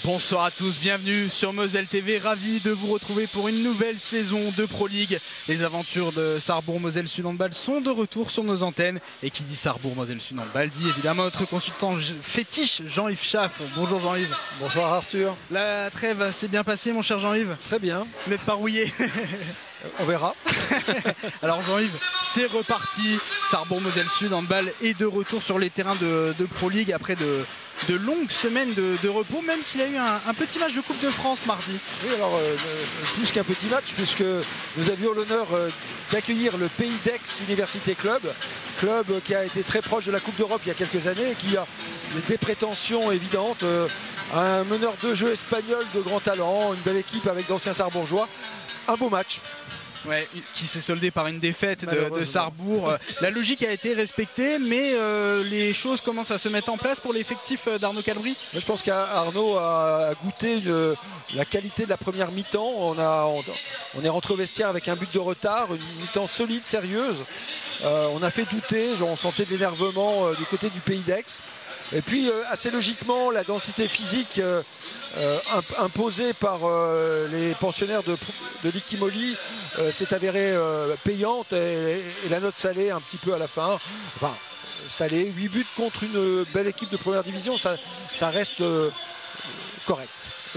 Bonsoir à tous, bienvenue sur Moselle TV, ravi de vous retrouver pour une nouvelle saison de Pro League. Les aventures de Sarrebourg-Moselle Sud Handball sont de retour sur nos antennes. Et qui dit Sarrebourg-Moselle Sud Handball dit évidemment notre consultant fétiche Jean-Yves Schaff. Bonjour Jean-Yves. Bonsoir Arthur. La trêve s'est bien passée mon cher Jean-Yves? Très bien. Vous n'êtes pas rouillé? On verra. Alors Jean-Yves, c'est reparti. Sarrebourg-Moselle Sud Handball est de retour sur les terrains de Pro League après de longues semaines de repos, même s'il y a eu un petit match de Coupe de France mardi. Oui, alors plus qu'un petit match, puisque nous avions l'honneur d'accueillir le Pays d'Aix Université Club qui a été très proche de la Coupe d'Europe il y a quelques années et qui a des prétentions évidentes. Un meneur de jeu espagnol de grand talent, une belle équipe avec d'anciens Sarrebourgeois. Un beau match. Ouais, qui s'est soldé par une défaite de Sarrebourg. La logique a été respectée, mais les choses commencent à se mettre en place pour l'effectif d'Arnaud Calbry. Je pense qu'Arnaud a goûté la qualité de la première mi-temps. On est rentré au vestiaire avec un but de retard, une mi-temps solide, sérieuse. On a fait douter, on sentait de l'énervement du côté du Pays d'Aix. Et puis assez logiquement, la densité physique imposée par les pensionnaires de Liquimoli s'est avérée payante et la note salée un petit peu à la fin. Enfin, salée, 8 buts contre une belle équipe de première division, ça reste correct.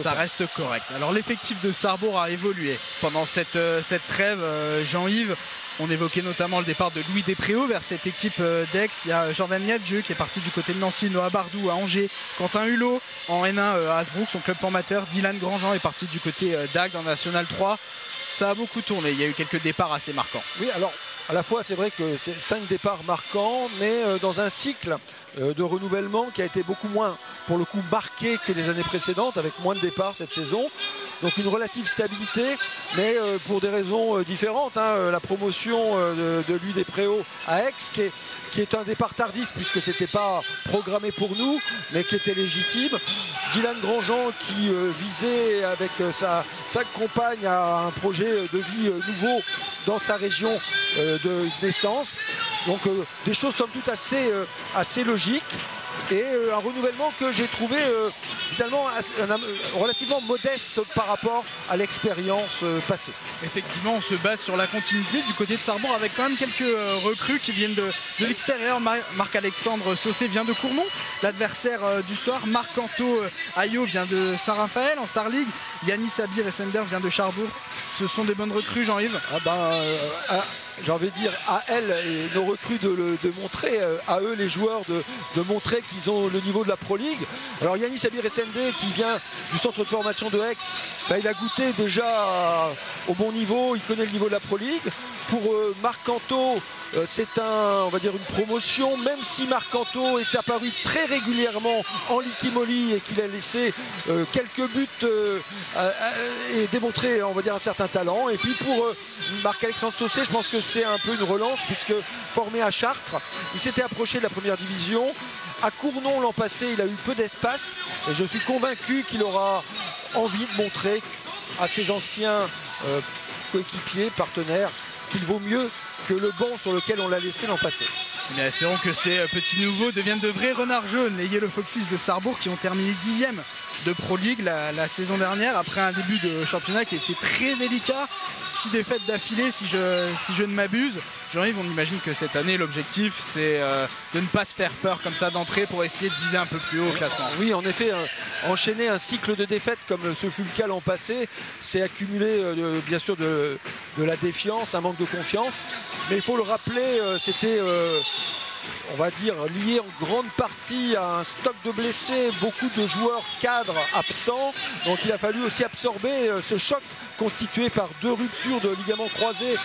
Ça reste correct. Alors l'effectif de Sarrebourg a évolué pendant cette trêve, Jean-Yves. On évoquait notamment le départ de Louis Despréaux vers cette équipe d'Aix. Il y a Jordan Niadjeu qui est parti du côté de Nancy, Noah Bardou à Angers, Quentin Hulot en N1 à Hasbrook, son club formateur. Dylan Grandjean est parti du côté d'Agde en National 3. Ça a beaucoup tourné, il y a eu quelques départs assez marquants. Oui, alors à la fois c'est vrai que c'est 5 départs marquants, mais dans un cycle de renouvellement qui a été beaucoup moins, pour le coup, marqué que les années précédentes, avec moins de départs cette saison. Donc une relative stabilité, mais pour des raisons différentes. La promotion de Louis Despréaux à Aix, qui est un départ tardif, puisque ce n'était pas programmé pour nous, mais qui était légitime. Dylan Grandjean qui visait avec sa compagne à un projet de vie nouveau dans sa région de naissance. Donc des choses somme toute assez logiques. Et un renouvellement que j'ai trouvé finalement relativement modeste par rapport à l'expérience passée. Effectivement, on se base sur la continuité du côté de Sarrebourg avec quand même quelques recrues qui viennent de l'extérieur. Marc-Alexandre Saucé vient de Cournon, l'adversaire du soir. Marc-Anto Ayo vient de Saint-Raphaël en Star League. Yannis Abir et Sender vient de Charbourg. Ce sont des bonnes recrues, Jean-Yves? J'ai envie de dire à elles et nos recrues de montrer, à eux les joueurs de montrer qu'ils ont le niveau de la Pro League. Alors Yannis Abir Essendé qui vient du centre de formation de Aix, il a goûté déjà au bon niveau, il connaît le niveau de la Pro League. Pour Marc-Anto, c'est on va dire une promotion, même si Marc-Anto est apparu très régulièrement en Liquimoli et qu'il a laissé quelques buts et démontré, on va dire, un certain talent. Et puis pour Marc-Alexandre Saucé, je pense que c'est un peu une relance, puisque formé à Chartres, il s'était approché de la première division. À Cournon l'an passé, il a eu peu d'espace et je suis convaincu qu'il aura envie de montrer à ses anciens coéquipiers, partenaires, qu'il vaut mieux que le banc sur lequel on l'a laissé l'an passé. Mais espérons que ces petits nouveaux deviennent de vrais renards jaunes, les Yellow Foxes de Sarrebourg qui ont terminé 10e de Pro League la saison dernière après un début de championnat qui était très délicat. 6 défaites d'affilée si je ne m'abuse. Jean-Yves, on imagine que cette année l'objectif c'est de ne pas se faire peur comme ça d'entrée pour essayer de viser un peu plus haut au classement. Oui, en effet, enchaîner un cycle de défaites comme ce fut le cas l'an passé, c'est accumuler bien sûr de la défiance, un manque de confiance. Mais il faut le rappeler, c'était on va dire lié en grande partie à un stock de blessés, beaucoup de joueurs cadres absents. Donc il a fallu aussi absorber ce choc constitué par 2 ruptures de ligaments croisés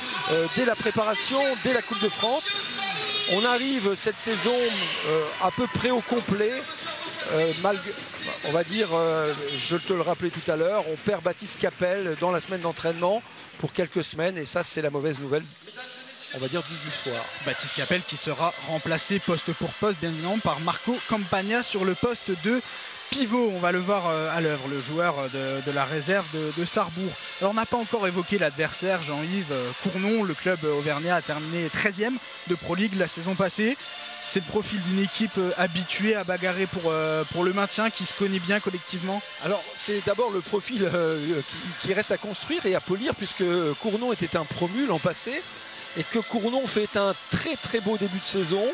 dès la préparation, dès la Coupe de France. On arrive cette saison à peu près au complet. On va dire, je te le rappelais tout à l'heure, on perd Baptiste Capel dans la semaine d'entraînement pour quelques semaines et ça c'est la mauvaise nouvelle, on va dire, du soir. Baptiste Capel qui sera remplacé poste pour poste bien évidemment par Marco Campagna sur le poste de pivot, on va le voir à l'œuvre, le joueur de la réserve de Sarrebourg. Alors on n'a pas encore évoqué l'adversaire, Jean-Yves. Cournon, le club auvergnat a terminé 13e de Pro League la saison passée. C'est le profil d'une équipe habituée à bagarrer pour le maintien, qui se connaît bien collectivement. Alors c'est d'abord le profil qui reste à construire et à polir, puisque Cournon était un promu l'an passé et que Cournon fait un très très beau début de saison.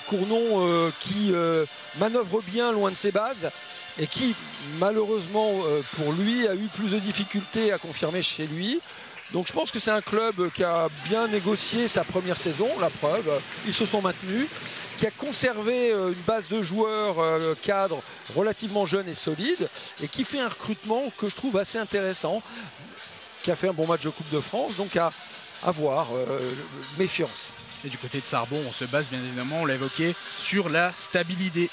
Cournon qui manœuvre bien loin de ses bases et qui malheureusement pour lui a eu plus de difficultés à confirmer chez lui. Donc je pense que c'est un club qui a bien négocié sa première saison, la preuve, ils se sont maintenus, qui a conservé une base de joueurs cadres relativement jeunes et solides et qui fait un recrutement que je trouve assez intéressant, qui a fait un bon match de Coupe de France, donc à voir, méfiance. Et du côté de Sarrebourg, on se base bien évidemment, on l'a évoqué, sur la stabilité.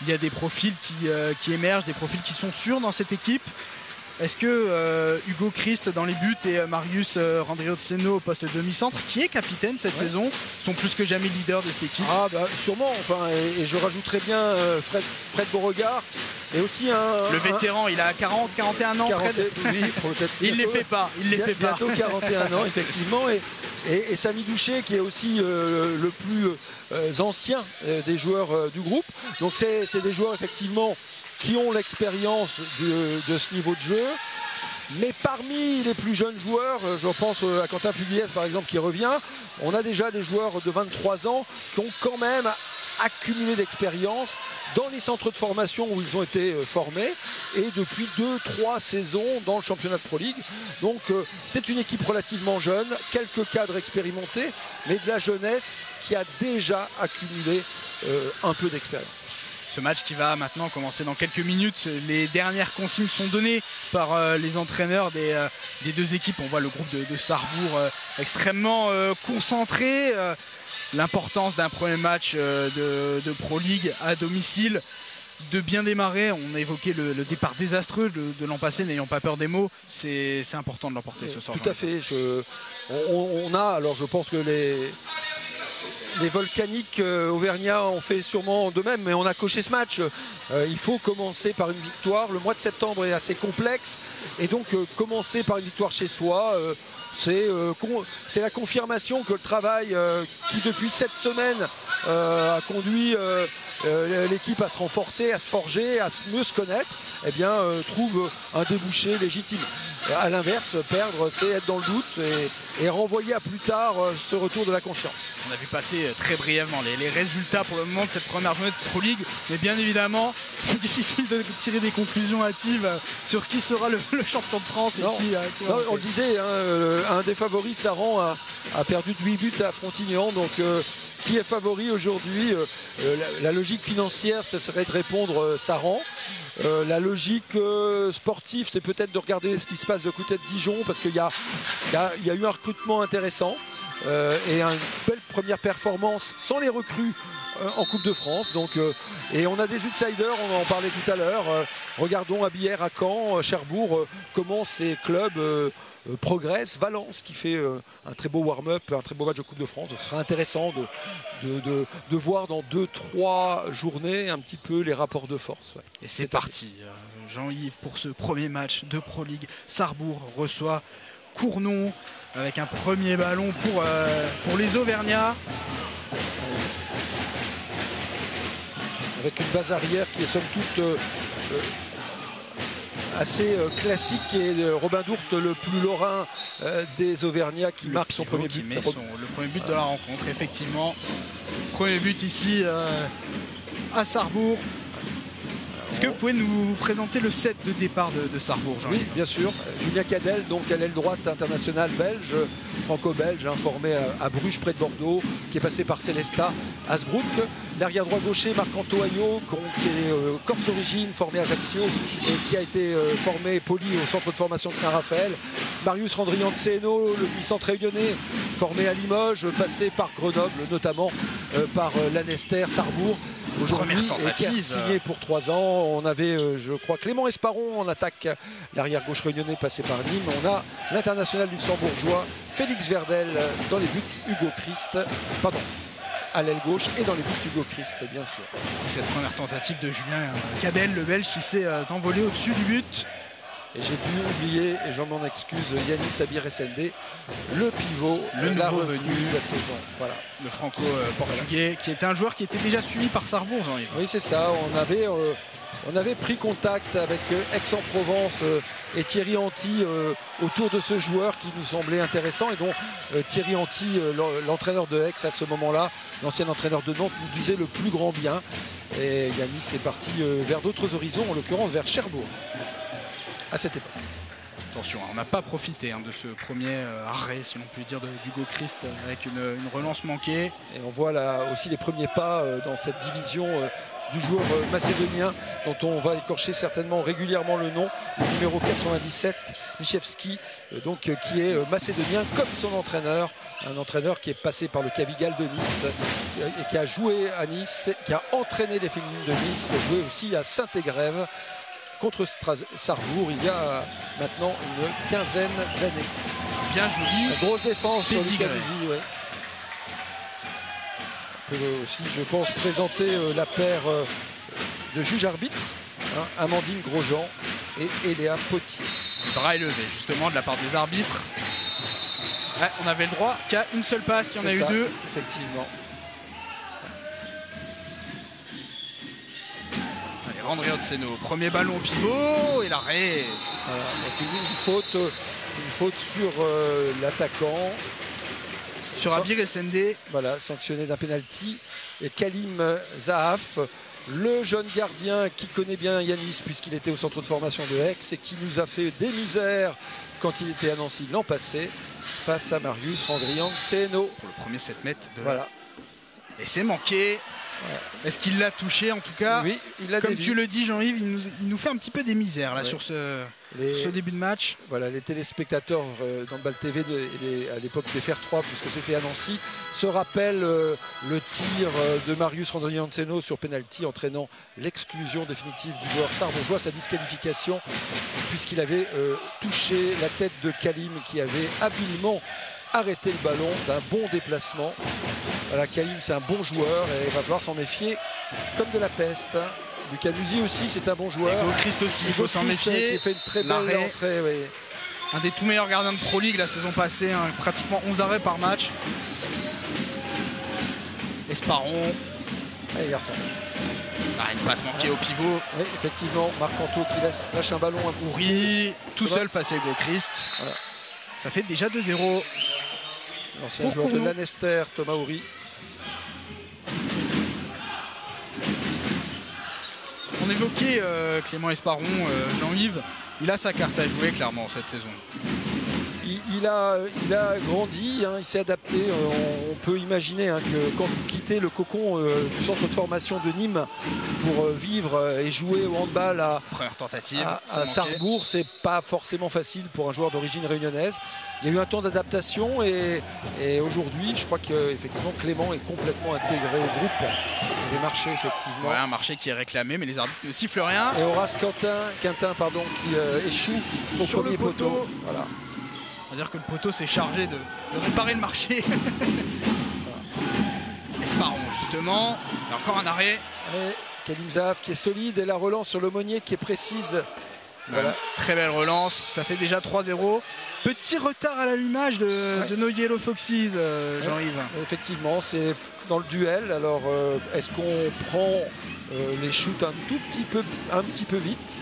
Il y a des profils qui émergent, des profils qui sont sûrs dans cette équipe. Est-ce que Hugo Christ dans les buts et Marius Randriozeno au poste de demi-centre, qui est capitaine cette saison, sont plus que jamais leaders de cette équipe? Ah bah sûrement, enfin, et je rajouterais bien Fred Beauregard. Et aussi le vétéran, il a 41 ans, Fred. Oui, il ne les fait pas. Bientôt 41 ans, effectivement. Et Samy Douché, qui est aussi le plus ancien des joueurs du groupe. Donc c'est des joueurs, effectivement, qui ont l'expérience de ce niveau de jeu. Mais parmi les plus jeunes joueurs, je pense à Quentin Pugliese par exemple qui revient, on a déjà des joueurs de 23 ans qui ont quand même accumulé d'expérience dans les centres de formation où ils ont été formés et depuis 2-3 saisons dans le championnat de Pro League. Donc c'est une équipe relativement jeune, quelques cadres expérimentés, mais de la jeunesse qui a déjà accumulé un peu d'expérience. Ce match qui va maintenant commencer dans quelques minutes. Les dernières consignes sont données par les entraîneurs des deux équipes. On voit le groupe de Sarrebourg extrêmement concentré. L'importance d'un premier match de Pro League à domicile, de bien démarrer. On a évoqué le départ désastreux de l'an passé, n'ayons pas peur des mots. C'est important de l'emporter ce soir. Tout à fait. On a, alors je pense que les volcaniques auvergnats ont fait sûrement de même, mais on a coché ce match. Il faut commencer par une victoire. Le mois de septembre est assez complexe et donc commencer par une victoire chez soi, c'est la confirmation que le travail qui depuis 7 semaines a conduit l'équipe à se renforcer, à se forger, à mieux se connaître, eh bien trouve un débouché légitime. À l'inverse, perdre, c'est être dans le doute et renvoyer à plus tard ce retour de la confiance. On a vu passer très brièvement les résultats pour le moment de cette première journée de Pro League, mais bien évidemment, c'est difficile de tirer des conclusions hâtives sur qui sera le champion de France. On le disait, un des favoris, Saran, a perdu de 8 buts à Frontignan, donc qui est favori aujourd'hui? La logique financière, ce serait de répondre Saran. La logique sportive, c'est peut-être de regarder ce qui se passe de côté de Dijon, parce qu'il y a eu un recrutement intéressant et une belle première performance sans les recrues en Coupe de France. Donc, et on a des outsiders, on en parlait tout à l'heure. Regardons à Bière, à Caen, Cherbourg, comment ces clubs progressent. Valence qui fait un très beau warm-up, un très beau match de Coupe de France. Donc, ce sera intéressant de voir dans 2-3 journées un petit peu les rapports de force. Ouais. Et c'est parti, Jean-Yves, pour ce premier match de Pro League. Sarrebourg reçoit Cournon avec un premier ballon pour les Auvergnats. Avec une base arrière qui est somme toute assez classique, et Robin Dourte, le plus lorrain des Auvergnats, qui marque son premier but. Le premier but de la rencontre, effectivement. Premier but ici à Sarrebourg. Est-ce que vous pouvez nous présenter le set de départ de Sarrebourg, Jean-Yves? Oui, bien sûr. Julien Cadel, donc à l'aile droite international belge, franco-belge, formé à Bruges près de Bordeaux, qui est passé par Célestat, Hasbrook. L'arrière droit gaucher, Marc-Anto Ayot, qui est corse d'origine, formé à Ajaccio et qui a été formé poli au centre de formation de Saint-Raphaël. Marius Randriozeno, le mi-centre réunionnais, formé à Limoges, passé par Grenoble, notamment par l'Annester Sarrebourg. Aujourd'hui, qui a signé pour 3 ans. On avait, je crois, Clément Esparon en attaque, l'arrière gauche réunionnais passé par Nîmes. On a l'international luxembourgeois Félix Verdel dans les buts, Hugo Christ, à l'aile gauche et dans les buts d'Hugo Christ, bien sûr. Et cette première tentative de Julien Cadel, le Belge, qui s'est envolé au-dessus du but. Et j'ai dû oublier, et j'en m'en excuse, Yanis Abiressende, le pivot, la recrue de la saison. Voilà. Le franco-portugais, voilà. Qui était un joueur qui était déjà suivi par Sarrebourg, Jean-Yves. Oui, c'est ça. On avait pris contact avec Aix-en-Provence et Thierry Anti autour de ce joueur qui nous semblait intéressant et dont Thierry Anti, l'entraîneur de Aix à ce moment-là, l'ancien entraîneur de Nantes, nous disait le plus grand bien. Et Yanis est parti vers d'autres horizons, en l'occurrence vers Cherbourg, à cette époque. Attention, on n'a pas profité de ce premier arrêt, si l'on peut dire, d'Hugo Christ avec une relance manquée. Et on voit là aussi les premiers pas dans cette division du joueur macédonien dont on va écorcher certainement régulièrement le nom, le numéro 97, Michevski, qui est macédonien comme son entraîneur, un entraîneur qui est passé par le Cavigal de Nice et qui a joué à Nice, qui a entraîné les féminines de Nice, qui a joué aussi à Saint-Égrève contre Sarrebourg il y a maintenant une quinzaine d'années. Bien joli. Une grosse défense sur Lucanusi, ouais. On peut aussi, je pense, présenter la paire de juges arbitres, Amandine Grosjean et Eléa Potier. Bras élevé justement de la part des arbitres. Ouais, on avait le droit qu'à une seule passe, il y en a eu deux. Effectivement. Allez, Randré Otseno, premier ballon au pivot et l'arrêt. Voilà, donc une faute sur l'attaquant. Sur Abiressende. Voilà, sanctionné d'un penalty. Et Kalim Zahaf, le jeune gardien qui connaît bien Yanis puisqu'il était au centre de formation de Aix et qui nous a fait des misères quand il était à Nancy l'an passé face à Marius Randrianseno. Pour le premier 7 mètres de voilà. Et c'est manqué. Voilà. Est-ce qu'il l'a touché en tout cas? Oui, il l'a. Comme tu le dis, Jean-Yves, il nous fait un petit peu des misères là, sur ce début de match. Voilà, les téléspectateurs dans le BAL TV à l'époque des FR3, puisque c'était à Nancy, se rappellent le tir de Marius Randrianseno sur penalty entraînant l'exclusion définitive du joueur sarrebourgeois, sa disqualification puisqu'il avait touché la tête de Kalim qui avait habilement arrêté le ballon d'un bon déplacement. Voilà, Kalim c'est un bon joueur et il va falloir s'en méfier comme de la peste. Lucanusi aussi c'est un bon joueur. Hugo Christ aussi, il faut s'en méfier. Qui fait une très belle entrée. Oui. Un des tout meilleurs gardiens de Pro League la saison passée, pratiquement 11 arrêts par match. Esparon. Allez garçon. Une passe manquée au pivot. Oui, effectivement, Marc Anto qui lâche un ballon. Ouri, tout seul face à Hugo Christ. Voilà. Ça fait déjà 2-0. L'ancien joueur de Lanester, Thomas Ouri. On évoquait Clément Esparon, Jean-Yves. Il a sa carte à jouer clairement cette saison. Il a grandi, il s'est adapté. On peut imaginer que quand vous quittez le cocon du centre de formation de Nîmes pour vivre et jouer au handball à Sarrebourg, c'est pas forcément facile pour un joueur d'origine réunionnaise. Il y a eu un temps d'adaptation et aujourd'hui, je crois qu'effectivement Clément est complètement intégré au groupe. Il avait marché effectivement. Ouais, un marché qui est réclamé, mais les arbitres ne sifflent rien. Et Horace Quintin qui échoue au sur premier poteau. Voilà. On va dire que le poteau s'est chargé de réparer le marché. Esparon justement, il y a encore un arrêt. Et Kalim Zahaf qui est solide et la relance sur l'aumônier qui est précise. Voilà. Très belle relance, ça fait déjà 3-0. Petit retard à l'allumage de nos Yellow Foxes, Jean-Yves. Effectivement, c'est dans le duel. Alors, est-ce qu'on prend les shoots un petit peu vite?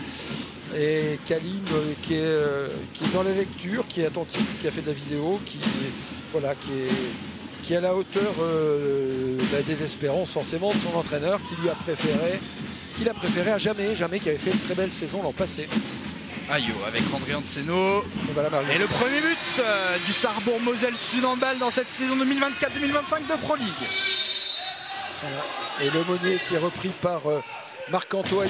Et Kalim qui est dans la lecture, qui est attentif, qui a fait de la vidéo, qui est à la hauteur des espérances forcément de son entraîneur qu'il a préféré à jamais qui avait fait une très belle saison l'an passé. Aïe, avec Randré Otseno. Et le premier but du Sarrebourg Moselle Sud Handball dans cette saison 2024-2025 de Pro League. Voilà. Et l'aumônier qui est repris par Marc Antoine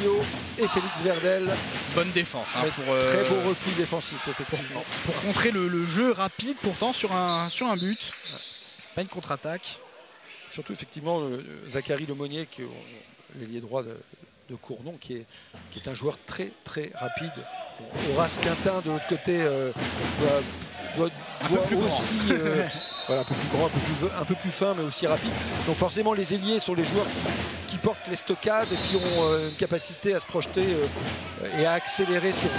et Félix Verdel. Bonne défense. Très beau repli défensif, effectivement. Pour contrer le jeu rapide, pourtant, sur un but. Pas une contre-attaque. Surtout, effectivement, Zachary Lemonnier, qui est l'ailier droit de Cournon, qui est un joueur très, très rapide. Horace Quintin, de l'autre côté, doit aussi voilà, un peu plus grand, un peu plus fin, mais aussi rapide. Donc forcément, les ailiers sont les joueurs qui portent les stockades et qui ont une capacité à se projeter et à accélérer sur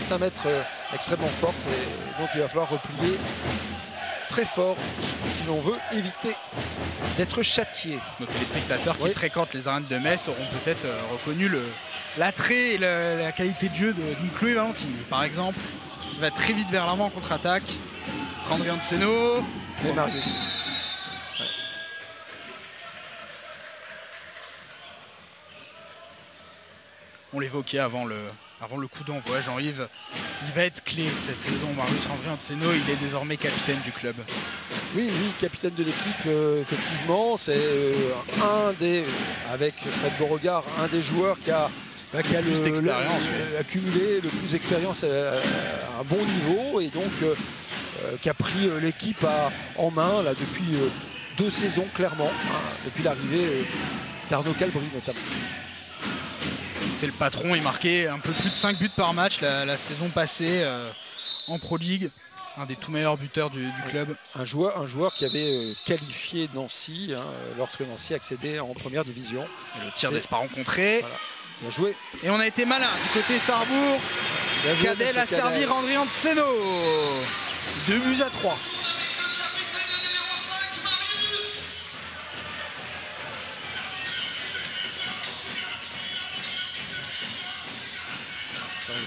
20-25 mètres extrêmement forte. Et donc il va falloir replier très fort si l'on veut éviter d'être châtié. Donc les spectateurs qui fréquentent les arènes de Metz auront peut-être reconnu l'attrait et la qualité de jeu d'une Chloé Valentini, par exemple. Il va très vite vers l'avant en contre-attaque. André Anseno. Et Marius. Ouais. On l'évoquait avant le coup d'envoi, Jean-Yves. Il va être clé cette saison. Marius André Anseno, il est désormais capitaine du club. Oui, capitaine de l'équipe, effectivement. C'est avec Fred Beauregard, un des joueurs qui a accumulé le plus d'expérience à un bon niveau et donc qui a pris l'équipe en main là, depuis 2 saisons clairement, depuis l'arrivée d'Arnaud Calbry notamment. C'est le patron, il marquait un peu plus de 5 buts par match la saison passée en Pro League. Un des tout meilleurs buteurs du club. Un joueur qui avait qualifié Nancy lorsque Nancy accédait en première division. Et le tir d'Esparon contré. Voilà. Bien joué. Et on a été malin du côté Sarrebourg. Cadel a servi André Anseno. 2-3.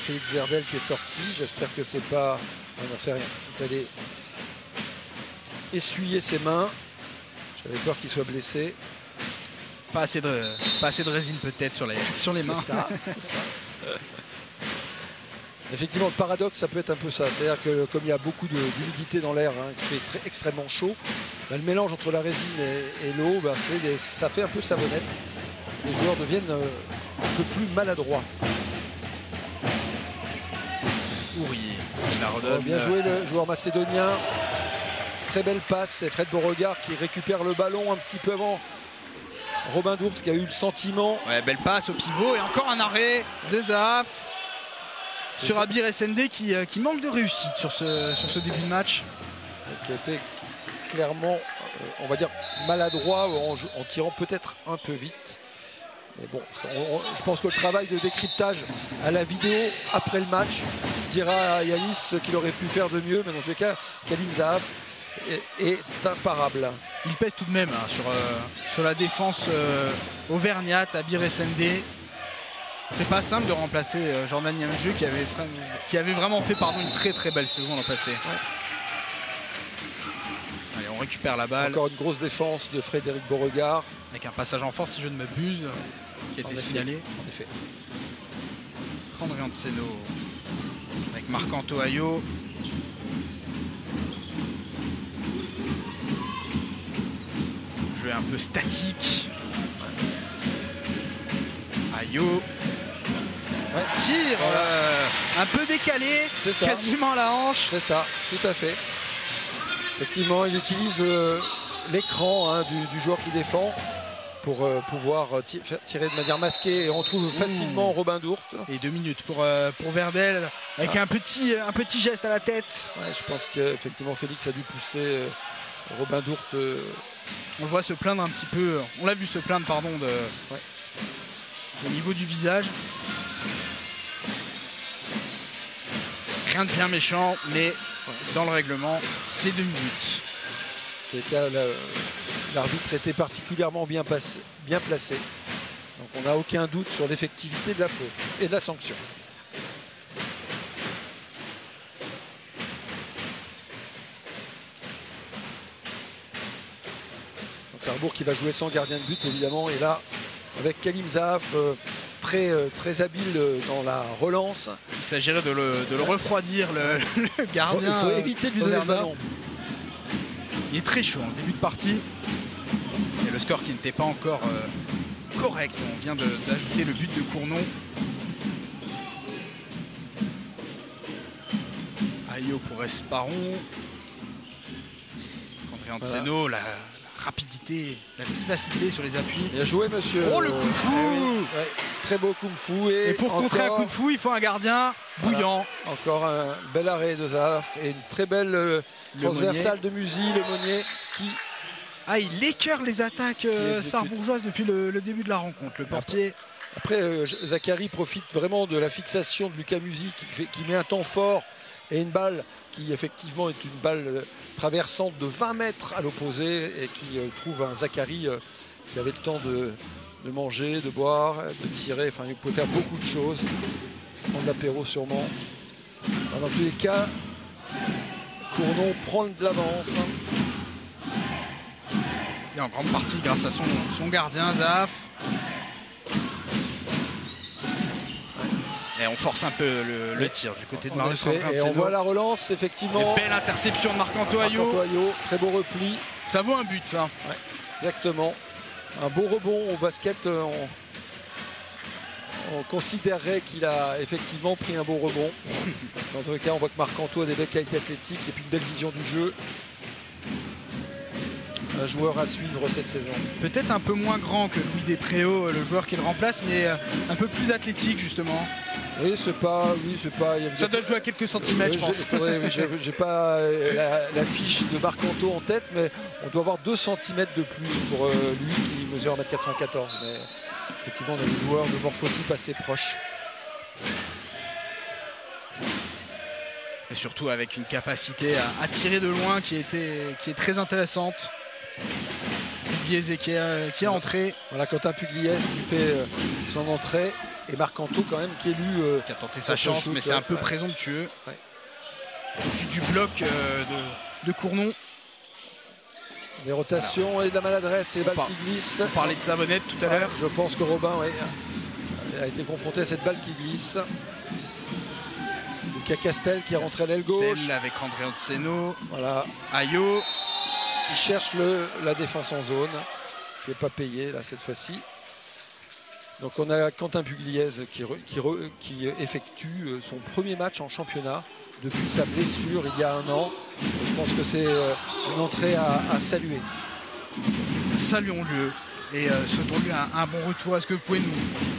Félix Zerdel qui est sorti. J'espère que c'est pas... Non, c'est rien. Il est allé essuyer ses mains. J'avais peur qu'il soit blessé. Pas assez de résine peut-être sur les mains. C'est ça. Effectivement, le paradoxe, ça peut être un peu ça. C'est-à-dire que comme il y a beaucoup d'humidité dans l'air, qui fait extrêmement chaud, le mélange entre la résine et l'eau, ça fait un peu savonnette. Les joueurs deviennent un peu plus maladroits. Ourier, il la redonne. Bien joué le joueur macédonien. Très belle passe. C'est Fred Beauregard qui récupère le ballon un petit peu avant Robin Dourte qui a eu le sentiment. Ouais, belle passe au pivot et encore un arrêt de Zaf sur Abir SND qui manque de réussite sur ce début de match. Qui a été clairement, on va dire, maladroit en tirant peut-être un peu vite. Mais bon, je pense que le travail de décryptage à la vidéo après le match dira à Yanis ce qu'il aurait pu faire de mieux. Mais dans tous les cas, Kalim Zaf est imparable. Il pèse tout de même sur la défense auvergnate, Abir SND. C'est pas simple de remplacer Jordan Yamjeu qui avait vraiment fait une très très belle saison l'an passé. Ouais. Allez, on récupère la balle. Encore une grosse défense de Frédéric Beauregard. Avec un passage en force, si je ne m'abuse, qui a été signalé. En effet. André Anseno avec Marc-Anto Ayo. Jeu un peu statique. Ayo. Ouais. Tir un peu décalé, quasiment à la hanche. C'est ça, tout à fait. Effectivement, il utilise l'écran du joueur qui défend pour pouvoir tirer de manière masquée et on trouve facilement Robin Dourte. Et 2 minutes pour Verdel avec un petit geste à la tête. Ouais, je pense qu'effectivement Félix a dû pousser Robin Dourte. On le voit se plaindre un petit peu, on l'a vu se plaindre au niveau du visage. Rien de bien méchant, mais dans le règlement, c'est 2 minutes. L'arbitre était particulièrement bien placé. Donc on n'a aucun doute sur l'effectivité de la faute et de la sanction. Donc Sarrebourg qui va jouer sans gardien de but évidemment. Et là, avec Kalim Zaf, très habile dans la relance. Il s'agirait de le refroidir, le gardien. Il faut éviter de lui donner le ballon. Il est très chaud en ce début de partie. Et le score qui n'était pas encore correct. On vient d'ajouter le but de Cournon. Ayo pour Esparon. André Anseno, la rapidité, la vivacité sur les appuis. Bien joué, monsieur. Oh, le kung fu ouais, très beau kung fu. Et pour contrer un kung fu, il faut un gardien bouillant. Voilà. Encore un bel arrêt de Zaf et une très belle transversale de Musi, le Monnier, qui... Ah, il écœure les attaques sarbourgeoises depuis le début de la rencontre, le portier. Après, Zachary profite vraiment de la fixation de Lucas Musi qui met un temps fort et une balle qui effectivement est une balle traversante de 20 mètres à l'opposé et qui trouve un Zachary qui avait le temps de manger, de boire, de tirer. Enfin, il pouvait faire beaucoup de choses. Prendre l'apéro sûrement. Alors, dans tous les cas, Cournon prend de l'avance. Et en grande partie grâce à son gardien, Zaf. Et on force un peu le tir du côté de Marius Randgren. Et on voit la relance, effectivement. Une belle interception de Marc-Anto Ayo. Très beau repli. Ça vaut un but, ça. Ouais, exactement. Un beau rebond au basket. On considérerait qu'il a effectivement pris un beau rebond. Dans tous les cas, on voit que Marc-Anto a des belles qualités athlétiques et puis une belle vision du jeu. Un joueur à suivre cette saison. Peut-être un peu moins grand que Louis Despréaux, le joueur qui le remplace, mais un peu plus athlétique justement. Oui, c'est pas. Ça doit jouer à quelques centimètres, je pense. J'ai pas la fiche de Marc-Anto en tête, mais on doit avoir 2 cm de plus pour lui qui mesure 1m94. Mais effectivement, on a des joueurs de morphotype assez proches. Et surtout avec une capacité à tirer de loin qui est très intéressante. Pugliese qui est entré. Voilà, Quentin Pugliese qui fait son entrée. Et Marc-Anto quand même qui est élu. Qui a tenté sa chance, mais c'est un peu présomptueux. Ouais. Au-dessus du bloc de Cournon. Des rotations et de la maladresse et balle qui glisse. On parlait de Savonnette tout à l'heure. Je pense que Robin a été confronté à cette balle qui glisse. Lucas Castel qui est rentré à l'aile gauche. Avec André Antseno. Voilà. Ayo. Qui cherche la défense en zone. Qui n'est pas payé là cette fois-ci. Donc on a Quentin Pugliese qui effectue son premier match en championnat depuis sa blessure il y a 1 an. Et je pense que c'est une entrée à saluer. Saluons-le et souhaitons-lui un bon retour. Est-ce que vous pouvez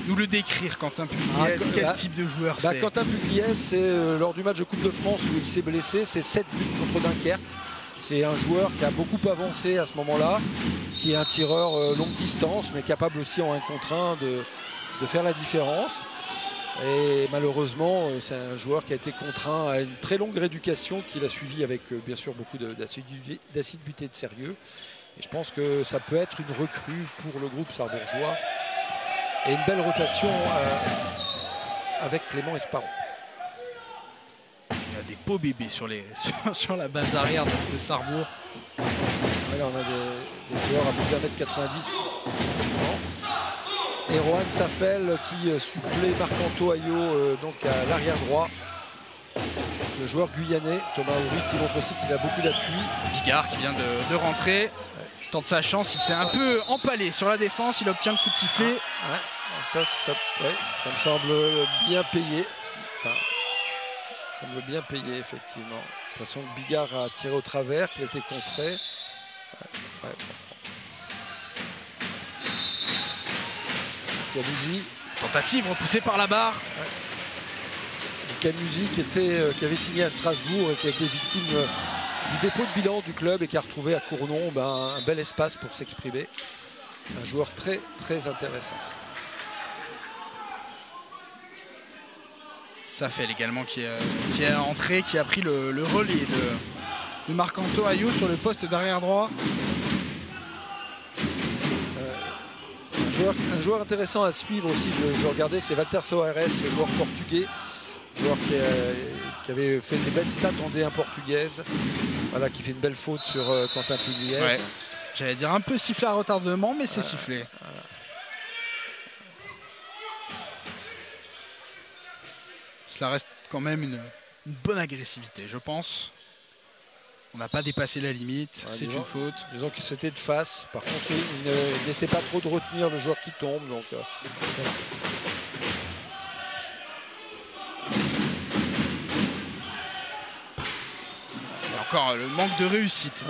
nous le décrire, Quentin Pugliese? Quel type de joueur c'est? Quentin Pugliese, c'est lors du match de Coupe de France où il s'est blessé, c'est 7 buts contre Dunkerque. C'est un joueur qui a beaucoup avancé à ce moment-là, qui est un tireur longue distance, mais capable aussi en 1 contre 1 de faire la différence. Et malheureusement, c'est un joueur qui a été contraint à une très longue rééducation qu'il a suivi avec bien sûr beaucoup d'assiduité de sérieux. Et je pense que ça peut être une recrue pour le groupe sarbourgeois et une belle rotation avec Clément Esparon. Il y a des beaux bébés sur la base arrière de Sarrebourg. Là, on a des joueurs à plus d'1m90. Et Rohan Safel qui supplée Marc-Anto Ayo donc à l'arrière droit. Le joueur guyanais, Thomas Auri, qui montre aussi qu'il a beaucoup d'appui. Bigard qui vient de rentrer. Tente sa chance, il s'est un peu empalé sur la défense, il obtient le coup de sifflet. Ça me semble bien payé. Enfin, ça me semble bien payé, effectivement. De toute façon, Bigard a tiré au travers, qu'il a été contré. Camusi. Tentative repoussée par la barre. Camusi qui avait signé à Strasbourg et qui a été victime du dépôt de bilan du club et qui a retrouvé à Cournon un bel espace pour s'exprimer. Un joueur très très intéressant. Safel également qui est entré, qui a pris le relais de Marc-Anto Ayo sur le poste d'arrière droit. Un joueur intéressant à suivre aussi, je regardais, c'est Walter Soares, le joueur portugais. Joueur qui avait fait des belles stats en D1 portugaise. Voilà, qui fait une belle faute sur Quentin Pugliese. Ouais. J'allais dire un peu sifflé à retardement, mais c'est sifflé. Cela reste quand même une bonne agressivité, je pense. On n'a pas dépassé la limite, c'est une faute. Disons que c'était de face. Par contre, il ne laissait pas trop de retenir le joueur qui tombe. Donc, voilà. Encore le manque de réussite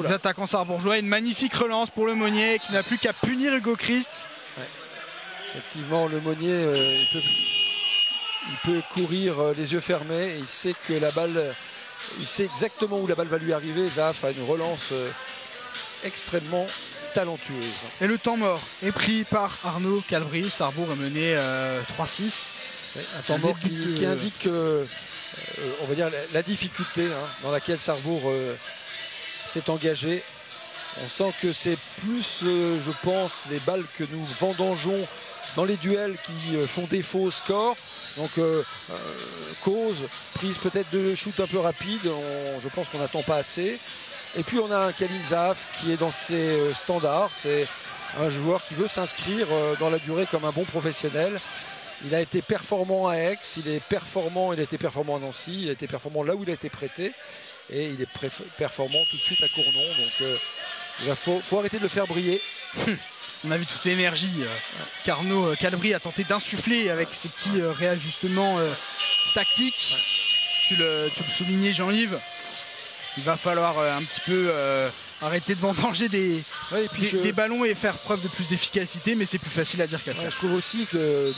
les attaquants sarbourgeois. Une magnifique relance pour Le Monnier qui n'a plus qu'à punir Hugo Christ. Ouais. Effectivement, Le Monnier, il peut courir les yeux fermés. Il sait que la balle, il sait exactement où la balle va lui arriver. Zaf a une relance extrêmement talentueuse. Et le temps mort est pris par Arnaud Calbry. Sarrebourg est mené 3-6. Ouais, un temps mort qui indique, on va dire, la difficulté dans laquelle Sarrebourg s'est engagé. On sent que c'est plus, je pense, les balles que nous vendangeons dans les duels qui font défaut au score. Donc cause, prise peut-être de shoot un peu rapide, je pense qu'on n'attend pas assez. Et puis on a un Khalil Zaf qui est dans ses standards. C'est un joueur qui veut s'inscrire dans la durée comme un bon professionnel. Il a été performant à Aix, il a été performant à Nancy, il a été performant là où il a été prêté. Et il est performant tout de suite à Cournon. Donc il faut arrêter de le faire briller. On a vu toute l'énergie qu'Arnaud Calbry a tenté d'insuffler avec ses petits réajustements tactiques. Tu le soulignais, Jean-Yves. Il va falloir un petit peu arrêter de vendanger des ballons et faire preuve de plus d'efficacité, mais c'est plus facile à dire qu'à faire. Je trouve aussi que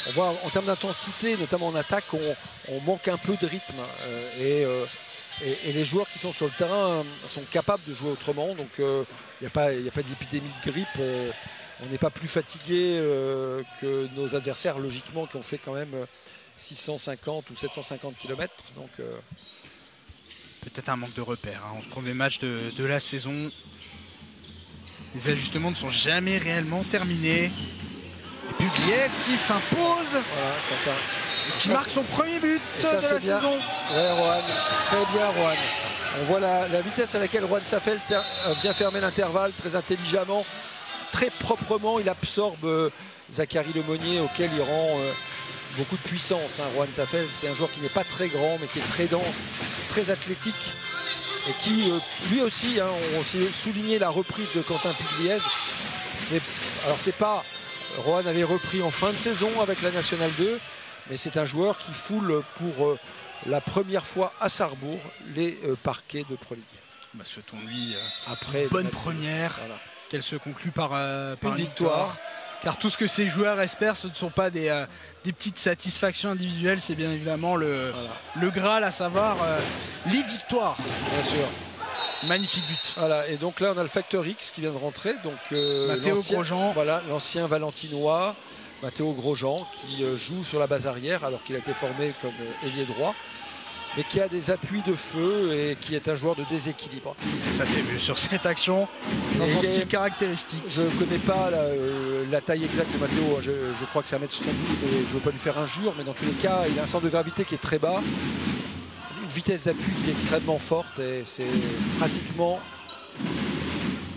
on voit, en termes d'intensité, notamment en attaque, on manque un peu de rythme. Et les joueurs qui sont sur le terrain sont capables de jouer autrement. Donc il n'y a pas d'épidémie de grippe. On n'est pas plus fatigué que nos adversaires, logiquement, qui ont fait quand même 650 ou 750 km. Donc peut-être un manque de repères. On se premier match de la saison. Les ajustements ne sont jamais réellement terminés. Et Pugliese qui s'impose. Voilà, qui marque son premier but de la saison. Ouais, Rohan. Très bien, Rohan. On voit la vitesse à laquelle Rohan Saffel vient fermer l'intervalle très intelligemment, très proprement. Il absorbe Zachary Le Monnier auquel il rend beaucoup de puissance. Rohan Saffel, c'est un joueur qui n'est pas très grand mais qui est très dense, très athlétique et qui lui aussi, on s'est souligné la reprise de Quentin Pugliese. Alors c'est pas, Rohan avait repris en fin de saison avec la Nationale 2, mais c'est un joueur qui foule pour la première fois à Sarrebourg les parquets de Pro League. Souhaitons-lui après une bonne première, qu'elle se conclue par une victoire. Car tout ce que ces joueurs espèrent, ce ne sont pas des petites satisfactions individuelles, c'est bien évidemment le Graal, à savoir les victoires. Bien sûr. Magnifique but. Voilà, et donc là on a le facteur X qui vient de rentrer. Donc Mathéo Grosjean. Voilà, l'ancien Valentinois, Mathéo Grosjean, qui joue sur la base arrière alors qu'il a été formé comme ailier droit, mais qui a des appuis de feu et qui est un joueur de déséquilibre. Et ça s'est vu sur cette action, dans son style caractéristique. Je ne connais pas la taille exacte de Mathéo, je crois que c'est 1m72, je ne veux pas lui faire injure, mais dans tous les cas, il a un centre de gravité qui est très bas, une vitesse d'appui qui est extrêmement forte et c'est pratiquement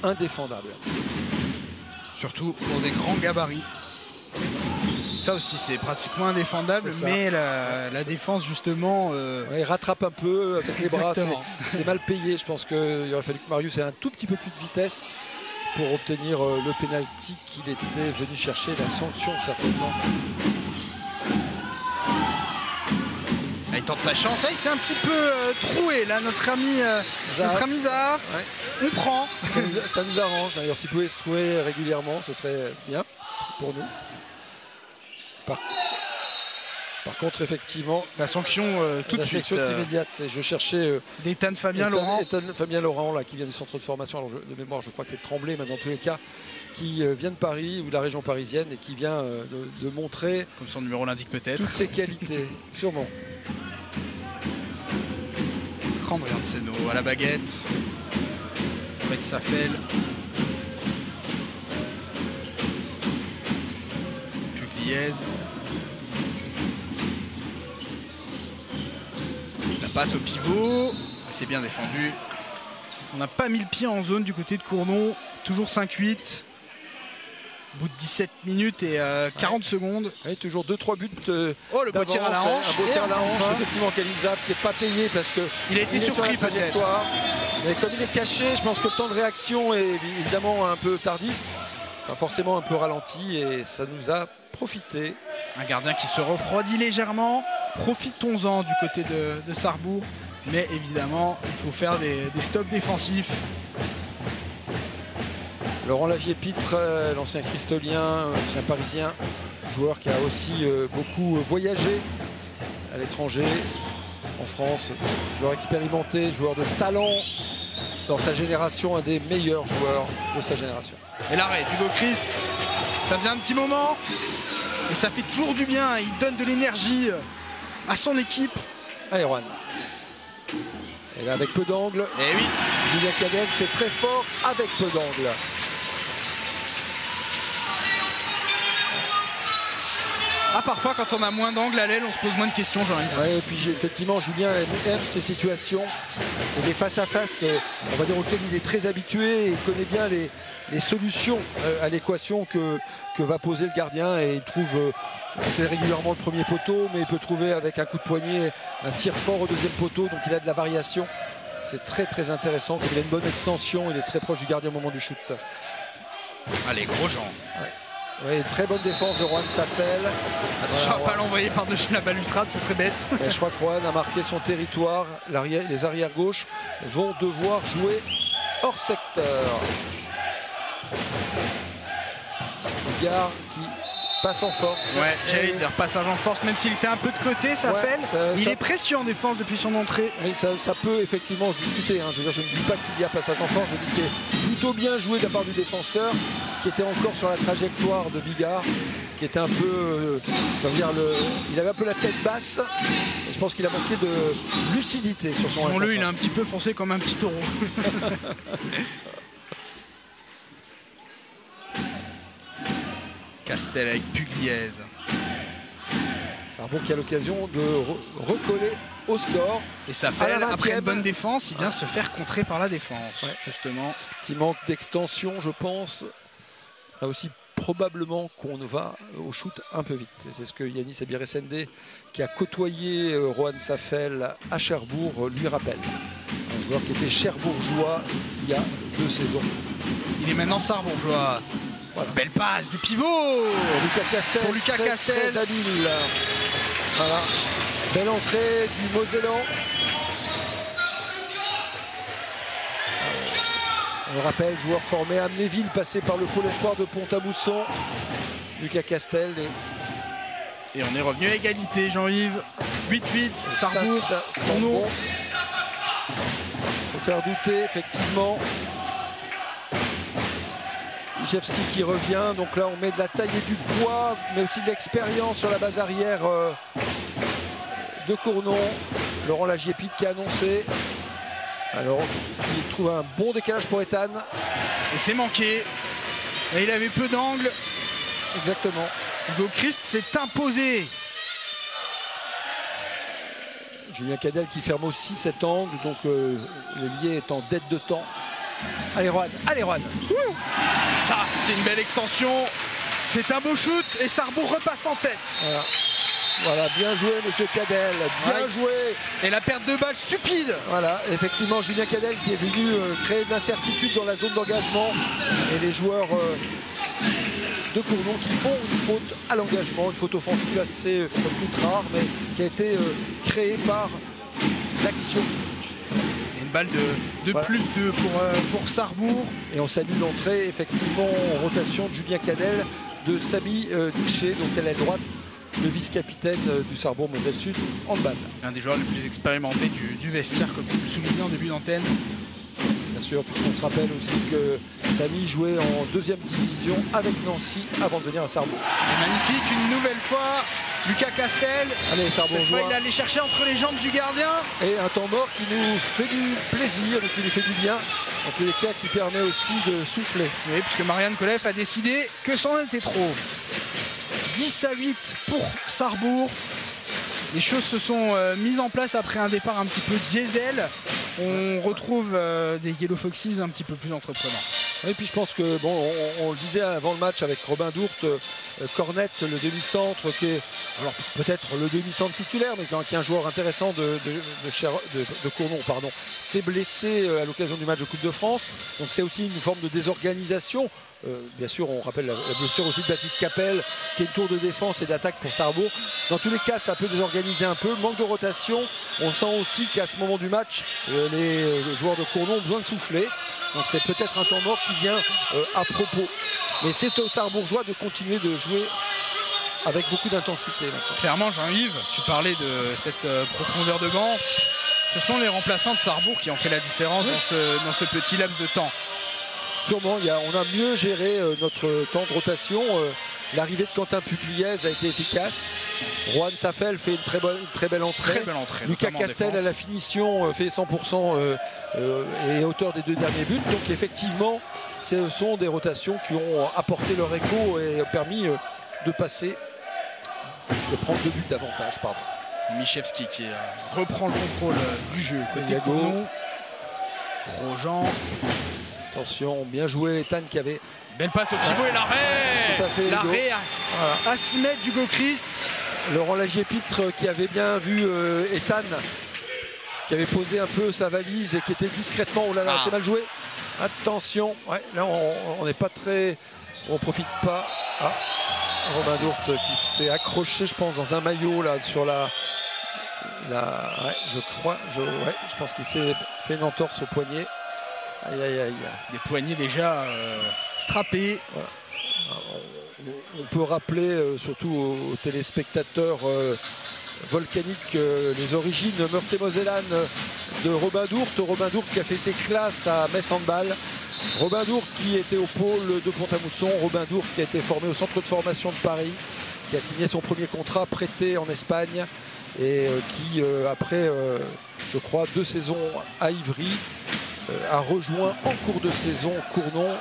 indéfendable. Surtout pour des grands gabarits. Ça aussi c'est pratiquement indéfendable, mais la défense justement il rattrape un peu avec les bras, c'est mal payé. Je pense qu'il aurait fallu que Marius ait un tout petit peu plus de vitesse pour obtenir le pénalty qu'il était venu chercher, la sanction certainement. Il tente sa chance, il s'est un petit peu troué là, notre ami Zaf. Ouais. On prend. Ça nous arrange, d'ailleurs s'il pouvait se trouer régulièrement ce serait bien pour nous. Par contre, effectivement, la sanction tout de suite immédiate. Et je cherchais d'Ethan Fabien Laurent. Ethan Fabien Laurent là, qui vient du centre de formation. Alors, de mémoire, je crois que c'est Tremblay, mais dans tous les cas, qui vient de Paris ou de la région parisienne et qui vient de montrer, comme son numéro l'indique peut-être, toutes ses qualités, sûrement. André Anseno à la baguette avec Saffel. Pugliese. La passe au pivot, c'est bien défendu. On n'a pas mis le pied en zone du côté de Cournon, toujours 5-8. Au bout de 17 minutes et 40 secondes. Oui, toujours 2-3 buts. Le beau tir à la hanche. Un beau tir à la hanche, effectivement, Khalil Zaf qui n'est pas payé parce qu'il a été surpris peut-être. Mais comme il est caché, je pense que le temps de réaction est évidemment un peu tardif. Enfin, forcément un peu ralenti et ça nous a profité. Un gardien qui se refroidit légèrement. Profitons-en du côté de Sarrebourg. Mais évidemment, il faut faire des stops défensifs. Laurent Lagier-Pitre, l'ancien cristolien, l'ancien parisien, joueur qui a aussi beaucoup voyagé à l'étranger, en France, joueur expérimenté, joueur de talent dans sa génération, un des meilleurs joueurs de sa génération. Et l'arrêt d'Hugo Christ, ça faisait un petit moment et ça fait toujours du bien, il donne de l'énergie à son équipe. Allez Juan. Et là avec peu d'angle, Et oui, Julien Cadel c'est très fort avec peu d'angle. ah, parfois quand on a moins d'angle à l'aile, on se pose moins de questions, j'ai envie de dire. Ouais, et puis effectivement Julien aime ces situations, c'est des face à face, on va dire auxquels il est très habitué et il connaît bien les solutions à l'équation que va poser le gardien, et il trouve assez régulièrement le premier poteau, mais il peut trouver avec un coup de poignet un tir fort au deuxième poteau, donc il a de la variation. C'est très très intéressant, comme il a une bonne extension, il est très proche du gardien au moment du shoot. Allez, Grosjean. Ouais. Oui, très bonne défense de Rohan Safel. Attention à ne pas l'envoyer par-dessus la balustrade, ce serait bête. Et je crois que Rohan a marqué son territoire. Les arrières gauches vont devoir jouer hors secteur. Bigard qui passe en force. Ouais, j'allais dire passage en force, même s'il était un peu de côté, Safel. Il est précieux en défense depuis son entrée. Oui, ça peut effectivement se discuter. Hein. Je veux dire, je ne dis pas qu'il y a passage en force, je dis que c'est plutôt bien joué de la part du défenseur, qui était encore sur la trajectoire de Bigard, qui était un peu, il avait un peu la tête basse. Et je pense qu'il a manqué de lucidité sur son Disons-le, il a un petit peu foncé comme un petit taureau. Castel avec Pugliese. Sarbourg qui a l'occasion de recoller au score. Et ça fait, après une bonne défense, il vient se faire contrer par la défense, justement. Qui manque d'extension, je pense. Là aussi, probablement qu'on va au shoot un peu vite. Et c'est ce que Yanis Abiresende, qui a côtoyé Rohan Safel à Cherbourg, lui rappelle. Un joueur qui était cherbourgeois il y a 2 saisons. Il est maintenant sarbourgeois. Voilà. Belle passe du pivot pour Lucas Castel, très habile. Voilà. Belle entrée du Mosellan. On le rappelle, joueur formé à Amnéville, passé par le pôle espoir de Pont-à-Mousson. Lucas Castel. Et on est revenu à égalité, Jean-Yves. 8-8, Sarrebourg, son nom. Il faut faire douter, effectivement. Ichevski qui revient, donc là on met de la taille et du poids, mais aussi de l'expérience sur la base arrière de Cournon. Laurent Lagier-Pitre qui a annoncé. Alors il trouve un bon décalage pour Ethan. Et c'est manqué. Et il avait peu d'angle. Exactement. Hugo Christ s'est imposé. Julien Cadel qui ferme aussi cet angle, donc le lié est en dette de temps. Allez Rohan, allez Rohan. Ça, c'est une belle extension. C'est un beau shoot et Sarrebourg repasse en tête. Voilà, bien joué monsieur Cadel, bien joué. Et la perte de balle stupide. Voilà, effectivement Julien Cadel qui est venu créer de l'incertitude dans la zone d'engagement. Et les joueurs de Cournon qui font une faute à l'engagement, une faute offensive assez toute rare, mais qui a été créée par l'action. Une balle de voilà. Plus pour Sarrebourg. Et on salue l'entrée effectivement en rotation de Julien Cadel, de Samy Duché, donc à l'aile droite, le vice-capitaine du Sarrebourg Moselle Sud handball. Un des joueurs les plus expérimentés du vestiaire, comme tu le soulignais en début d'antenne. Bien sûr, puisqu'on se rappelle aussi que Samy jouait en 2e division avec Nancy avant de venir à Sarrebourg. Magnifique, une nouvelle fois. Lucas Castel, allez, Sarrebourg, cette fois il allait chercher entre les jambes du gardien. Et un temps mort qui nous fait du plaisir et qui nous fait du bien. En tous les cas, qui permet aussi de souffler. Oui, puisque Marianne Koleff a décidé que c'en était trop. 10-8 pour Sarrebourg. Les choses se sont mises en place après un départ un petit peu diesel. On retrouve des Yellow Foxes un petit peu plus entreprenants. Et puis je pense que, bon, on le disait avant le match avec Robin Dourte, Cornette, le demi-centre, qui est alors peut-être le demi-centre titulaire, mais qui est un joueur intéressant de Cournon, pardon, s'est blessé à l'occasion du match de Coupe de France. Donc c'est aussi une forme de désorganisation. Bien sûr, on rappelle la blessure aussi de Baptiste Capel, qui est une tour de défense et d'attaque pour Sarrebourg. Dans tous les cas, ça peut désorganiser un peu. Manque de rotation. On sent aussi qu'à ce moment du match, les joueurs de Cournon ont besoin de souffler. Donc c'est peut-être un temps mort qui vient à propos. Mais c'est aux Sarrebourgeois de continuer de jouer avec beaucoup d'intensité. Clairement, Jean-Yves, tu parlais de cette profondeur de banc. Ce sont les remplaçants de Sarrebourg qui ont fait la différence dans ce petit laps de temps. Sûrement, on a mieux géré notre temps de rotation. L'arrivée de Quentin Pugliese a été efficace. Juan Safel fait une très belle entrée. Lucas Castel à la finition fait 100% et auteur des 2 derniers buts. Donc effectivement, ce sont des rotations qui ont apporté leur écho et permis de prendre 2 buts d'avantage. Michevski qui reprend le contrôle du jeu. Côté Cournon. Grosjean. Attention, bien joué Ethan qui avait... Belle passe au pivot et l'arrêt. L'arrêt à 6 mètres d'Hugo Christ. Laurent Lagier-Pitre qui avait bien vu Ethan, qui avait posé un peu sa valise et qui était discrètement... Oh là là, c'est mal joué. Attention, là on n'est pas très... On profite pas. Robin Dourte qui s'est accroché, je pense, dans un maillot là sur je pense qu'il s'est fait une entorse au poignet. Aïe, aïe, aïe. Des poignets déjà strappés. Voilà. On peut rappeler surtout aux téléspectateurs volcaniques les origines meurthe-et-mosellanes de Robin Dourte. Robin Dourte qui a fait ses classes à Metz Handball. Robin Dourte qui était au pôle de Pont-à-Mousson. Robin Dourte qui a été formé au centre de formation de Paris, qui a signé son premier contrat prêté en Espagne et qui après je crois 2 saisons à Ivry a rejoint en cours de saison Cournon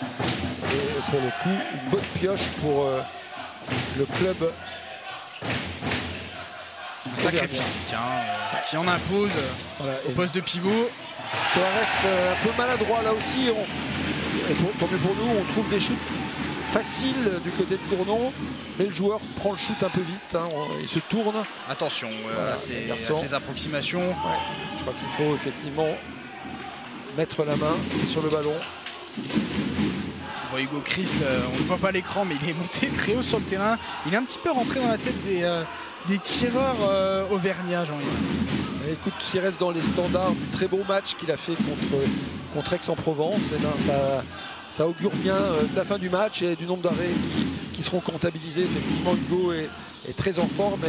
et pour le coup une bonne pioche pour le club. Un sacré physique qui en impose au poste de pivot. Soares un peu maladroit là aussi, tant mieux pour nous, on trouve des shoots faciles du côté de Cournon, mais le joueur prend le shoot un peu vite, il se tourne. Attention à ces approximations. Je crois qu'il faut effectivement mettre la main sur le ballon. On voit Hugo Christ, on ne voit pas l'écran, mais il est monté très haut sur le terrain. Il est un petit peu rentré dans la tête des tireurs auvergnats, Jean-Yves. Écoute, s'il reste dans les standards du très beau match qu'il a fait contre Aix-en-Provence, ça augure bien de la fin du match et du nombre d'arrêts qui seront comptabilisés. Effectivement, Hugo est très en forme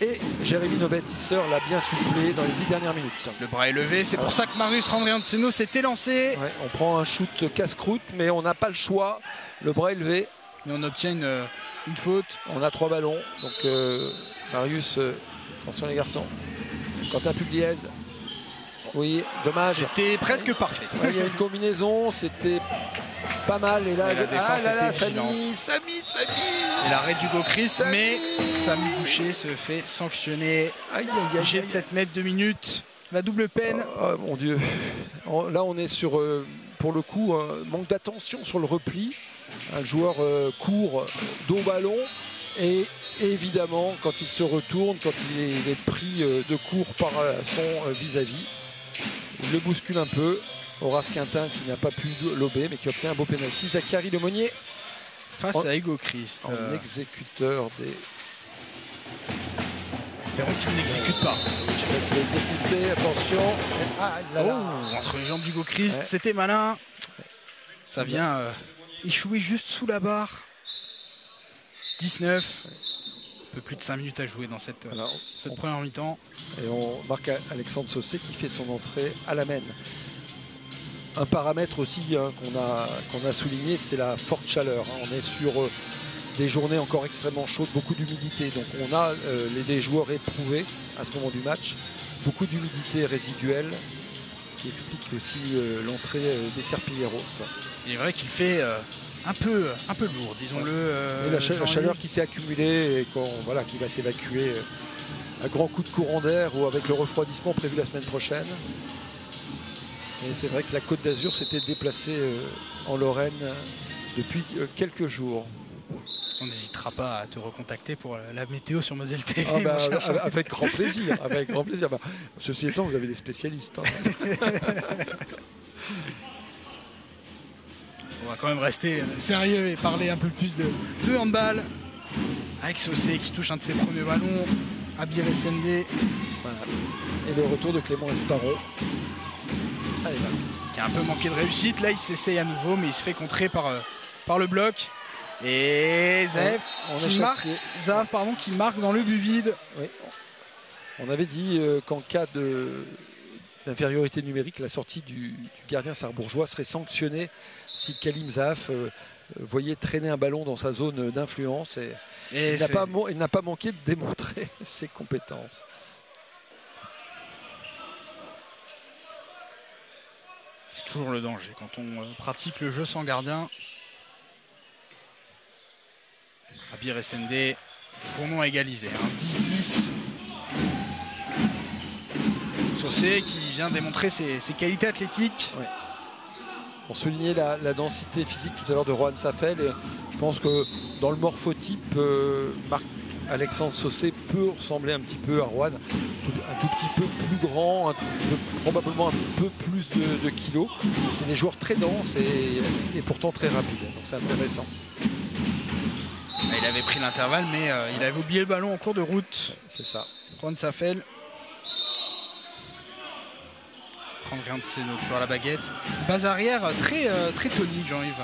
et Jérémy Nobet-Tisser l'a bien soufflé dans les 10 dernières minutes. Le bras est levé, c'est pour ça que Marius Randrianceno s'était lancé. On prend un shoot casse-croûte, mais on n'a pas le choix. Le bras est levé. Mais on obtient une faute. On a 3 ballons, donc Marius, attention les garçons. Quentin Pugliese. Oui, dommage. C'était presque parfait. Il y a une combinaison, c'était pas mal. Et là, la défense était Samy. Et l'arrêt d'Hugo Christ, mais Samy Boucher se fait sanctionner. Jet de 7 mètres, 2 minutes. La double peine. Oh mon Dieu. Là, on est sur, pour le coup, un manque d'attention sur le repli. Un joueur court, dos au ballon. Et évidemment, quand il se retourne, quand il est pris de court par son vis-à-vis, il le bouscule un peu. Horace Quintin qui n'a pas pu lober, mais qui obtient un beau pénalty. Zachary Lemonnier face à Hugo Christ. En exécuteur des... Espérons qu'il n'exécute pas. Je sais pas s'il a exécuté, attention. Entre les jambes d'Hugo Christ, c'était malin. Ça vient échouer juste sous la barre. 19. Un peu plus de 5 minutes à jouer dans cette première mi-temps. Et on marque Alexandre Saucé qui fait son entrée à la main. Un paramètre aussi qu'on a souligné, c'est la forte chaleur. On est sur des journées encore extrêmement chaudes, beaucoup d'humidité. Donc on a des joueurs éprouvés à ce moment du match. Beaucoup d'humidité résiduelle, ce qui explique aussi l'entrée des Serpilleros. Il est vrai qu'il fait un peu lourd, disons-le. La chaleur qui s'est accumulée et qui va s'évacuer à grands coups de courant d'air ou avec le refroidissement prévu la semaine prochaine. Et c'est vrai que la Côte d'Azur s'était déplacée en Lorraine depuis quelques jours. On n'hésitera pas à te recontacter pour la météo sur Moselle TV. Ah bah, avec grand plaisir. Avec grand plaisir. Bah, ceci étant, vous avez des spécialistes. Hein. On va quand même rester sérieux et parler un peu plus de handball. Avec Saucé qui touche un de ses premiers ballons. Abir SND. Voilà. Et le retour de Clément Esparon. Allez, là. Qui a un peu manqué de réussite. Là, il s'essaye à nouveau, mais il se fait contrer par le bloc. Et Zaev qui marque dans le but vide. Oui. On avait dit qu'en cas d'infériorité numérique, la sortie du gardien sarrebourgeois serait sanctionnée si Kalim Zaaf voyait traîner un ballon dans sa zone d'influence. Et il n'a pas manqué de démontrer ses compétences. C'est toujours le danger quand on pratique le jeu sans gardien. Abir SND, pour nous égalisé. 10-10. Saucé qui vient démontrer ses qualités athlétiques. Ouais. On soulignait la densité physique tout à l'heure de Rohan Safel. Et je pense que dans le morphotype, Marc-Alexandre Saucé peut ressembler un petit peu à Rohan. Un tout petit peu plus grand, probablement un peu plus de kilos. C'est des joueurs très denses et pourtant très rapides. Donc c'est intéressant. Il avait pris l'intervalle, mais il avait oublié le ballon en cours de route. C'est ça. Rohan Safel. Prendre rien de ses notes, toujours à la baguette. Base arrière très tonique, Jean-Yves.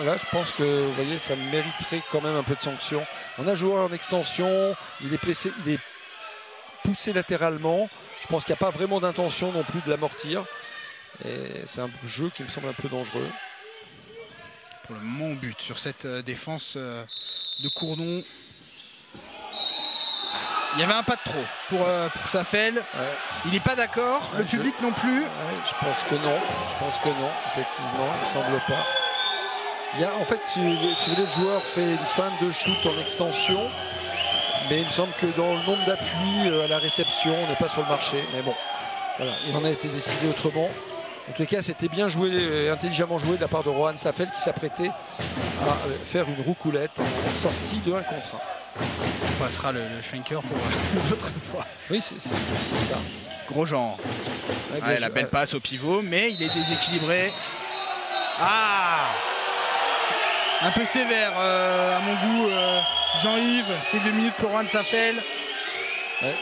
Là, je pense que vous voyez, ça mériterait quand même un peu de sanction. On a joué en extension, il est poussé latéralement. Je pense qu'il n'y a pas vraiment d'intention non plus de l'amortir. Et c'est un jeu qui me semble un peu dangereux. Pour le moment, au but sur cette défense de Courdon. Il y avait un pas de trop pour Safel. Ouais. Il n'est pas d'accord, le public non plus. Ouais, je pense que non, effectivement, il ne semble pas. En fait, si vous voulez, le joueur fait une feinte de shoot en extension, mais il me semble que dans le nombre d'appuis à la réception, on n'est pas sur le marché. Mais bon, voilà, il en a été décidé autrement. En tout cas, c'était bien joué, intelligemment joué de la part de Rohan Safel qui s'apprêtait à faire une roucoulette en sortie de 1 contre 1. On passera le Schwenker pour l'autre fois. Oui, c'est ça. Grosjean. Ouais, la belle passe au pivot, mais il est déséquilibré. Ah, un peu sévère à mon goût, Jean-Yves. C'est 2 minutes pour Rohan Safel. Ouais.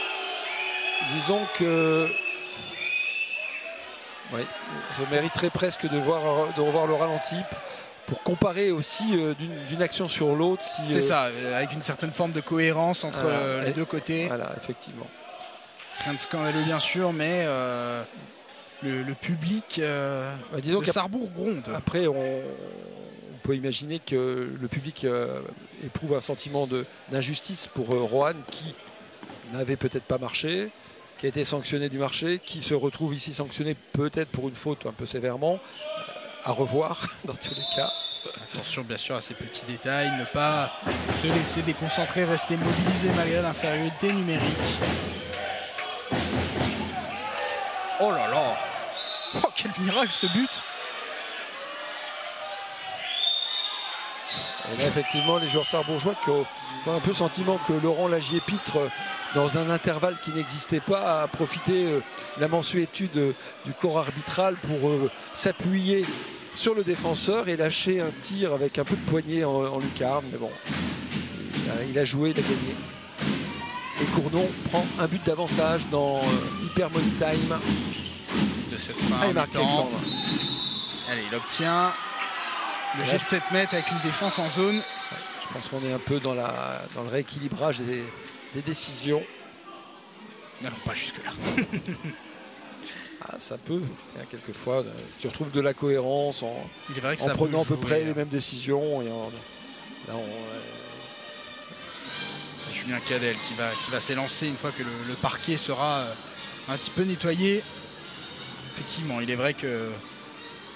Disons que ça mériterait presque de revoir le ralenti pour comparer aussi d'une action sur l'autre. C'est ça, avec une certaine forme de cohérence entre les deux côtés. Voilà, effectivement. Rien de scandaleux bien sûr, mais le public de Sarrebourg gronde. Après, on peut imaginer que le public éprouve un sentiment d'injustice pour Rohan qui n'avait peut-être pas marché, qui a été sanctionné du marché, qui se retrouve ici sanctionné peut-être pour une faute un peu sévèrement. À revoir dans tous les cas. Attention bien sûr à ces petits détails, ne pas se laisser déconcentrer, rester mobilisé malgré l'infériorité numérique. Oh là là, oh, quel miracle ce but. Et là, effectivement, les joueurs sarrebourgeois qui ont un peu le sentiment que Laurent Lagier-Pitre, dans un intervalle qui n'existait pas, a profité de la mansuétude du corps arbitral pour s'appuyer sur le défenseur et lâcher un tir avec un peu de poignée en lucarne. Mais bon, il a joué, il a gagné. Et Courdon prend un but d'avantage dans Hyper Money Time de cette fin mi-temps. Allez, il obtient le jet de 7 mètres avec une défense en zone. Je pense qu'on est un peu dans le rééquilibrage des décisions. Non, pas jusque-là. Ça peut, quelquefois, si tu retrouves de la cohérence en prenant à peu près les mêmes décisions. Et Julien Cadel qui va s'élancer une fois que le parquet sera un petit peu nettoyé. Effectivement, il est vrai que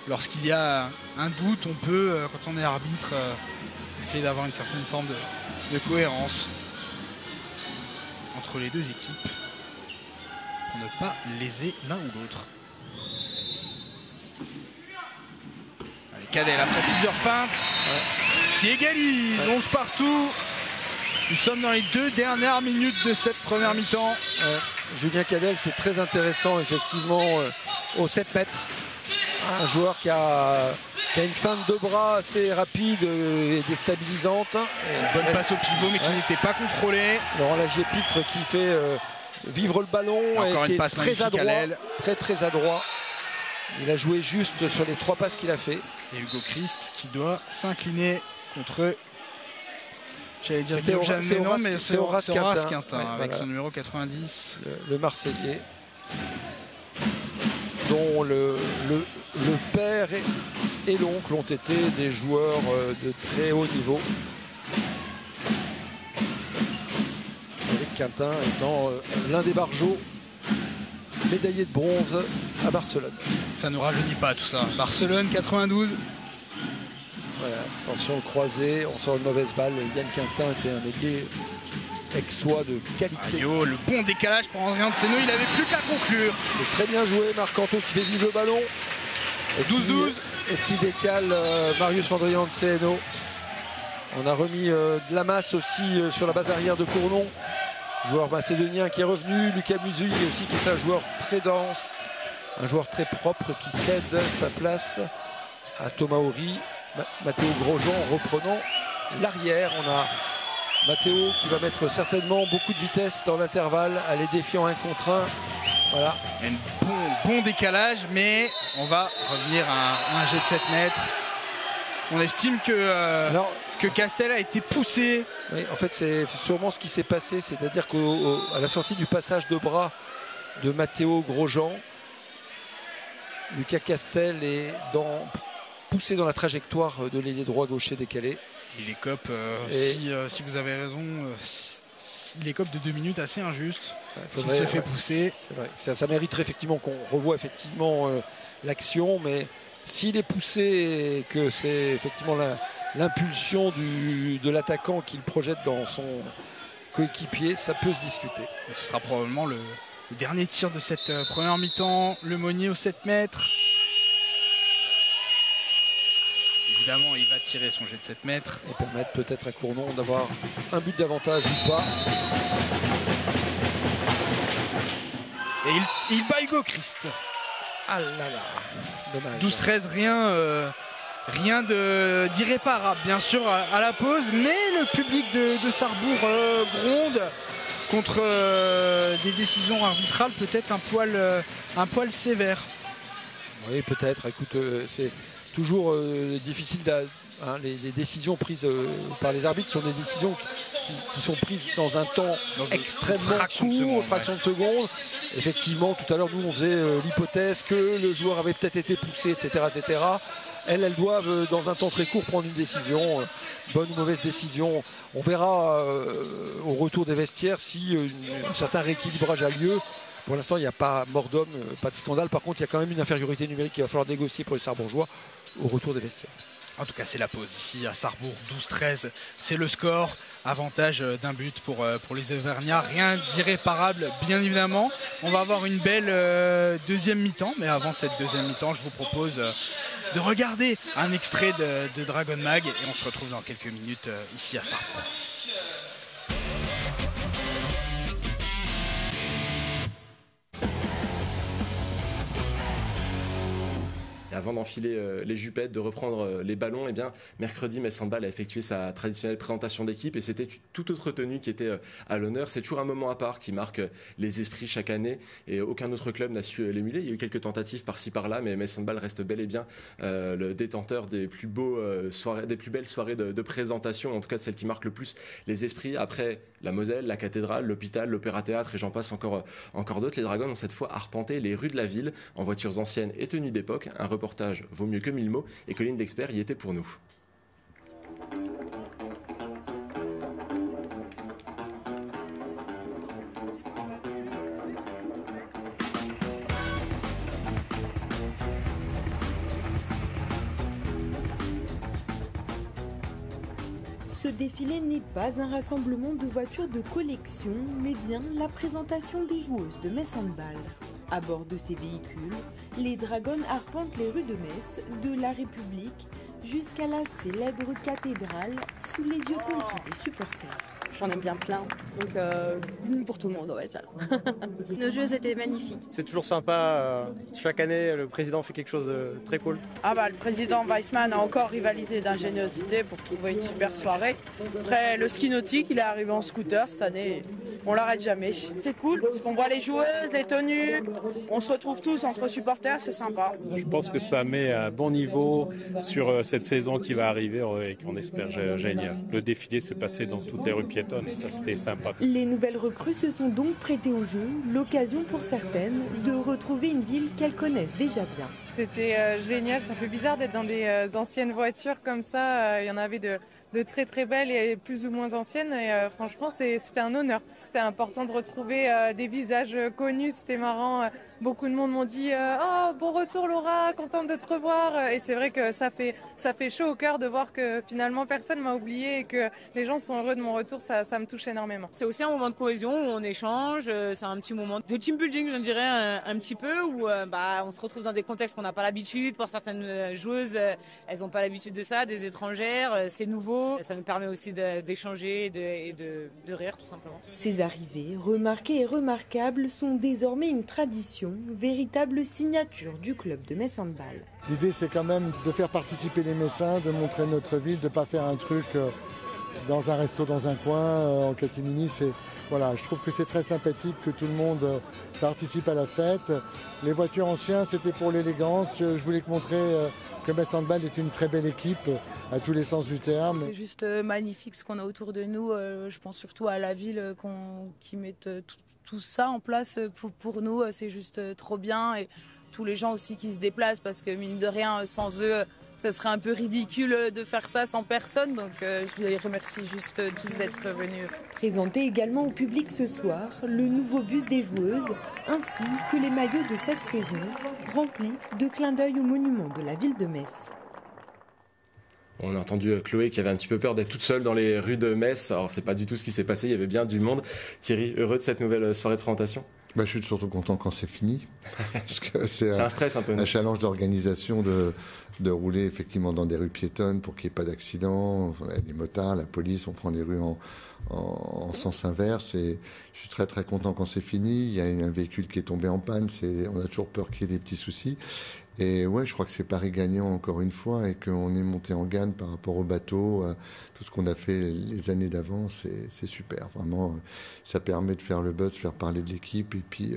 lorsqu'il y a un doute, on peut, quand on est arbitre, essayer d'avoir une certaine forme de cohérence entre les deux équipes. pour ne pas léser l'un ou l'autre. Allez, Cadel après plusieurs feintes qui égalise 11 partout. Nous sommes dans les 2 dernières minutes de cette première mi-temps. Julien Cadel, c'est très intéressant effectivement au 7 mètres. Un joueur qui a une feinte de bras assez rapide et déstabilisante. Bonne passe au pivot mais qui n'était pas contrôlée. Laurent Lagier-Pitre qui fait vivre le ballon et qui est très adroit, très adroit. Il a joué juste sur les 3 passes qu'il a fait. Et Hugo Christ qui doit s'incliner contre, j'allais dire Guillaume Jeannet, non mais c'est Horace Quintin avec son numéro 90. Le Marseillais, dont le père et l'oncle ont été des joueurs de très haut niveau. Avec Quintin étant l'un des barjots médaillé de bronze à Barcelone. Ça ne rajeunit pas tout ça. Barcelone 92. Voilà, attention au croisé, on sort une mauvaise balle. Yann Quintin était un ailier aixois de qualité. Le bon décalage pour André Anseno, il n'avait plus qu'à conclure. C'est très bien joué, Marc Canto qui fait vivre le ballon. 12-12. Et qui décale Marius André Anseno. On a remis de la masse aussi sur la base arrière de Cournon. Joueur macédonien qui est revenu. Lucas Musuy aussi qui est un joueur très dense. Un joueur très propre qui cède sa place à Thomas Horry. Mathéo Grosjean reprenant l'arrière. On a Mathéo qui va mettre certainement beaucoup de vitesse dans l'intervalle, aller défiant 1 contre 1. Voilà. Un bon décalage, mais on va revenir à un jet de 7 mètres. On estime que Castel a été poussé. Oui, en fait, c'est sûrement ce qui s'est passé, c'est-à-dire qu'à la sortie du passage de bras de Mathéo Grosjean, Lucas Castel est poussé dans la trajectoire de l'ailier droit gaucher décalé. Il écope, si vous avez raison, il écope de 2 minutes assez injuste. Il se fait pousser. C'est vrai. Ça mériterait effectivement qu'on revoie effectivement l'action, mais s'il est poussé et que c'est effectivement l'impulsion de l'attaquant qu'il projette dans son coéquipier, ça peut se discuter. Et ce sera probablement le dernier tir de cette première mi-temps. Le Monnier au 7 mètres. Évidemment, il va tirer son jet de 7 mètres. Et permettre peut-être à Cournon d'avoir un but d'avantage ou pas. Et il bat Hugo Christ. Ah là là, dommage. 12-13, rien d'irréparable, bien sûr, à la pause. Mais le public de Sarrebourg gronde contre des décisions arbitrales peut-être un poil sévères. Oui, peut-être. Écoute, c'est toujours difficile. Les décisions prises par les arbitres sont des décisions qui sont prises dans un temps extrêmement court, fraction de seconde. Effectivement, tout à l'heure, nous, on faisait l'hypothèse que le joueur avait peut-être été poussé, etc., etc. Elles doivent, dans un temps très court, prendre une décision. Bonne ou mauvaise décision. On verra au retour des vestiaires si un certain rééquilibrage a lieu. Pour l'instant, il n'y a pas mort d'homme, pas de scandale. Par contre, il y a quand même une infériorité numérique qu'il va falloir négocier pour les Sarrebourgeois au retour des vestiaires. En tout cas, c'est la pause ici à Sarrebourg, 12-13. C'est le score. Avantage d'un but pour les Auvergnats. Rien d'irréparable, bien évidemment. On va avoir une belle deuxième mi-temps. Mais avant cette deuxième mi-temps, je vous propose de regarder un extrait de Dragon Mag. Et on se retrouve dans quelques minutes ici à Sarrebourg. Avant d'enfiler les jupettes, de reprendre les ballons, eh bien, mercredi, Metz Handball a effectué sa traditionnelle présentation d'équipe et c'était toute autre tenue qui était à l'honneur. C'est toujours un moment à part qui marque les esprits chaque année et aucun autre club n'a su l'émuler. Il y a eu quelques tentatives par-ci par-là, mais Metz Handball reste bel et bien le détenteur des plus belles soirées de présentation, en tout cas de celles qui marquent le plus les esprits. Après la Moselle, la cathédrale, l'hôpital, l'opéra-théâtre et j'en passe encore d'autres, les Dragons ont cette fois arpenté les rues de la ville en voitures anciennes et tenues d'époque. Un reportage vaut mieux que 1000 mots et Colline d'Expert y était pour nous. Ce défilé n'est pas un rassemblement de voitures de collection, mais bien la présentation des joueuses de Metz Handball. À bord de ces véhicules, les Dragons arpentent les rues de Metz, de la République jusqu'à la célèbre cathédrale, sous les yeux conquis des supporters. J'en aime bien plein, donc pour tout le monde, on va dire. Nos jeux étaient magnifiques. C'est toujours sympa, chaque année le président fait quelque chose de très cool. Le président Weissman a encore rivalisé d'ingéniosité pour trouver une super soirée. Après le ski nautique, il est arrivé en scooter cette année, on l'arrête jamais. C'est cool parce qu'on voit les joueuses, les tenues, on se retrouve tous entre supporters, c'est sympa. Je pense que ça met un bon niveau sur cette saison qui va arriver et qu'on espère génial. Le défilé s'est passé dans toutes les rues piétonnes et ça c'était sympa. Les nouvelles recrues se sont donc prêtées au jeu, l'occasion pour certaines de retrouver une ville qu'elles connaissent déjà bien. C'était génial, ça fait bizarre d'être dans des anciennes voitures comme ça, il y en avait de très très belles et plus ou moins anciennes et franchement c'était un honneur. C'était important de retrouver des visages connus, c'était marrant. Beaucoup de monde m'ont dit oh bon retour Laura, contente de te revoir et c'est vrai que ça fait chaud au cœur de voir que finalement personne m'a oublié et que les gens sont heureux de mon retour, ça me touche énormément. C'est aussi un moment de cohésion où on échange, c'est un petit moment de team building je dirais un petit peu où on se retrouve dans des contextes qu'on n'a pas l'habitude. Pour certaines joueuses, elles n'ont pas l'habitude de ça, des étrangères, c'est nouveau, ça nous permet aussi d'échanger et de rire tout simplement. Ces arrivées, remarquées et remarquables, sont désormais une tradition, véritable signature du club de Metz Handball. L'idée c'est quand même de faire participer les Messins, de montrer notre ville, de ne pas faire un truc dans un resto dans un coin, en catimini. Voilà, je trouve que c'est très sympathique que tout le monde participe à la fête. Les voitures anciennes, c'était pour l'élégance. Je voulais montrer que Metz Handball est une très belle équipe à tous les sens du terme. C'est juste magnifique ce qu'on a autour de nous. Je pense surtout à la ville qui mette tout ça en place pour nous. C'est juste trop bien. Et tous les gens aussi qui se déplacent parce que mine de rien, sans eux, ça serait un peu ridicule de faire ça sans personne. Donc je les remercie juste tous d'être venus. Présenté également au public ce soir, le nouveau bus des joueuses, ainsi que les maillots de cette saison, remplis de clins d'œil au monument de la ville de Metz. On a entendu Chloé qui avait un petit peu peur d'être toute seule dans les rues de Metz. Alors c'est pas du tout ce qui s'est passé, il y avait bien du monde. Thierry, heureux de cette nouvelle soirée de présentation ? Je suis surtout content quand c'est fini. Parce que c'est un stress un peu. Un challenge d'organisation de rouler effectivement dans des rues piétonnes pour qu'il n'y ait pas d'accident. On a des motards, la police, on prend des rues en sens inverse. Et je suis très très content quand c'est fini. Il y a un véhicule qui est tombé en panne. On a toujours peur qu'il y ait des petits soucis. Et ouais, je crois que c'est Paris gagnant encore une fois et qu'on est monté en gamme par rapport au bateau. Tout ce qu'on a fait les années d'avant, c'est super. Vraiment, ça permet de faire le buzz, de faire parler de l'équipe et puis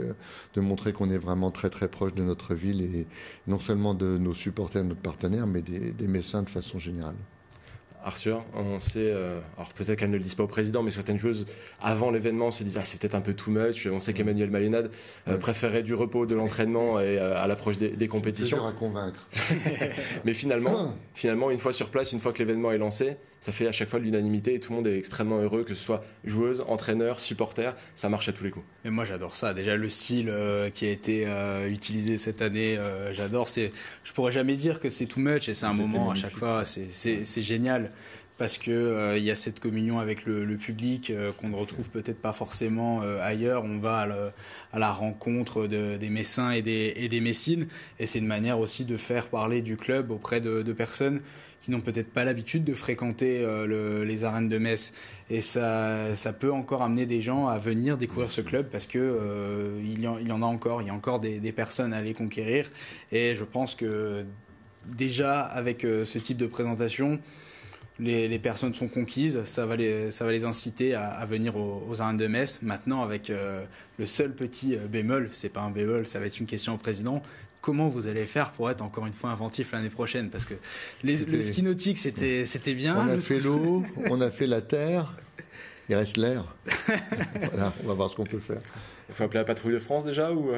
de montrer qu'on est vraiment très très proche de notre ville et non seulement de nos supporters, de nos partenaires, mais des Messins de façon générale. Arthur, on sait, alors peut-être qu'elles ne le disent pas au président, mais certaines joueuses, avant l'événement, se disent c'est peut-être un peu too much. On sait qu'Emmanuel Mayonade préférait du repos, de l'entraînement et à l'approche des compétitions. C'est dur à convaincre. Mais finalement, une fois sur place, une fois que l'événement est lancé, ça fait à chaque fois de l'unanimité et tout le monde est extrêmement heureux, que ce soit joueuse, entraîneur, supporter, ça marche à tous les coups. Et moi j'adore ça, déjà le style qui a été utilisé cette année, j'adore. Je pourrais jamais dire que c'est too much et c'est un moment à chaque fois, c'est génial. Parce que y a cette communion avec le public qu'on ne retrouve peut-être pas forcément ailleurs. On va à la rencontre des Messins et des Messines, et c'est une manière aussi de faire parler du club auprès de personnes qui n'ont peut-être pas l'habitude de fréquenter les arènes de Metz. Et ça peut encore amener des gens à venir découvrir ce club parce que il y en a encore, il y a encore des personnes à aller conquérir. Et je pense que déjà avec ce type de présentation, les personnes sont conquises, ça va les inciter à venir aux arènes de Metz. Maintenant, avec le seul petit bémol, c'est pas un bémol, ça va être une question au président. Comment vous allez faire pour être encore une fois inventif l'année prochaine ? Parce que le ski nautique, c'était bien. On a fait l'eau, on a fait la terre, il reste l'air. Voilà, on va voir ce qu'on peut faire. Il faut appeler la patrouille de France déjà ou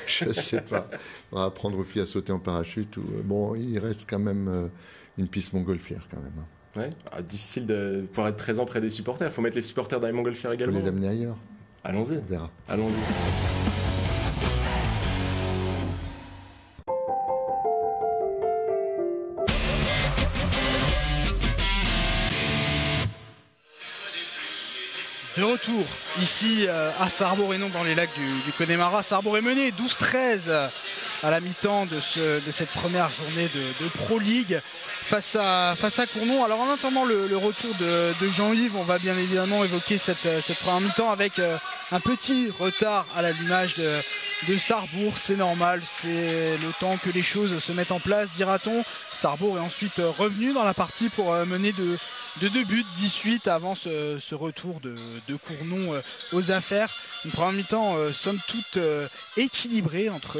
Je sais pas. On va apprendre aux filles à sauter en parachute. Bon, il reste quand même une piste montgolfière quand même. Ouais, difficile de pouvoir être présent près des supporters. Il faut mettre les supporters dans les montgolfières également. Il faut les amener ailleurs. Allons-y. On verra. Allons-y. De retour ici à Sarrebourg et non dans les lacs du Connemara. Sarrebourg est mené 12-13 à la mi-temps de cette première journée de Pro League face à Cournon. Alors en attendant le retour de Jean-Yves, on va bien évidemment évoquer cette première mi-temps avec un petit retard à l'allumage de Sarrebourg. C'est normal, c'est le temps que les choses se mettent en place, dira-t-on. Sarrebourg est ensuite revenu dans la partie pour mener de 2 buts, 18 avant ce retour de Cournon aux affaires. Une première mi-temps somme toute équilibrée entre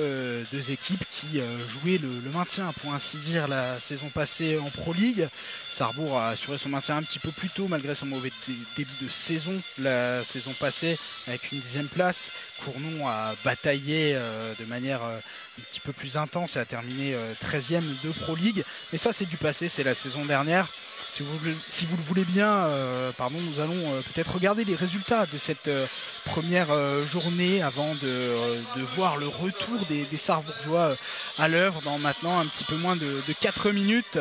deux équipes qui jouaient le maintien, pour ainsi dire, la saison passée en Pro League. Sarrebourg a assuré son maintien un petit peu plus tôt malgré son mauvais début de saison la saison passée avec une 10e place. Cournon a bataillé de manière un petit peu plus intense et a terminé 13e de Pro League. Mais ça, c'est du passé, c'est la saison dernière. Si vous le voulez bien, nous allons peut-être regarder les résultats de cette première journée avant de voir le retour des Sarrebourgeois à l'œuvre dans maintenant un petit peu moins de 4 minutes.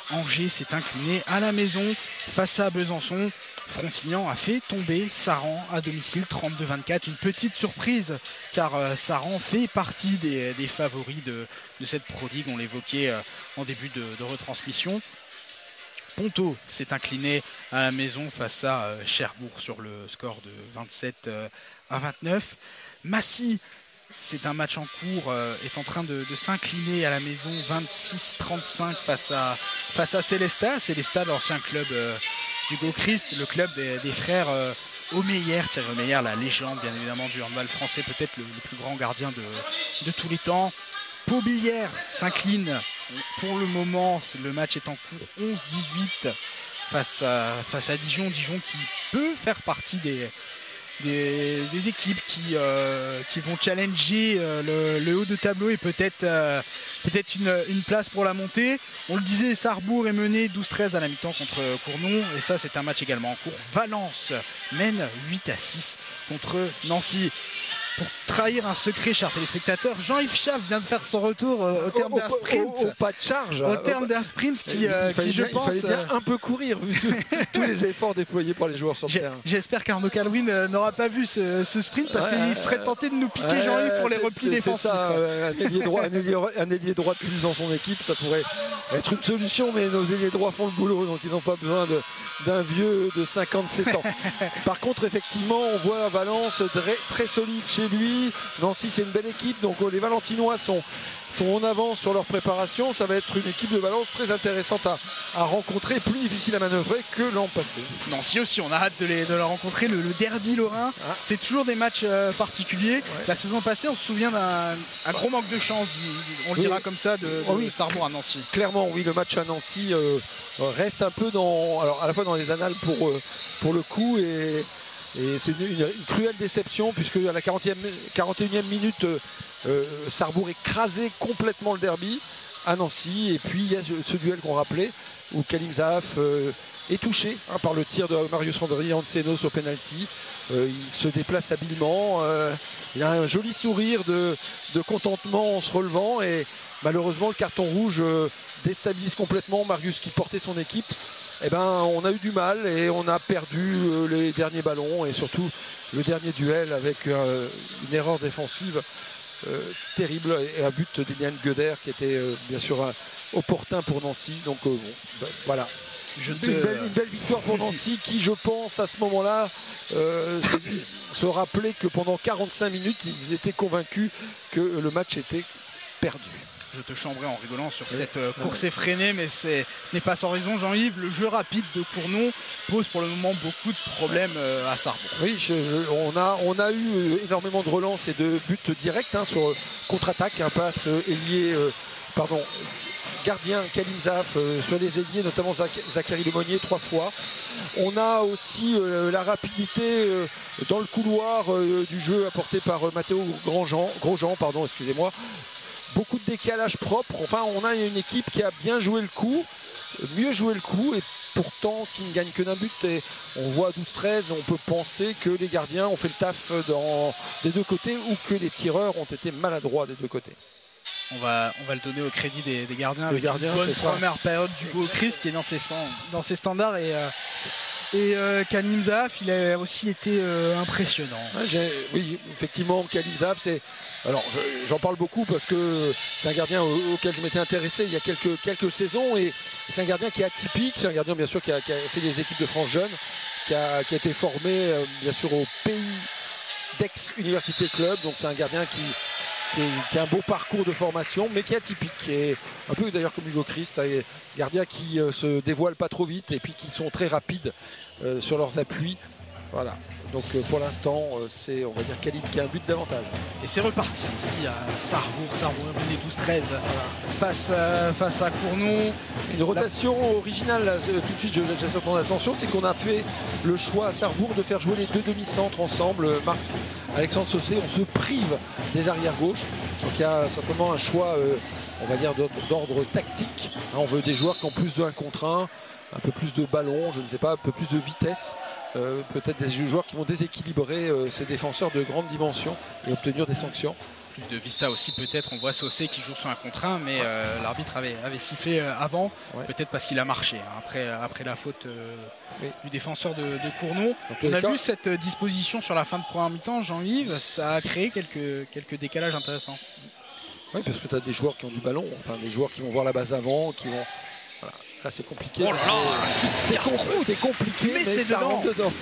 Angers s'est incliné à la maison face à Besançon. Frontignan a fait tomber Saran à domicile 32-24. Une petite surprise car Saran fait partie des favoris de cette Pro League. On l'évoquait en début de retransmission. Ponto s'est incliné à la maison face à Cherbourg sur le score de 27-29. Massy, c'est un match en cours, est en train de s'incliner à la maison 26-35 face à Célestat. Célestat, l'ancien club d'Hugo Christ, le club des frères Omeyer. Thierry Omeyer, la légende bien évidemment du handball français, peut-être le plus grand gardien de tous les temps. Paubilière s'incline. Pour le moment, le match est en cours 11-18 face à Dijon. Dijon qui peut faire partie des équipes qui vont challenger le haut de tableau et peut-être une place pour la montée. On le disait, Sarrebourg est mené 12-13 à la mi-temps contre Cournon et ça c'est un match également en cours. Valence mène 8-6 contre Nancy. Pour trahir un secret, chers téléspectateurs, Jean-Yves Schaff vient de faire son retour au terme d'un sprint. Au pas de charge. Au terme d'un sprint qui, je pense... Il fallait bien un peu courir, vu tous les efforts déployés par les joueurs sur le terrain. J'espère qu'Arnaud Calwin n'aura pas vu ce sprint, parce qu'il serait tenté de nous piquer Jean-Yves pour les replis défensifs. Ça, un ailier droit de plus dans son équipe, ça pourrait être une solution, mais nos ailiers droits font le boulot, donc ils n'ont pas besoin d'un vieux de 57 ans. Par contre, effectivement, on voit Valence très solide chez lui. Nancy, c'est une belle équipe, donc les Valentinois sont en avance sur leur préparation. Ça va être une équipe de Valence très intéressante à rencontrer, plus difficile à manœuvrer que l'an passé. Nancy aussi, on a hâte de la rencontrer. Le derby lorrain, c'est toujours des matchs particuliers. Ouais. La saison passée, on se souvient d'un gros manque de chance, on le dira comme ça, de Sarrebourg à Nancy. Clairement, oui, le match à Nancy reste un peu à la fois dans les annales pour le coup et c'est une cruelle déception, puisque à la 41e minute, Sarrebourg écrasait complètement le derby à Nancy. Et puis il y a ce duel qu'on rappelait où Kalim Zahaf est touché par le tir de Marius Randri Anceno sur penalty. Il se déplace habilement. Il a un joli sourire de contentement en se relevant. Et malheureusement, le carton rouge déstabilise complètement Marius qui portait son équipe. On a eu du mal et on a perdu les derniers ballons et surtout le dernier duel avec une erreur défensive terrible et un but d'Eliane Gueder qui était bien sûr opportun pour Nancy. Donc voilà. Une belle victoire pour Nancy qui, je pense, à ce moment-là, se rappelait que pendant 45 minutes, ils étaient convaincus que le match était perdu. Je te chambrais en rigolant sur cette course effrénée, mais ce n'est pas sans raison, Jean-Yves. Le jeu rapide de Cournon pose pour le moment beaucoup de problèmes à Sarrebourg. Oui, on a eu énormément de relances et de buts directs sur contre-attaque, un passe gardien Kalim Zahaf sur les ailiers, notamment Zachary Lemonnier 3 fois. On a aussi la rapidité dans le couloir du jeu apporté par Mathéo Grosjean, excusez-moi. Beaucoup de décalage propre. Enfin, on a une équipe qui a bien joué le coup, mieux joué le coup, et pourtant qui ne gagne que d'un but. Et on voit à 12-13, on peut penser que les gardiens ont fait le taf des deux côtés ou que les tireurs ont été maladroits des deux côtés. On va le donner au crédit des gardiens. Une bonne première période du Hugo Christ qui est dans ses standards Et Kalim Zaf, il a aussi été impressionnant. Oui, effectivement, Kalim Zaf, alors j'en parle beaucoup parce que c'est un gardien auquel je m'étais intéressé il y a quelques saisons, et c'est un gardien qui est atypique. C'est un gardien bien sûr qui a fait des équipes de France jeunes, qui a été formé bien sûr au Pays d'Aix Université Club. Donc c'est un gardien qui a un beau parcours de formation, mais qui est atypique, qui est un peu d'ailleurs comme Hugo Christ, un gardien qui se dévoile pas trop vite et puis qui sont très rapides sur leurs appuis. Voilà. Donc pour l'instant, c'est, on va dire, Kalim qui a un but d'avantage. Et c'est reparti aussi à Sarrebourg. Sarrebourg est mené 12-13 face à Cournon. Une rotation originale, là, tout de suite, j'attends ton attention, c'est qu'on a fait le choix à Sarrebourg de faire jouer les deux demi-centres ensemble. Marc-Alexandre Saucé, on se prive des arrières-gauches. Donc il y a simplement un choix, on va dire, d'ordre tactique. On veut des joueurs qui ont plus de 1 contre 1, un peu plus de ballon, je ne sais pas, un peu plus de vitesse. Peut-être des joueurs qui vont déséquilibrer ces défenseurs de grande dimension et obtenir des sanctions. Plus de vista aussi peut-être, on voit Saucé qui joue sur 1 contre 1, mais l'arbitre avait sifflé avant, peut-être parce qu'il a marché après la faute du défenseur de Cournon. On a vu cette disposition sur la fin de première mi-temps, Jean-Yves, ça a créé quelques décalages intéressants. Oui, parce que tu as des joueurs qui ont du ballon, enfin des joueurs qui vont voir la base avant, qui vont... Voilà. Là c'est compliqué. Oh là là, c'est compliqué, mais c'est ça rentre dedans.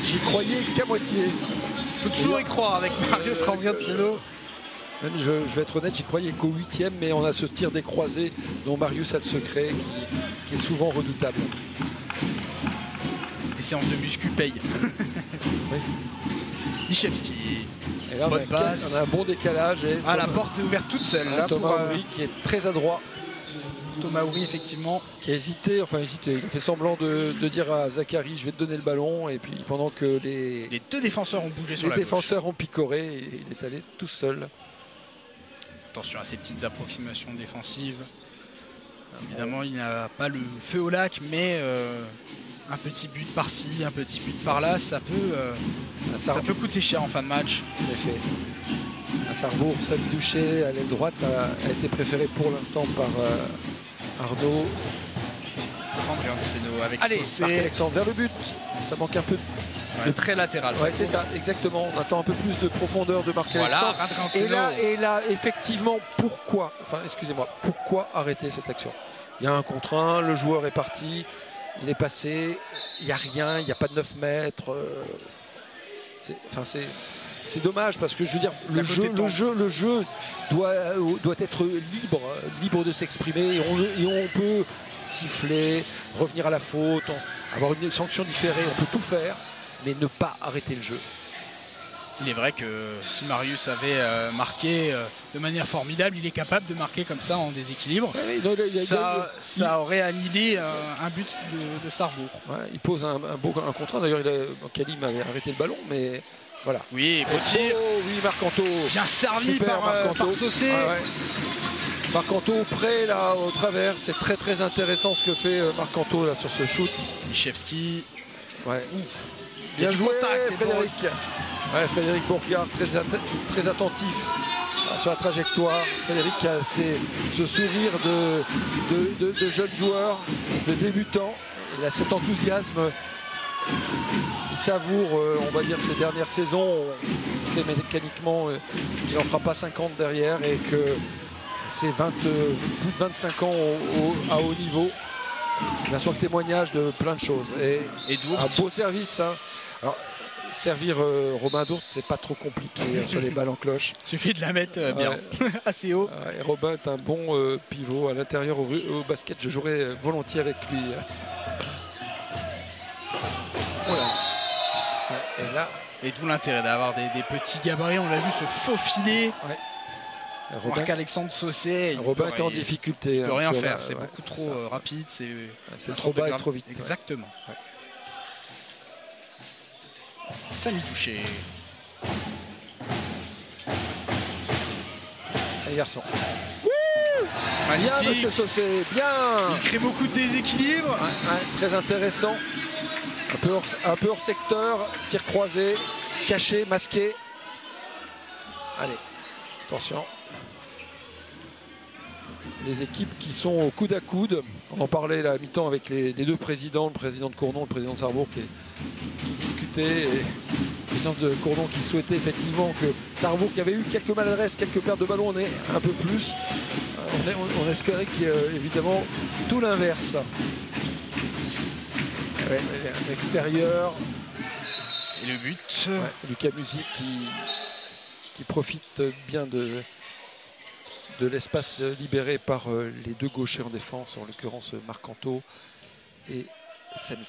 J'y croyais qu'à moitié. Il faut toujours y croire avec Marius Ranviancino. Même je vais être honnête, j'y croyais qu'au 8e, mais on a ce tir des croisés dont Marius a le secret qui est souvent redoutable. Les séances de muscu payent. Oui. Michevski. Et là, bonne passe. On a un bon décalage. Et la porte s'est ouverte toute seule. Là, Thomas Aubry qui est très adroit. Thomas Aubry, effectivement. Qui a hésité, il a fait semblant de dire à Zachary, je vais te donner le ballon, et puis pendant que les deux défenseurs ont bougé sur la gauche. Les défenseurs ont picoré, et il est allé tout seul. Attention à ces petites approximations défensives. Évidemment, il n'y a pas le feu au lac, mais un petit but par-ci, un petit but par-là, ça peut coûter cher en fin de match. En effet. À Sarrebourg, Samy Douché à l'aile droite a été préféré pour l'instant par Arnaud. Avec allez, Marc-Alexandre vers le but. Ça manque un peu de très latéral. Ouais, c'est ça, exactement. On attend un peu plus de profondeur de Marc-Alexandre. Voilà, et là, effectivement, pourquoi arrêter cette action? Il y a 1 contre 1, le joueur est parti, il est passé, il n'y a rien, il n'y a pas de 9 mètres. C'est dommage parce que je veux dire, le jeu doit être libre de s'exprimer, et on peut siffler, revenir à la faute, avoir une sanction différée, on peut tout faire, mais ne pas arrêter le jeu. Il est vrai que si Marius avait marqué de manière formidable, il est capable de marquer comme ça en déséquilibre. Ça aurait annihilé un but de Sarrebourg. Ouais, il pose un contre 1. D'ailleurs, Kalim avait arrêté le ballon, mais voilà. Oui, beau tir. Oui, Marc-Anto. Bien servi par Saucé. Ah ouais. Marc-Anto près là au travers. C'est très très intéressant ce que fait Marc-Anto là sur ce shoot. Michevski. Ouais. Bien joué, Frédéric. Ouais, Frédéric Bourgard, très attentif sur la trajectoire. Frédéric a ce sourire de jeune joueur, de débutant. Il a cet enthousiasme. Il savoure, on va dire, ses dernières saisons. Il sait mécaniquement qu'il n'en fera pas 50 derrière, et que c'est plus de 25 ans à haut niveau. Bien sûr, le témoignage de plein de choses. Et un beau service. Hein. Alors, servir Robin Dourte, c'est pas trop compliqué sur les balles en cloche. Il suffit de la mettre bien, assez haut. Et Robin est un bon pivot à l'intérieur au basket. Je jouerais volontiers avec lui. Voilà. Et là, et d'où l'intérêt d'avoir des petits gabarits. On l'a vu se faufiler. Marc-Alexandre Saucé. Robin est en difficulté. Il ne peut rien faire. C'est beaucoup trop rapide. C'est trop bas et trop vite. Exactement. Ouais. Samy Douché. Allez, garçon. Magnifique. Bien, monsieur Saucé, bien. Il crée beaucoup de déséquilibre. Très intéressant. Un peu hors secteur. Tir croisé, caché, masqué. Allez, attention. Les équipes qui sont au coude à coude. On en parlait à la mi-temps avec les deux présidents, le président de Cournon, le président de Sarrebourg qui discutaient. Et le président de Cournon qui souhaitait effectivement que Sarrebourg, qui avait eu quelques maladresses, quelques pertes de ballon, en ait un peu plus. On espérait qu'il y ait évidemment tout l'inverse. Ouais, l'extérieur. Et le but. Ouais, Lucas Musi qui profite bien de l'espace libéré par les deux gauchers en défense, en l'occurrence Marcanto et Samy.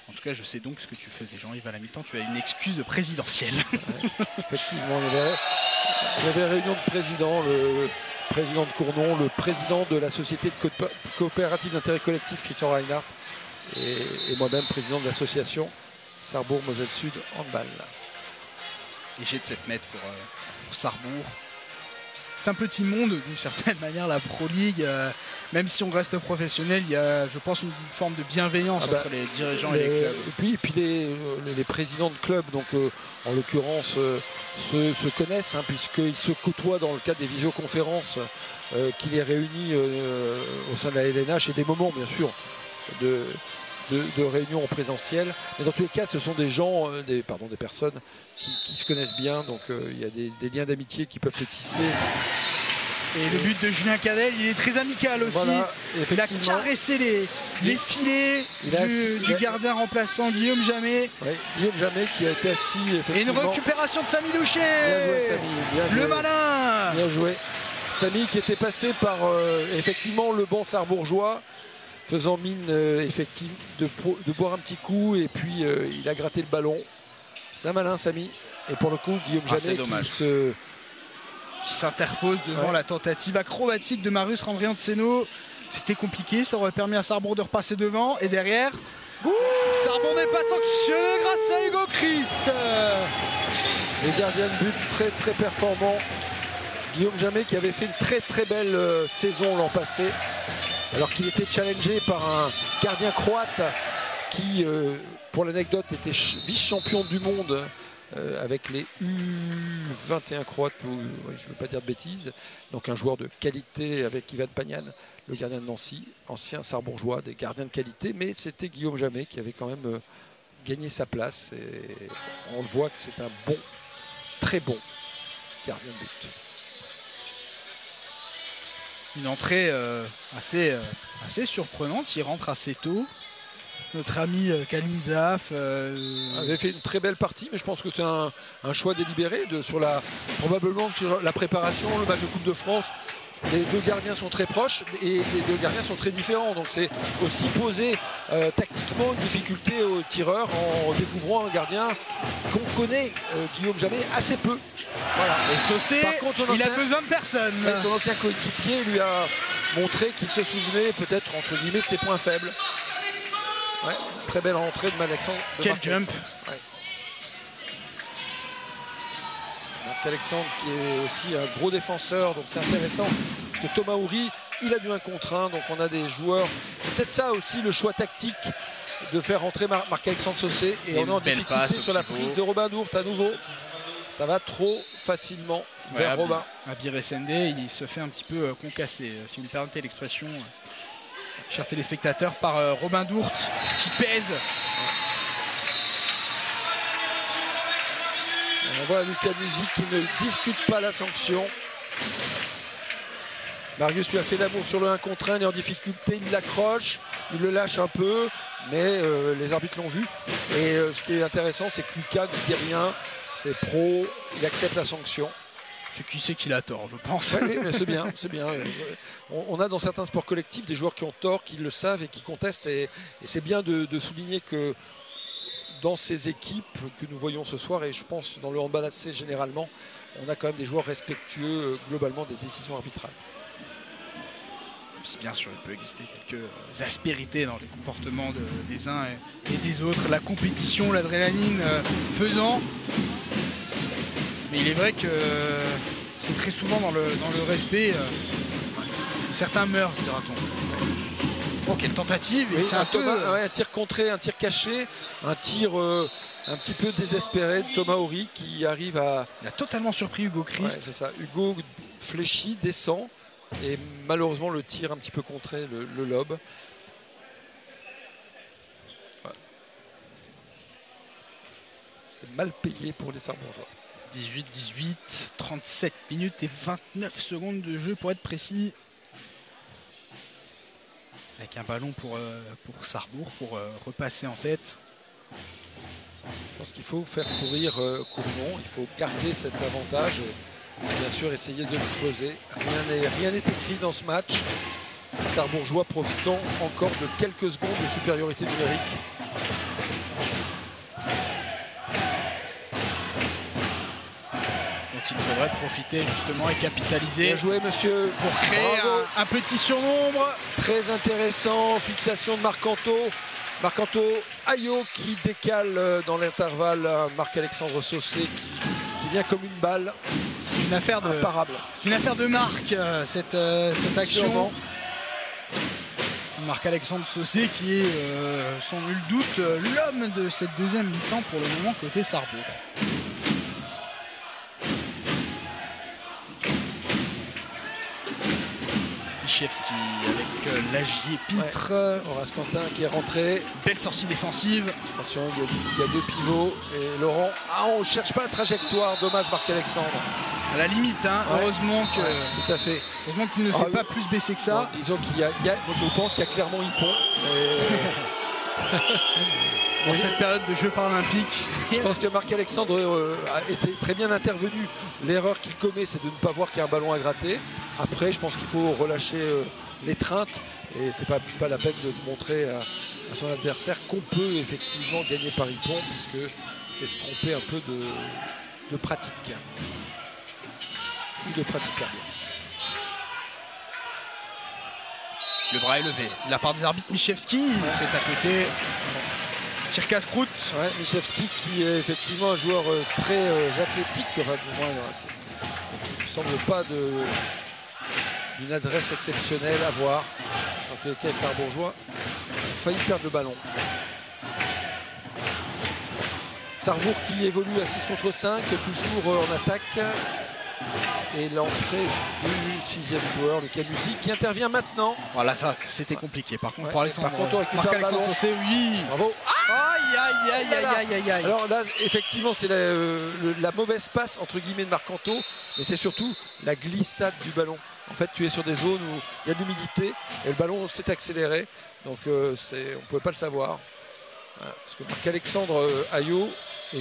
En tout cas, je sais donc ce que tu faisais, Jean-Yves, à la mi-temps. Tu as une excuse présidentielle. Ouais, effectivement, il y avait réunion de présidents, le président de Cournon, le président de la société de coopérative d'intérêt collectif, Christian Reinhardt, et moi-même, président de l'association Sarrebourg-Moselle-Sud Handball. Et j'ai de 7 mètres pour Sarrebourg. C'est un petit monde d'une certaine manière, la Pro League, même si on reste professionnel, il y a, je pense, une forme de bienveillance entre les dirigeants et les clubs. Et puis les présidents de clubs, donc en l'occurrence, se connaissent, puisqu'ils se côtoient dans le cadre des visioconférences qui les réunit au sein de la LNH, et des moments bien sûr de réunions en présentiel. Mais dans tous les cas, ce sont des gens, des personnes qui se connaissent bien, donc il y a des liens d'amitié qui peuvent se tisser. Et le but de Julien Cadel, il est très amical aussi. Voilà, il a caressé les filets du gardien remplaçant Guillaume Jamet. Oui, Guillaume Jamet qui a été assis. Et une récupération de Samy Doucher. Bien joué, Samy. Bien joué. Le malin. Bien joué. Samy qui était passé par effectivement le bon Sarrebourgeois, faisant mine de boire un petit coup, et puis il a gratté le ballon. C'est un malin, Samy. Et pour le coup, Guillaume Jamet qui s'interpose devant la tentative acrobatique de Marius Randrian-Tseno. C'était compliqué, ça aurait permis à Sarrebourg de repasser devant. Et derrière, Sarrebourg n'est pas sanctionné grâce à Hugo Christ. Les gardiens de but très très performants. Guillaume Jamet qui avait fait une très très belle saison l'an passé, alors qu'il était challengé par un gardien croate qui, pour l'anecdote, était vice-champion du monde avec les U21 croates, je ne veux pas dire de bêtises. Donc un joueur de qualité avec Ivan Pagnan, le gardien de Nancy, ancien sarrebourgeois, des gardiens de qualité, mais c'était Guillaume Jamet qui avait quand même gagné sa place. Et on le voit que c'est un bon, très bon gardien de but. Une entrée assez surprenante, il rentre assez tôt. Notre ami Kalim Zaf avait fait une très belle partie, mais je pense que c'est un choix délibéré probablement sur la préparation, le match de Coupe de France. Les deux gardiens sont très proches et les deux gardiens sont très différents, donc c'est aussi poser tactiquement une difficulté aux tireurs en découvrant un gardien qu'on connaît, Guillaume Jamet, assez peu. Voilà. Et Saucé, il a besoin de personne. Son ancien coéquipier lui a montré qu'il se souvenait peut-être entre guillemets de ses points faibles. Ouais, très belle entrée de Alexandre. Quel jump. Ouais. Alexandre qui est aussi un gros défenseur, donc c'est intéressant parce que Thomas Houry, il a du 1 contre 1, donc on a des joueurs, c'est peut-être ça aussi le choix tactique de faire rentrer Marc-Alexandre Saucé, et on est en difficulté sur la prise de Robin Dourte à nouveau. Ça va trop facilement vers Robin. Abir SND, il se fait un petit peu concasser, si vous me permettez l'expression, chers téléspectateurs, par Robin Dourte qui pèse. On voit Lucas Musi qui ne discute pas la sanction. Marius lui a fait l'amour sur le 1 contre 1, il est en difficulté, il l'accroche, il le lâche un peu, mais les arbitres l'ont vu. Et ce qui est intéressant, c'est que Lucas ne dit rien, c'est pro, il accepte la sanction. C'est qui c'est qu'il a tort, je pense. Oui, mais c'est bien, c'est bien. On a dans certains sports collectifs des joueurs qui ont tort, qui le savent et qui contestent. Et c'est bien de souligner que dans ces équipes que nous voyons ce soir, et je pense dans le handball AC généralement, on a quand même des joueurs respectueux globalement des décisions arbitrales. Bien sûr, il peut exister quelques aspérités dans les comportements des uns et des autres. La compétition, l'adrénaline faisant. Mais il est vrai que c'est très souvent dans le respect que certains meurent, dira-t-on. Oh, quelle tentative! Oui, c'est un tir contré, un tir caché, un tir un petit peu désespéré de Thomas Houry qui arrive à... Il a totalement surpris Hugo Christ. Ouais, c'est ça. Hugo fléchit, descend Et malheureusement, le tir un petit peu contré, le lob. Voilà. C'est mal payé pour les Sarbourgeois. 18-18, 37 minutes et 29 secondes de jeu pour être précis. Avec un ballon pour Sarrebourg pour repasser en tête. Je pense qu'il faut faire courir Cournon, il faut garder cet avantage et bien sûr essayer de le creuser. Rien n'est écrit dans ce match. Les Sarrebourgeois profitant encore de quelques secondes de supériorité numérique. Il faudrait profiter justement et capitaliser. Bien joué monsieur pour créer un petit surnombre. Très intéressant, fixation de Marcanto. Marcanto, Ayo qui décale dans l'intervalle Marc-Alexandre Saucé qui vient comme une balle. C'est une affaire de imparable. C'est une affaire de marque cette action. Sûrement. Marc-Alexandre Saucé qui est sans nul doute l'homme de cette deuxième mi-temps pour le moment côté Sarrebourg. Michevski avec Lagier Pitre. Ouais. Horace Quentin qui est rentré. Belle sortie défensive. Attention, il y a deux pivots. Et Laurent, on ne cherche pas la trajectoire. Dommage Marc-Alexandre. À la limite, hein. Ouais. Heureusement que. Ouais, tout à fait. Heureusement qu'il ne s'est pas plus baissé que ça. Bon, disons qu'il y a, je pense qu'il y a clairement Hippon. Dans cette période de jeux paralympiques. Je pense que Marc-Alexandre a été très bien intervenu. L'erreur qu'il commet, c'est de ne pas voir qu'il y a un ballon à gratter. Après, je pense qu'il faut relâcher l'étreinte. Et c'est pas la peine de montrer à son adversaire qu'on peut effectivement gagner par Hippon, puisque c'est se tromper un peu de pratique. Ou de pratique cardiaque. Le bras est levé. De la part des arbitres, Michevski, c'est à côté. Tir casse-croûte. Ouais, Michevski qui est effectivement un joueur très athlétique, qui ne semble pas d'une adresse exceptionnelle à voir. Dans tous les cas, les Sarrebourgeois ont failli perdre le ballon. Sarrebourg qui évolue à 6 contre 5, toujours en attaque. Et l'entrée du 6e joueur, le Camusi, qui intervient maintenant. Voilà, ça, c'était compliqué. Par contre, pour Alexandre, on récupère le ballon. Saucé, oui. Bravo. Aïe. Alors là, effectivement, c'est la mauvaise passe, entre guillemets, de Marcanto, mais c'est surtout la glissade du ballon. En fait, tu es sur des zones où il y a de l'humidité et le ballon s'est accéléré. Donc, on ne pouvait pas le savoir. Voilà, parce que Marc-Alexandre Ayo et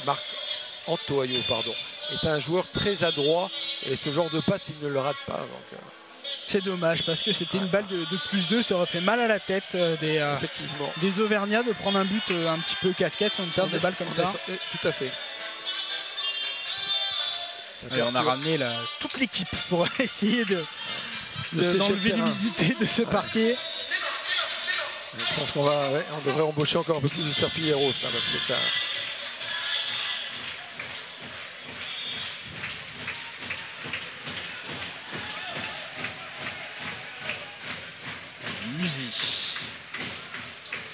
Marc-Anto Ayo, pardon, est un joueur très adroit et ce genre de passe il ne le rate pas. C'est dommage parce que c'était une balle de plus 2, ça aurait fait mal à la tête des Auvergnats de prendre un but un petit peu casquette sur une perte de balles comme ça. Tout à fait. Et on a ramené toute l'équipe pour essayer d'enlever l'humidité de ce parquet. Je pense qu'on devrait embaucher encore un peu plus de Serpilleros parce que ça.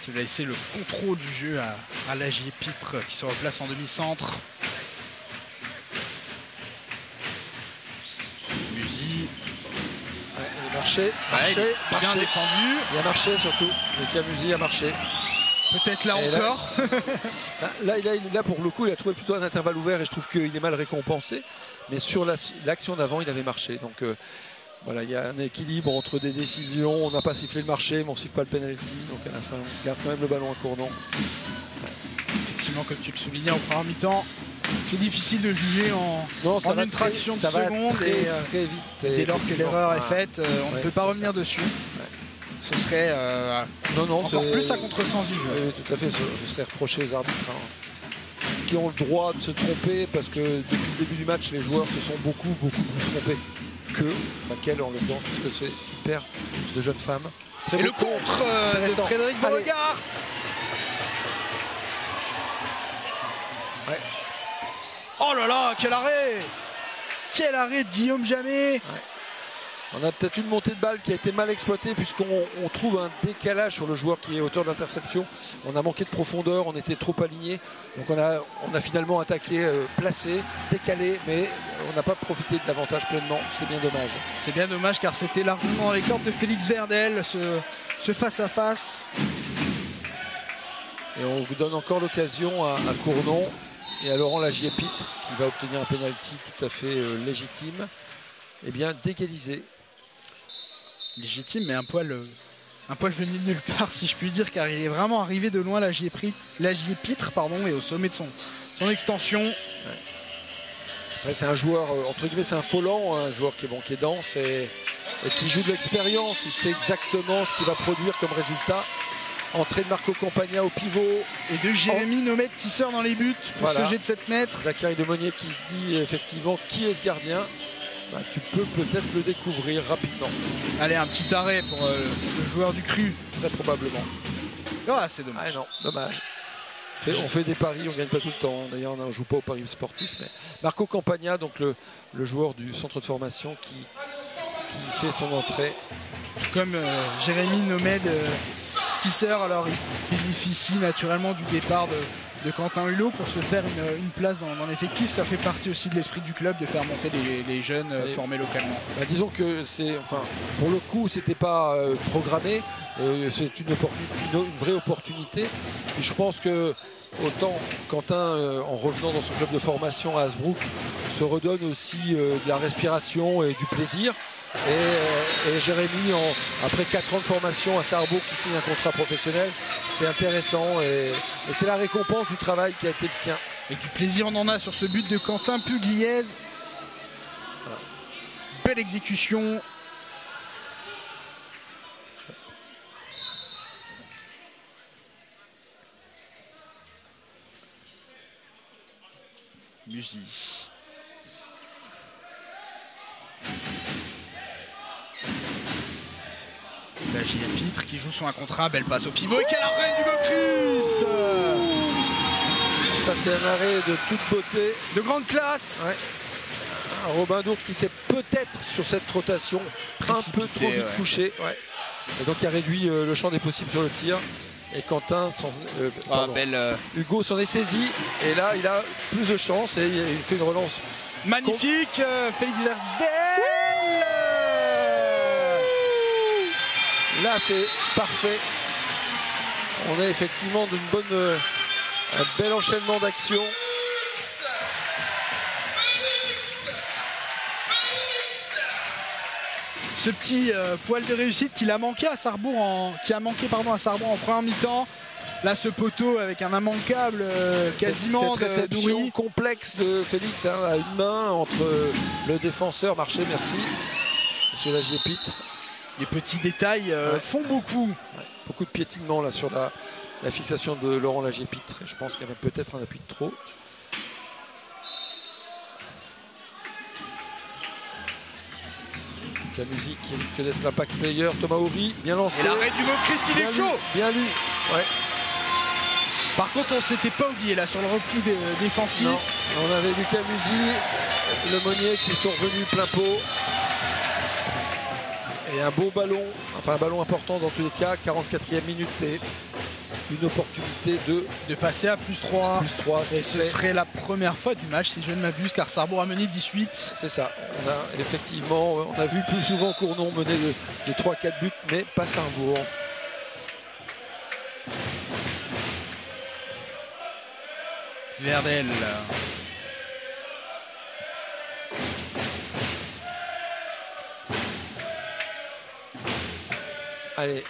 Qui va laisser le contrôle du jeu à Lagier Pitre qui se replace en demi-centre. Musi. Il a marché. Bien défendu. Il a marché surtout. Le Camusi a marché. Peut-être là et encore. Là, pour le coup, il a trouvé plutôt un intervalle ouvert et je trouve qu'il est mal récompensé. Mais sur l'action d'avant, il avait marché. Donc voilà, il y a un équilibre entre des décisions. On n'a pas sifflé le marché, mais on ne siffle pas le penalty. Donc à la fin, on garde quand même le ballon à Cournon. Effectivement, comme tu le soulignais en première mi-temps, c'est difficile de juger en une fraction de seconde. Très vite. Dès lors que l'erreur est faite, on ne peut pas revenir dessus. Ce serait encore plus à contresens du jeu. Oui, tout à fait, ce serait reproché aux arbitres qui ont le droit de se tromper parce que depuis le début du match, les joueurs se sont beaucoup plus trompés qu'elle en l'occurrence, parce que c'est une paire de jeunes femmes. Et le contre de Frédéric Beauregard. Oh là là, quel arrêt de Guillaume Jamet. On a peut-être une montée de balle qui a été mal exploitée puisqu'on trouve un décalage sur le joueur qui est auteur de l'interception. On a manqué de profondeur, on était trop aligné. Donc on a finalement attaqué, placé, décalé, mais on n'a pas profité de l'avantage pleinement. C'est bien dommage. C'est bien dommage car c'était largement dans les cordes de Félix Werdel, ce face-à-face. Et on vous donne encore l'occasion à Cournon et à Laurent Lagier-Pitre qui va obtenir un pénalty tout à fait légitime. Eh bien d'égaliser. Légitime, mais un poil venu de nulle part, si je puis dire, car il est vraiment arrivé de loin, Lagier-Pitre, et au sommet de son extension. Ouais, c'est un joueur, entre guillemets, c'est un Folland, un joueur qui est dense et qui joue de l'expérience. Il sait exactement ce qu'il va produire comme résultat. Entrée de Marco Campagna au pivot. Et de Jérémy Nomad, tisseur dans les buts pour ce jet de 7 mètres. Zachary Demonier qui dit effectivement qui est ce gardien. Bah, tu peux peut-être le découvrir rapidement. Allez, un petit arrêt pour le joueur du Cru. Très probablement. Ah, c'est dommage. Ah non, dommage. On fait des paris, on ne gagne pas tout le temps. D'ailleurs, on ne joue pas au paris sportif. Mais Marco Campagna, donc le joueur du centre de formation qui fait son entrée. Comme Jérémy Nomad, tisseur, alors il bénéficie naturellement du départ de Quentin Hulot pour se faire une place dans l'effectif. Ça fait partie aussi de l'esprit du club de faire monter les jeunes formés localement. Bah, disons que pour le coup, c'était pas programmé. C'est une vraie opportunité. Et je pense que autant Quentin, en revenant dans son club de formation à Hasbrook, se redonne aussi de la respiration et du plaisir. Et Jérémy, après 4 ans de formation à Sarrebourg, qui signe un contrat professionnel, c'est intéressant et c'est la récompense du travail qui a été le sien. Et du plaisir on en a sur ce but de Quentin Pugliese. Voilà. Belle exécution. Musi. Lagier-Pitre qui joue sur un contrat, belle passe au pivot et quel arrêt du Christ. Ça c'est un arrêt de toute beauté. De grande classe. Ouais. Robin Dourte qui s'est peut-être sur cette rotation précipité, un peu trop vite couché. Ouais. Et donc il a réduit le champ des possibles sur le tir. Et Quentin, Hugo s'en est saisi. Et là il a plus de chance et il fait une relance magnifique. Félix Werdel. Là c'est parfait. On est effectivement un bel enchaînement d'actions. Ce petit poil de réussite qu'il a manqué à Sarrebourg en première mi-temps. Là ce poteau avec un immanquable quasiment cette réception complexe de Félix à une main entre le défenseur, Marché, merci. Monsieur Lagier-Pitre. Les petits détails font beaucoup. Ouais, beaucoup de piétinement là sur la fixation de Laurent Lagier-Pitre. Je pense qu'il y avait peut-être un appui de trop. La musique qui risque d'être l'impact player. Thomas Horry, bien lancé. Et l'arrêt du Christ, il est chaud. Bien lu. Ouais. Par contre, on s'était pas oublié là sur le repli défensif. Non. On avait Lucas Musi, Le Monnier qui sont revenus plein pot. Et un beau ballon, enfin un ballon important dans tous les cas, 44e minute et une opportunité de passer à +3. Et ce serait la première fois du match, si je ne m'abuse, car Sarrebourg a mené 18. C'est ça. On a vu plus souvent Cournon mener de 3-4 buts, mais pas Sarrebourg. Werdel. Allez,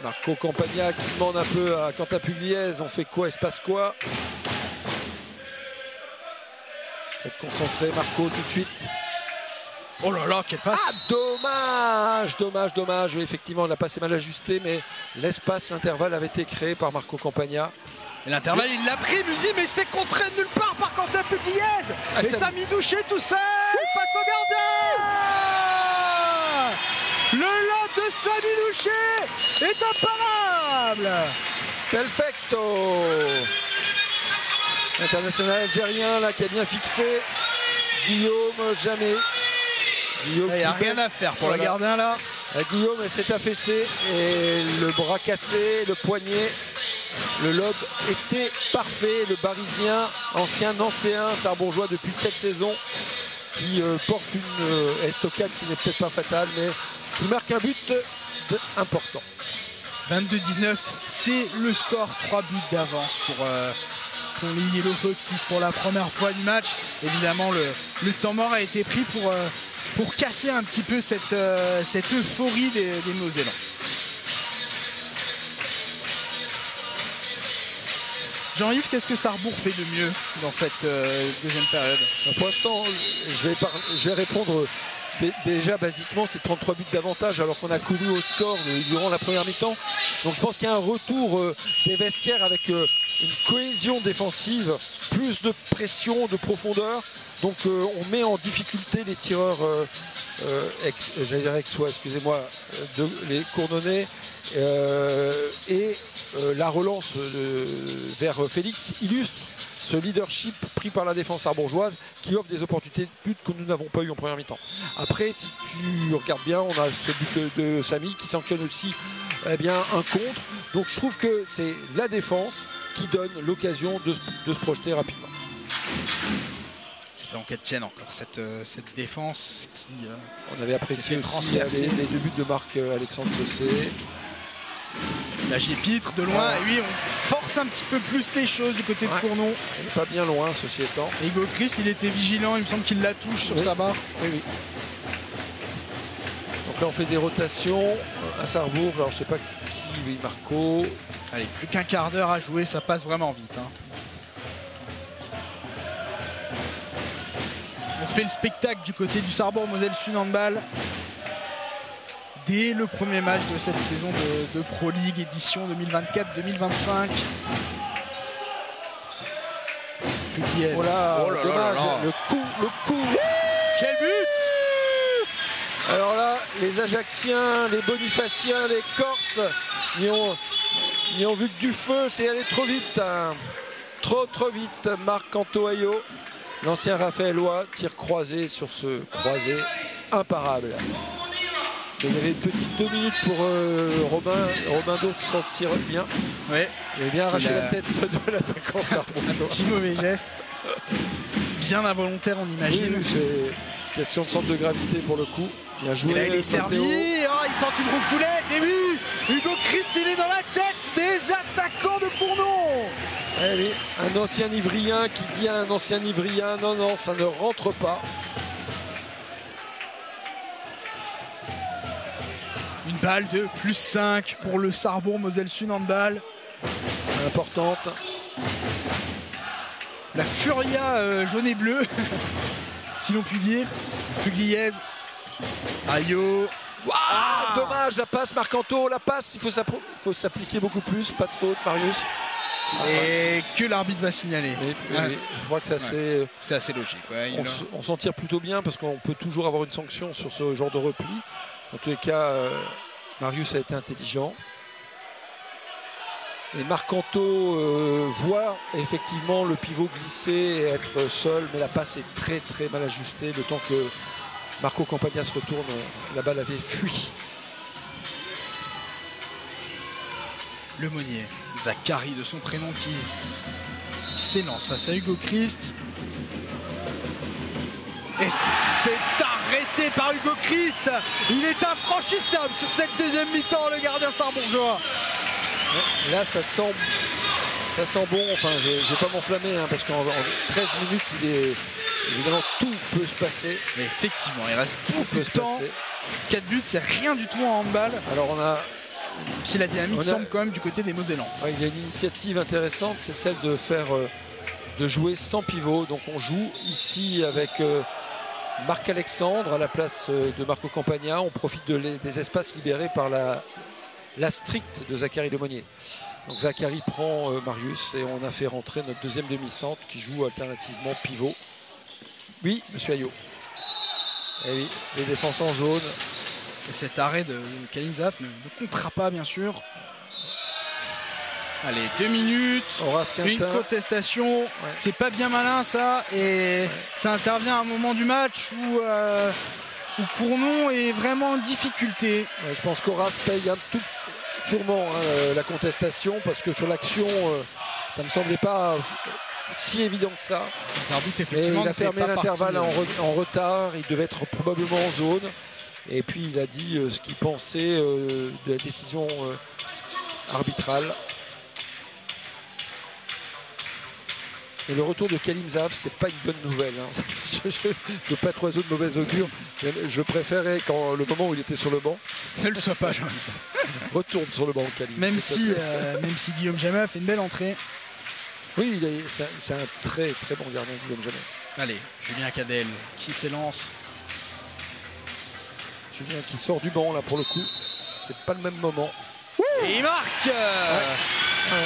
Marco Campagna qui demande un peu à Quentin Pugliese, on fait quoi, il se passe quoi? Faut être concentré Marco tout de suite. Oh là là, quelle passe! Ah, dommage. Effectivement, la passe est mal ajustée, mais l'espace, l'intervalle avait été créé par Marco Campagna. Et l'intervalle, il l'a pris, Musi, mais il se fait contrer de nulle part par Quentin Pugliese. Et Samy Douché tout seul face au gardien. Le lob de Samy Douché est imparable. Perfecto. International algérien là qui a bien fixé. Guillaume, jamais. Guillaume, il n'y a rien à faire pour le gardien là. Guillaume s'est affaissé et le bras cassé, le poignet, le lobe était parfait. Le Barisien, ancien Nancéen, Sarrebourgeois depuis 7 saisons, qui porte une estocade qui n'est peut-être pas fatale, mais qui marque un but important. 22-19, c'est le score, 3 buts d'avance pour les Yellow Foxes pour la première fois du match. Évidemment, le temps mort a été pris pour casser un petit peu cette euphorie des Mosellans. Jean-Yves, qu'est-ce que Sarrebourg fait de mieux dans cette deuxième période? Pour l'instant, je vais répondre. Déjà, basiquement, c'est 33 buts d'avantage alors qu'on a couru au score durant la première mi-temps. Donc je pense qu'il y a un retour des vestiaires avec une cohésion défensive, plus de pression, de profondeur. Donc on met en difficulté les tireurs j'allais dire aixois, excusez-moi, les Cournonnais. Et la relance vers Félix illustre ce leadership pris par la défense sarrebourgeoise qui offre des opportunités de but que nous n'avons pas eu en première mi-temps. Après, si tu regardes bien, on a ce but de Samy qui sanctionne aussi un contre. Donc je trouve que c'est la défense qui donne l'occasion de se projeter rapidement. Espérons qu'elle tienne encore cette défense qui on avait apprécié aussi les 2 buts de Marc Alexandre Saucé. Là Pitre de loin, et oui, on force un petit peu plus les choses du côté de Cournon. Il n'est pas bien loin, ceci étant. Et Hugo Christ, il était vigilant, il me semble qu'il la touche sur sa barre. Oui. Donc là on fait des rotations à Sarrebourg, alors je sais pas qui, Marco. Allez, plus qu'un quart d'heure à jouer, ça passe vraiment vite. On fait le spectacle du côté du Sarrebourg Moselle Sud Handball. Dès le premier match de cette saison de Pro League édition 2024-2025. Oh là, dommage, le coup. Quel but! Alors là, les Ajacciens, les Bonifaciens, les Corses n'y ont vu que du feu, c'est allé trop vite. Trop vite. Marc Antoayo, l'ancien Raphaëlois, tir croisé sur ce croisé imparable. Il y avait une petite 2 minutes pour Robin Do qui s'en tire bien. Ouais. Il avait bien arraché la tête de l'attaquant Sarrebourg. Un petit mauvais geste. Bien involontaire, on imagine. Oui, c'est question de centre de gravité pour le coup. Bien joué. Et là, il est servi. Oh, il tente une roucoulette. Et oui, Hugo Christ, il est dans la tête des attaquants de Cournon. Allez, un ancien Ivrien qui dit à un ancien Ivrien, non, ça ne rentre pas. Une balle de +5 pour le Sarrebourg Moselle Sud Handball. Importante. La Furia jaune et bleu, si l'on peut dire. Pugliese. Ayo. Dommage, la passe, Marc-Anto, la passe, il faut s'appliquer beaucoup plus, pas de faute, Marius. Et que l'arbitre va signaler. Oui, je crois que c'est assez logique. On s'en tire plutôt bien parce qu'on peut toujours avoir une sanction sur ce genre de repli. En tous les cas, Marius a été intelligent. Et Marc-Anto voit effectivement le pivot glisser et être seul, mais la passe est très mal ajustée. Le temps que Marco Campagna se retourne, la balle avait fui. Le Monnier, Zachary de son prénom qui s'élance face à Hugo Christ. Et c'est arrêté par Hugo Christ. Il est infranchissable sur cette deuxième mi-temps, le gardien sarrebourgeois. Là, ça sent bon. Enfin, je ne vais pas m'enflammer parce qu'en 13 minutes, évidemment, tout peut se passer. Mais effectivement, il reste beaucoup de temps. 4 buts, c'est rien du tout en handball. Alors, si la dynamique semble quand même du côté des Mosellans. Il y a une initiative intéressante, c'est celle de jouer sans pivot. Donc, on joue ici avec Marc Alexandre à la place de Marco Campagna. On profite des espaces libérés par la stricte de Zachary Lemonnier. Donc Zachary prend Marius et on a fait rentrer notre deuxième demi-centre qui joue alternativement pivot. Oui, monsieur Ayo. Et oui, les défenses en zone. Et cet arrêt de Kalim Zaf ne comptera pas, bien sûr. Allez, 2 minutes, une contestation, c'est pas bien malin ça, et ça intervient à un moment du match où où Cournon est vraiment en difficulté. Ouais, je pense qu'Horace paye sûrement la contestation, parce que sur l'action, ça ne me semblait pas si évident que ça. Effectivement, il a fermé l'intervalle en retard, il devait être probablement en zone. Et puis il a dit ce qu'il pensait de la décision arbitrale. Et le retour de Kalim Zaf, c'est pas une bonne nouvelle. Hein. Je ne veux pas être oiseau de mauvaise augure. Je préférais quand le moment où il était sur le banc. Ne le sois pas, Jean. Retourne sur le banc, Kalim. Même si Guillaume Jamin a fait une belle entrée. Oui, c'est un très très bon gardien, Guillaume Jamin. Allez, Julien Cadel qui s'élance. Julien qui sort du banc là pour le coup. C'est pas le même moment. Et il marque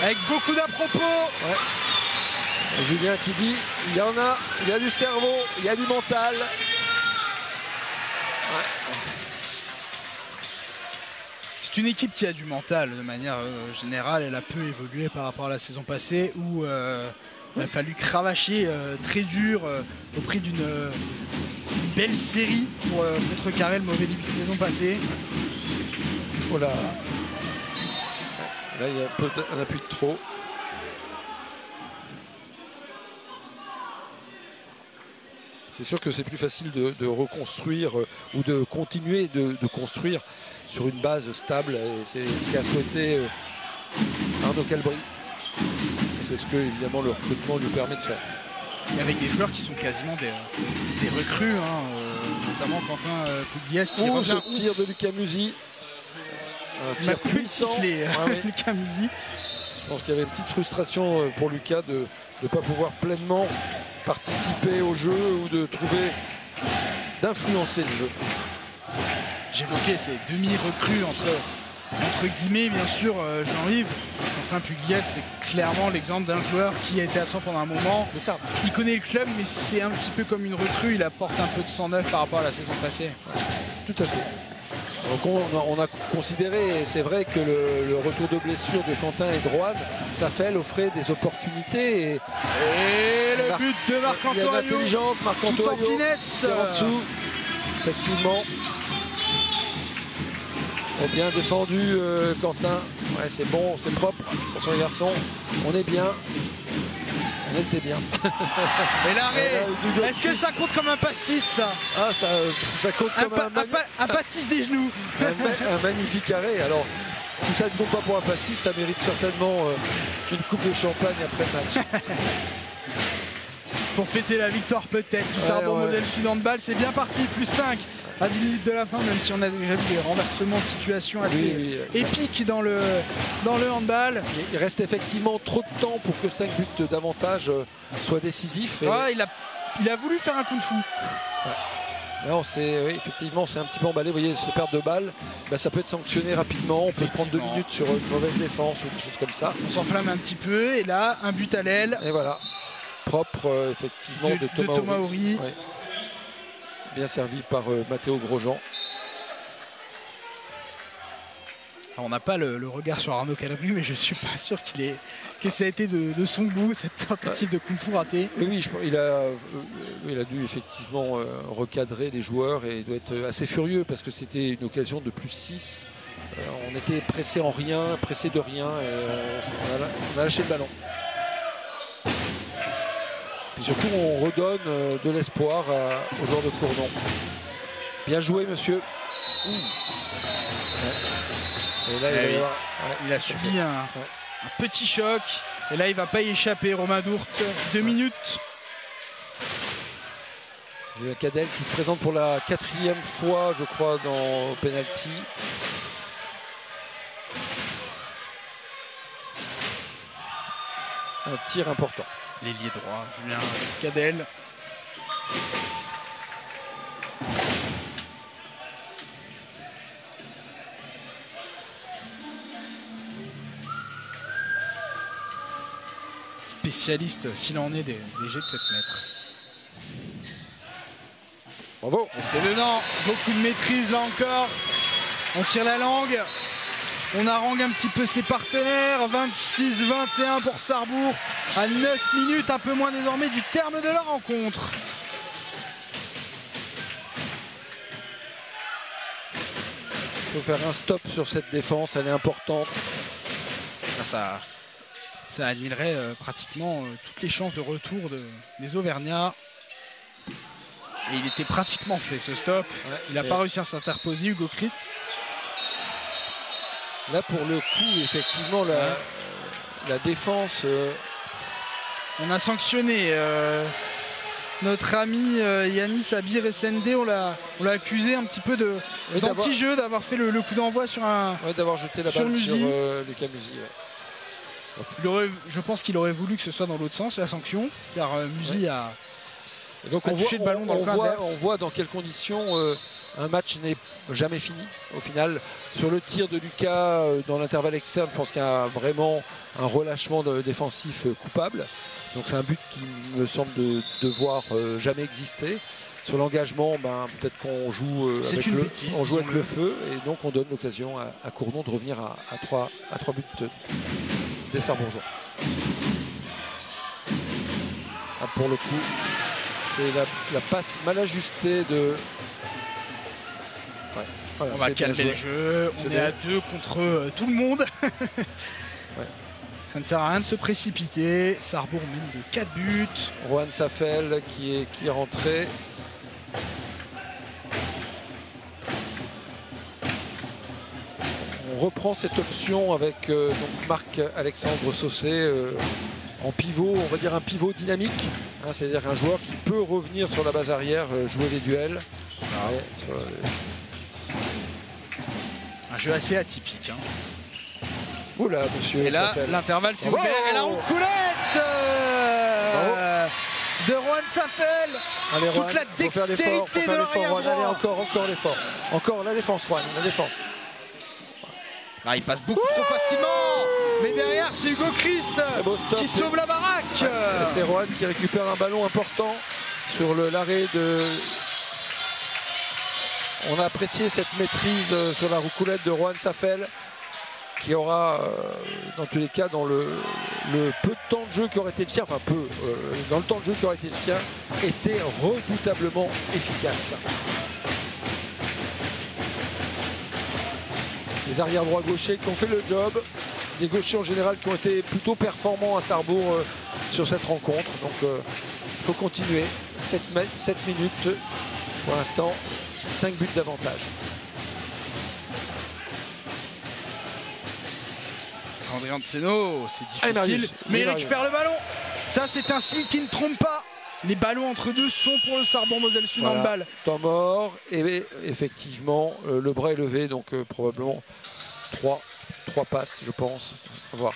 avec beaucoup d'à-propos. Ouais. Julien qui dit il y a du cerveau, il y a du mental. Ouais. C'est une équipe qui a du mental de manière générale. Elle a peu évolué par rapport à la saison passée où il a fallu cravacher très dur au prix d'une belle série pour contrecarrer le mauvais début de saison passée. Voilà. Là il y a un appui de trop. C'est sûr que c'est plus facile de reconstruire ou de continuer de construire sur une base stable. C'est ce qu'a souhaité Arnaud Calbry. C'est ce que évidemment le recrutement lui permet de faire. Et avec des joueurs qui sont quasiment des recrues, notamment Quentin Pugliese qui revient. Ce tir de Lucas Musi. Un tir puissant. Lucas Musi. Je pense qu'il y avait une petite frustration pour Lucas de ne pas pouvoir pleinement participer au jeu ou d'influencer le jeu. J'évoquais ces demi-recrues entre guillemets, bien sûr, Jean-Yves. Quentin Pugliese, c'est clairement l'exemple d'un joueur qui a été absent pendant un moment. C'est ça. Il connaît le club, mais c'est un petit peu comme une recrue. Il apporte un peu de sang neuf par rapport à la saison passée. Tout à fait. Donc on a considéré, et c'est vrai que le retour de blessure de Quentin et de Roanne, Safel offrait des opportunités. Et le but de Marc-Antoine. Il y a l'intelligence, Marc-Antoine. Tout en finesse. En dessous, effectivement. Oh, bien défendu Quentin. Ouais, c'est bon, c'est propre. Attention les garçons, on est bien. On était bien. Et l'arrêt, est-ce que ça compte comme un pastis ça? Ah, ça compte comme un pastis des genoux. un magnifique arrêt. Alors, si ça ne compte pas pour un pastis, ça mérite certainement une coupe de champagne après le match. Pour fêter la victoire peut-être du Sarrebourg modèle sud handball, c'est bien parti, plus 5 à 10 minutes de la fin, même si on a déjà vu des renversements de situation assez épiques dans le handball. Il reste effectivement trop de temps pour que 5 buts d'avantage soient décisifs. Ouais, il a voulu faire un coup de fou. Ouais. Non, effectivement, c'est un petit peu emballé. Vous voyez, cette perte de balle, ça peut être sanctionné rapidement. On peut prendre 2 minutes sur une mauvaise défense ou des choses comme ça. On s'enflamme un petit peu, et là, un but à l'aile. Et voilà, propre effectivement de Thomas Horry. Ouais. Bien servi par Matteo Grosjean. Alors, on n'a pas le regard sur Arnaud Calabri, mais je suis pas sûr que ça a été de son goût, cette tentative de kung fu ratée. Oui, il a dû effectivement recadrer les joueurs et il doit être assez furieux parce que c'était une occasion de plus 6. On était pressé de rien et on a lâché le ballon. Et surtout, on redonne de l'espoir aux joueurs de Cournon. Bien joué, monsieur. Et là, il a subi un petit choc. Et là, il ne va pas y échapper, Romain Dourte. 2 minutes. Julien Cadel qui se présente pour la 4e fois, je crois, au penalty. Un tir important. L'ailier droit, Julien Cadel. Spécialiste, s'il en est, des jets de 7 mètres. Bravo. Et c'est dedans, beaucoup de maîtrise là encore. On tire la langue. On harangue un petit peu ses partenaires. 26-21 pour Sarrebourg. À 9 minutes, un peu moins désormais du terme de la rencontre. faut faire un stop sur cette défense, elle est importante. Ça annihilerait pratiquement toutes les chances de retour des Auvergnats. Et il était pratiquement fait ce stop. Ouais, il n'a pas réussi à s'interposer, Hugo Christ. Là pour le coup, effectivement, la défense... On a sanctionné notre ami Yanis Abir Essende. On l'a accusé un petit peu d'anti-jeu, d'avoir fait le coup d'envoi sur un... Ouais, d'avoir jeté la balle sur Lucas Musi. Ouais. Je pense qu'il aurait voulu que ce soit dans l'autre sens, la sanction, car Musi a... Et donc on touché le ballon dans le camp adverse. On voit dans quelles conditions un match n'est jamais fini au final. Sur le tir de Lucas dans l'intervalle externe, je pense qu'il y a vraiment un relâchement défensif coupable. Donc c'est un but qui me semble devoir jamais exister. Sur l'engagement, peut-être qu'on joue, avec le feu et donc on donne l'occasion à Cournon de revenir à 3 buts des Sarbourgeois. Pour le coup, c'est la passe mal ajustée de... Ouais. Voilà, on va calmer le jeu, on est à 2 contre tout le monde. Ouais. Ça ne sert à rien de se précipiter. Sarrebourg mène de 4 buts. Rohan Safel qui est rentré. On reprend cette option avec donc Marc-Alexandre Saucé en pivot, on va dire un pivot dynamique. Hein, c'est-à-dire un joueur qui peut revenir sur la base arrière, jouer les duels. Un jeu assez atypique. Hein. Oula, monsieur. Et là, l'intervalle s'est ouvert. Et la roucoulette de Rohan Safel. Allez, toute la dextérité de l'arrière droit. Allez, encore l'effort. Encore la défense, Rohan, la défense. Ah, il passe beaucoup trop facilement. Mais derrière, c'est Hugo Christ qui sauve la baraque. C'est Rohan qui récupère un ballon important sur l'arrêt de... On a apprécié cette maîtrise sur la roucoulette de Rohan Safel, qui aura, dans tous les cas, dans le peu de temps de jeu qui aurait été le sien, dans le temps de jeu qui aurait été le sien, été redoutablement efficace. Les arrières droits gauchers qui ont fait le job, des gauchers en général qui ont été plutôt performants à Sarrebourg sur cette rencontre. Donc il faut continuer. 7 minutes pour l'instant, 5 buts d'avantage. André Anseno, c'est difficile, mais il récupère le ballon. Ça, c'est un signe qui ne trompe pas. Les ballons entre deux sont pour le Sarrebourg Sud handball. Temps mort, et effectivement, le bras est levé, donc probablement 3 passes, je pense. On va voir.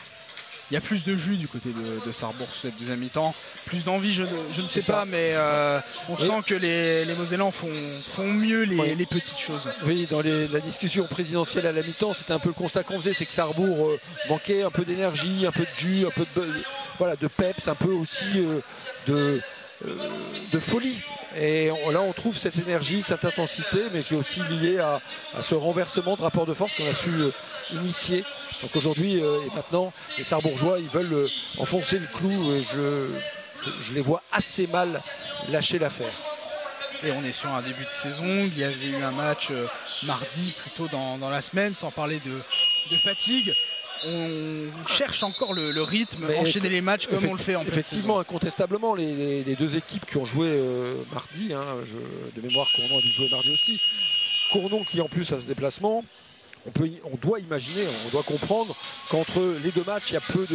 Il y a plus de jus du côté de Sarrebourg sur cette deuxième mi-temps. Plus d'envie, je ne sais pas, mais on sent que les Mosellans font mieux les petites choses. Oui, dans la discussion présidentielle à la mi-temps, c'était un peu le constat qu'on faisait, c'est que Sarrebourg manquait un peu d'énergie, un peu de jus, un peu de peps, un peu aussi de folie. Et là on trouve cette énergie, cette intensité, mais qui est aussi liée à ce renversement de rapport de force qu'on a su initier. Donc aujourd'hui et maintenant, les Sarrebourgeois, ils veulent enfoncer le clou, et je les vois assez mal lâcher l'affaire. Et on est sur un début de saison. Il y avait eu un match mardi plutôt dans la semaine, sans parler de fatigue. On cherche encore le rythme, enchaîner les matchs comme on le fait en fait. Effectivement, incontestablement, les deux équipes qui ont joué mardi, de mémoire, Cournon a dû jouer mardi aussi. Cournon qui en plus a ce déplacement, on doit imaginer, on doit comprendre qu'entre les deux matchs, il y a peu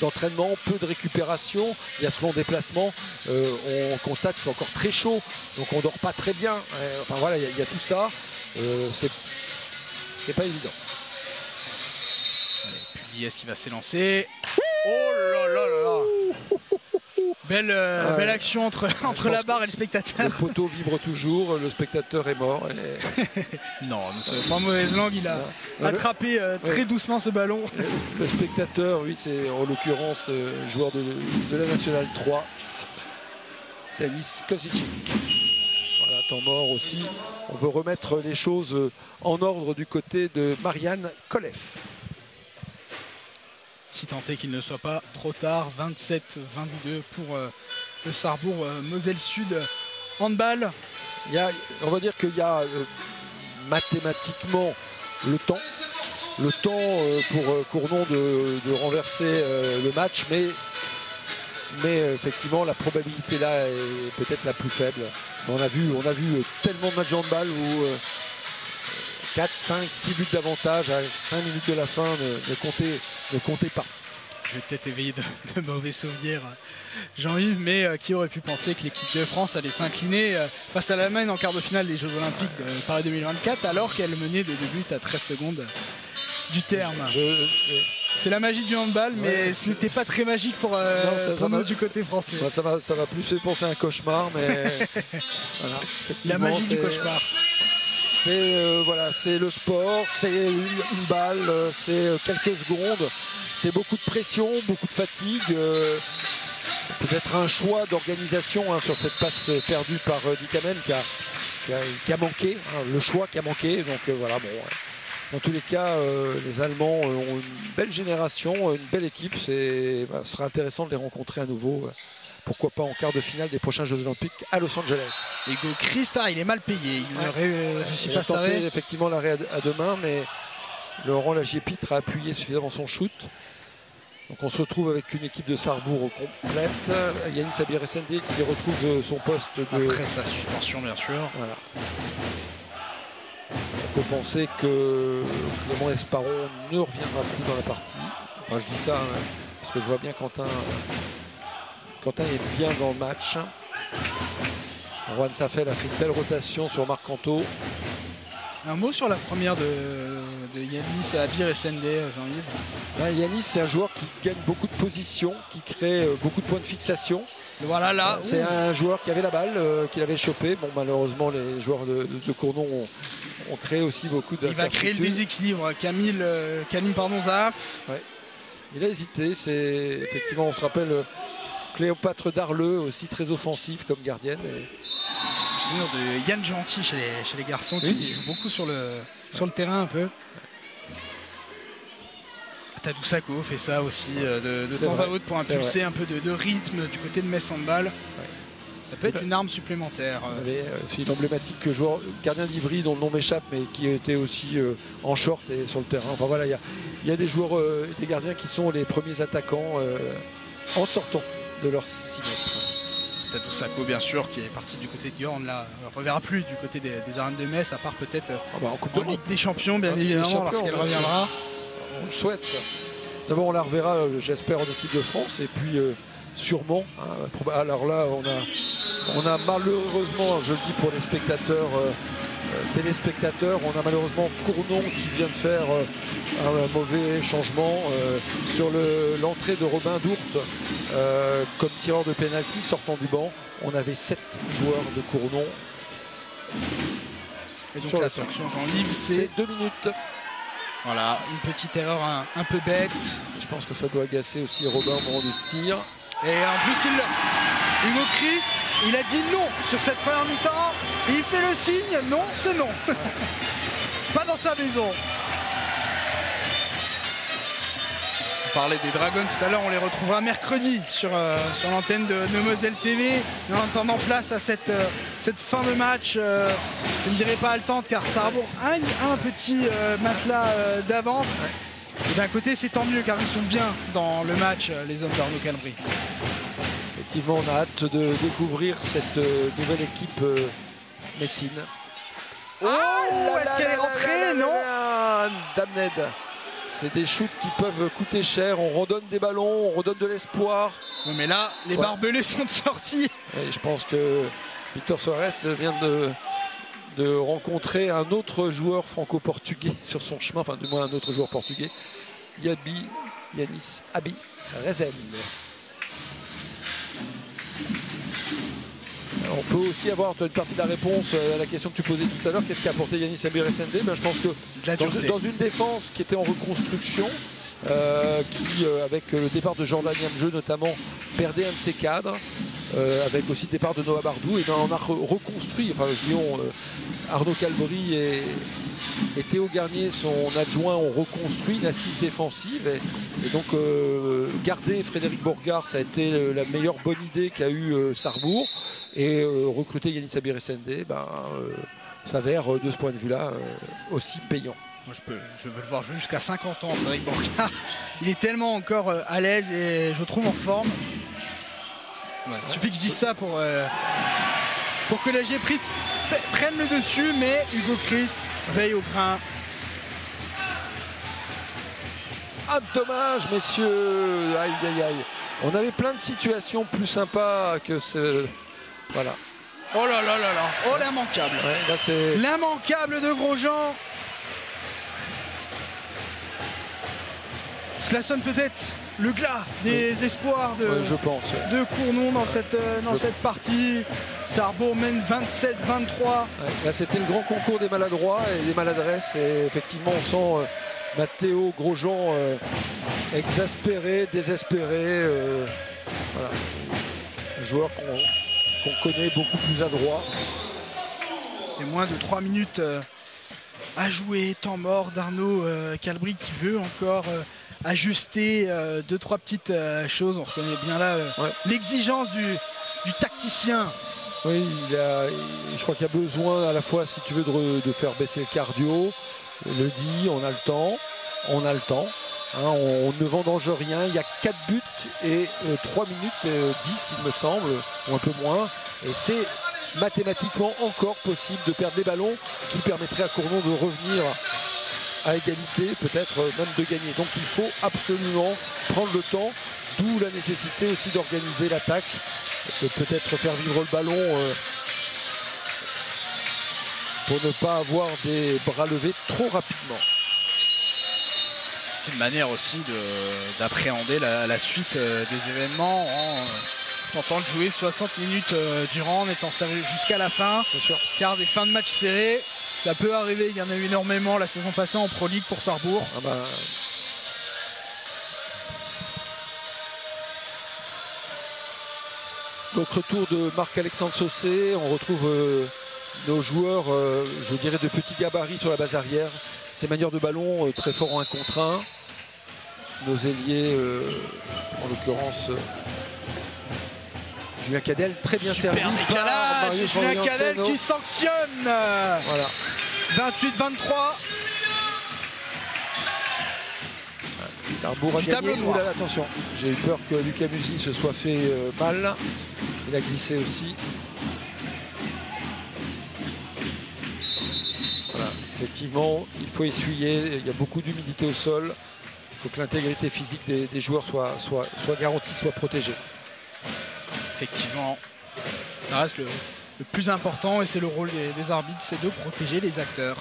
d'entraînement, peu de récupération, il y a ce long déplacement, on constate que c'est encore très chaud, donc on ne dort pas très bien. Enfin voilà, il y a tout ça, c'est pas évident. Est-ce qu'il va s'élancer? Oh là là là là! Belle action entre la barre et le spectateur. Le poteau vibre toujours, le spectateur est mort. Non, ne soyez pas mauvaise langue, il a attrapé très doucement ce ballon. Le spectateur, oui, c'est en l'occurrence joueur de la Nationale 3, Danis Kosicic. Voilà, temps mort aussi. On veut remettre les choses en ordre du côté de Marianne Koleff. Si tant est qu'il ne soit pas trop tard, 27-22 pour le Sarrebourg Moselle Sud handball. On va dire qu'il y a mathématiquement le temps pour Cournon de renverser le match, mais effectivement la probabilité là est peut-être la plus faible. On a vu tellement de matchs de handball où 4, 5, 6 buts d'avantage à 5 minutes de la fin ne comptaient pas. Je vais peut-être éveiller de mauvais souvenirs, Jean-Yves, mais qui aurait pu penser que l'équipe de France allait s'incliner face à l'Allemagne en quart de finale des Jeux Olympiques de Paris 2024 alors qu'elle menait de 2 buts à 13 secondes du terme. C'est la magie du handball, mais ce n'était pas très magique pour nous du côté français. Ça va plus fait penser à un cauchemar, mais voilà, la magie du cauchemar. C'est le sport, c'est une balle, c'est quelques secondes, c'est beaucoup de pression, beaucoup de fatigue. Peut-être un choix d'organisation sur cette passe perdue par Dikamen qui a manqué, le choix qui a manqué. Donc voilà, bon. Dans tous les cas, les Allemands ont une belle génération, une belle équipe. Ce sera intéressant de les rencontrer à nouveau. Pourquoi pas en quart de finale des prochains Jeux Olympiques à Los Angeles. Hugo Christa, il est mal payé. Il a tenté effectivement l'arrêt à deux mains, mais Laurent Lagier-Pitre a appuyé suffisamment son shoot. Donc on se retrouve avec une équipe de Sarrebourg complète. Yanis Abir-Essende qui retrouve son poste après sa suspension, bien sûr. Voilà. On peut penser que Clément Esparon ne reviendra plus dans la partie. Enfin, je dis ça parce que je vois bien Quentin est bien dans le match. Juan Safel a fait une belle rotation sur Marc Canto. Un mot sur la première de Yanis Abir-Essende, Jean-Yves. Yanis, c'est un joueur qui gagne beaucoup de positions, qui crée beaucoup de points de fixation. Voilà, là. C'est un joueur qui avait la balle, qu'il avait chopé. Bon, malheureusement, les joueurs de Cournon ont créé aussi beaucoup de. Il va créer le déséquilibre. Kalim Zahaf. Ouais. Il a hésité. C'est effectivement, on se rappelle Cléopâtre Darleux, aussi très offensif comme gardienne. Souvenir de Yann Gentil chez les garçons, qui joue beaucoup sur le terrain un peu. Tadou Sakho fait ça aussi de temps à autre pour impulser un peu de rythme du côté de Metz Handball. Ouais. Ça peut être une arme supplémentaire. C'est une emblématique joueur gardien d'Ivry dont le nom m'échappe, mais qui était aussi en short et sur le terrain. Enfin voilà, il y a des joueurs, des gardiens qui sont les premiers attaquants en sortant de leurs 6 mètres. Tadou Sakho, bien sûr, qui est parti du côté de Yorn, là, on ne reverra plus du côté des arènes de Metz, à part peut-être en Ligue des Champions, bien évidemment, lorsqu'elle reviendra. On le souhaite. D'abord, on la reverra, j'espère, en équipe de France, et puis sûrement. Alors là, on a malheureusement, je le dis pour les spectateurs, téléspectateurs, on a malheureusement Cournon qui vient de faire un mauvais changement sur l'entrée de Robin Dourte comme tireur de pénalty sortant du banc. On avait 7 joueurs de Cournon. Et donc sur la sanction, Jean-Yves, c'est 2 minutes. Voilà, une petite erreur un peu bête. Je pense que ça doit agacer aussi Robin au moment du tir. Et en plus, il le... Hugo Christ, il a dit non sur cette première mi-temps. Et il fait le signe, non, c'est non. Pas dans sa maison. On parlait des Dragons tout à l'heure, on les retrouvera mercredi sur l'antenne de Moselle TV. Mais en attendant place à cette fin de match, je ne dirais pas haletante car Sarrebourg a un petit matelas d'avance. Et d'un côté, c'est tant mieux car ils sont bien dans le match, les hommes d'Arnaud Calbry. Effectivement, on a hâte de découvrir cette nouvelle équipe messine. Est-ce qu'elle est rentrée? Non. Damned. C'est des shoots qui peuvent coûter cher. On redonne des ballons, on redonne de l'espoir. Oui, mais là, les barbelés sont sortis. Et je pense que Victor Soares vient de rencontrer un autre joueur franco-portugais sur son chemin, enfin du moins un autre joueur portugais, Yanis Abir-Essende. On peut aussi avoir une partie de la réponse à la question que tu posais tout à l'heure. Qu'est-ce qu'a apporté Yanis Abir-Essende? Je pense que dans une défense qui était en reconstruction, qui avec le départ de Jordan Yamjeu notamment perdait un de ses cadres, avec aussi le départ de Noah Bardou, et on a reconstruit, Arnaud Calbry et Théo Garnier, son adjoint, ont reconstruit une assise défensive, et donc garder Frédéric Bourgard, ça a été la meilleure bonne idée qu'a eu Sarrebourg, et recruter Yanis Abir-Essende s'avère de ce point de vue là aussi payant. Moi, je veux le voir jouer jusqu'à 50 ans, Frédéric Bancard. Il est tellement encore à l'aise et je trouve en forme. Ouais, il suffit que je dise ça pour que l'AG prenne le dessus, mais Hugo Christ veille au grain. Ah, dommage, messieurs. Aïe, aïe, aïe. On avait plein de situations plus sympas que ce... Voilà. Oh là là là là. Oh, l'immanquable. Ouais, là, c'est... L'immanquable de Grosjean. Cela sonne peut-être le glas des espoirs de, je pense, de Cournon dans cette partie. Sarrebourg mène 27-23. Là, c'était le grand concours des maladroits et des maladresses. Et effectivement, on sent Matteo Grosjean exaspéré, désespéré. Voilà. Un joueur qu'on connaît beaucoup plus adroit. Et moins de 3 minutes à jouer. Temps mort d'Arnaud Calbry qui veut encore ajuster 2-3 petites choses. On reconnaît bien là l'exigence du tacticien. Oui, je crois qu'il y a besoin à la fois, si tu veux, de faire baisser le cardio. Le dit, on a le temps. Hein, on ne vendange rien. Il y a 4 buts et 3 minutes 10, il me semble, ou un peu moins. Et c'est mathématiquement encore possible de perdre des ballons qui permettraient à Cournon de revenir à égalité, peut-être même de gagner. Donc il faut absolument prendre le temps, d'où la nécessité aussi d'organiser l'attaque, de peut-être faire vivre le ballon pour ne pas avoir des bras levés trop rapidement. C'est une manière aussi d'appréhender la suite des événements en tentant de jouer 60 minutes durant, en étant sérieux jusqu'à la fin. Bien sûr. Car des fins de match serrées, ça peut arriver. Il y en a eu énormément la saison passée en Pro League pour Sarrebourg. Ah bah... Donc retour de Marc-Alexandre Saucé. On retrouve nos joueurs, je dirais, de petits gabarits sur la base arrière. Ces manières de ballon très forts en 1 contre 1. Nos ailiers, en l'occurrence... Julien Cadel, très bien servi. Super décalage, Julien Cadel qui sanctionne. Voilà. 28-23. Sarrebourg a gagné. Oulala, attention, j'ai eu peur que Lucas Musi se soit fait mal. Il a glissé aussi. Voilà. Effectivement, il faut essuyer. Il y a beaucoup d'humidité au sol. Il faut que l'intégrité physique des joueurs soit garantie, soit protégée. Effectivement, ça reste le plus important et c'est le rôle des arbitres, c'est de protéger les acteurs.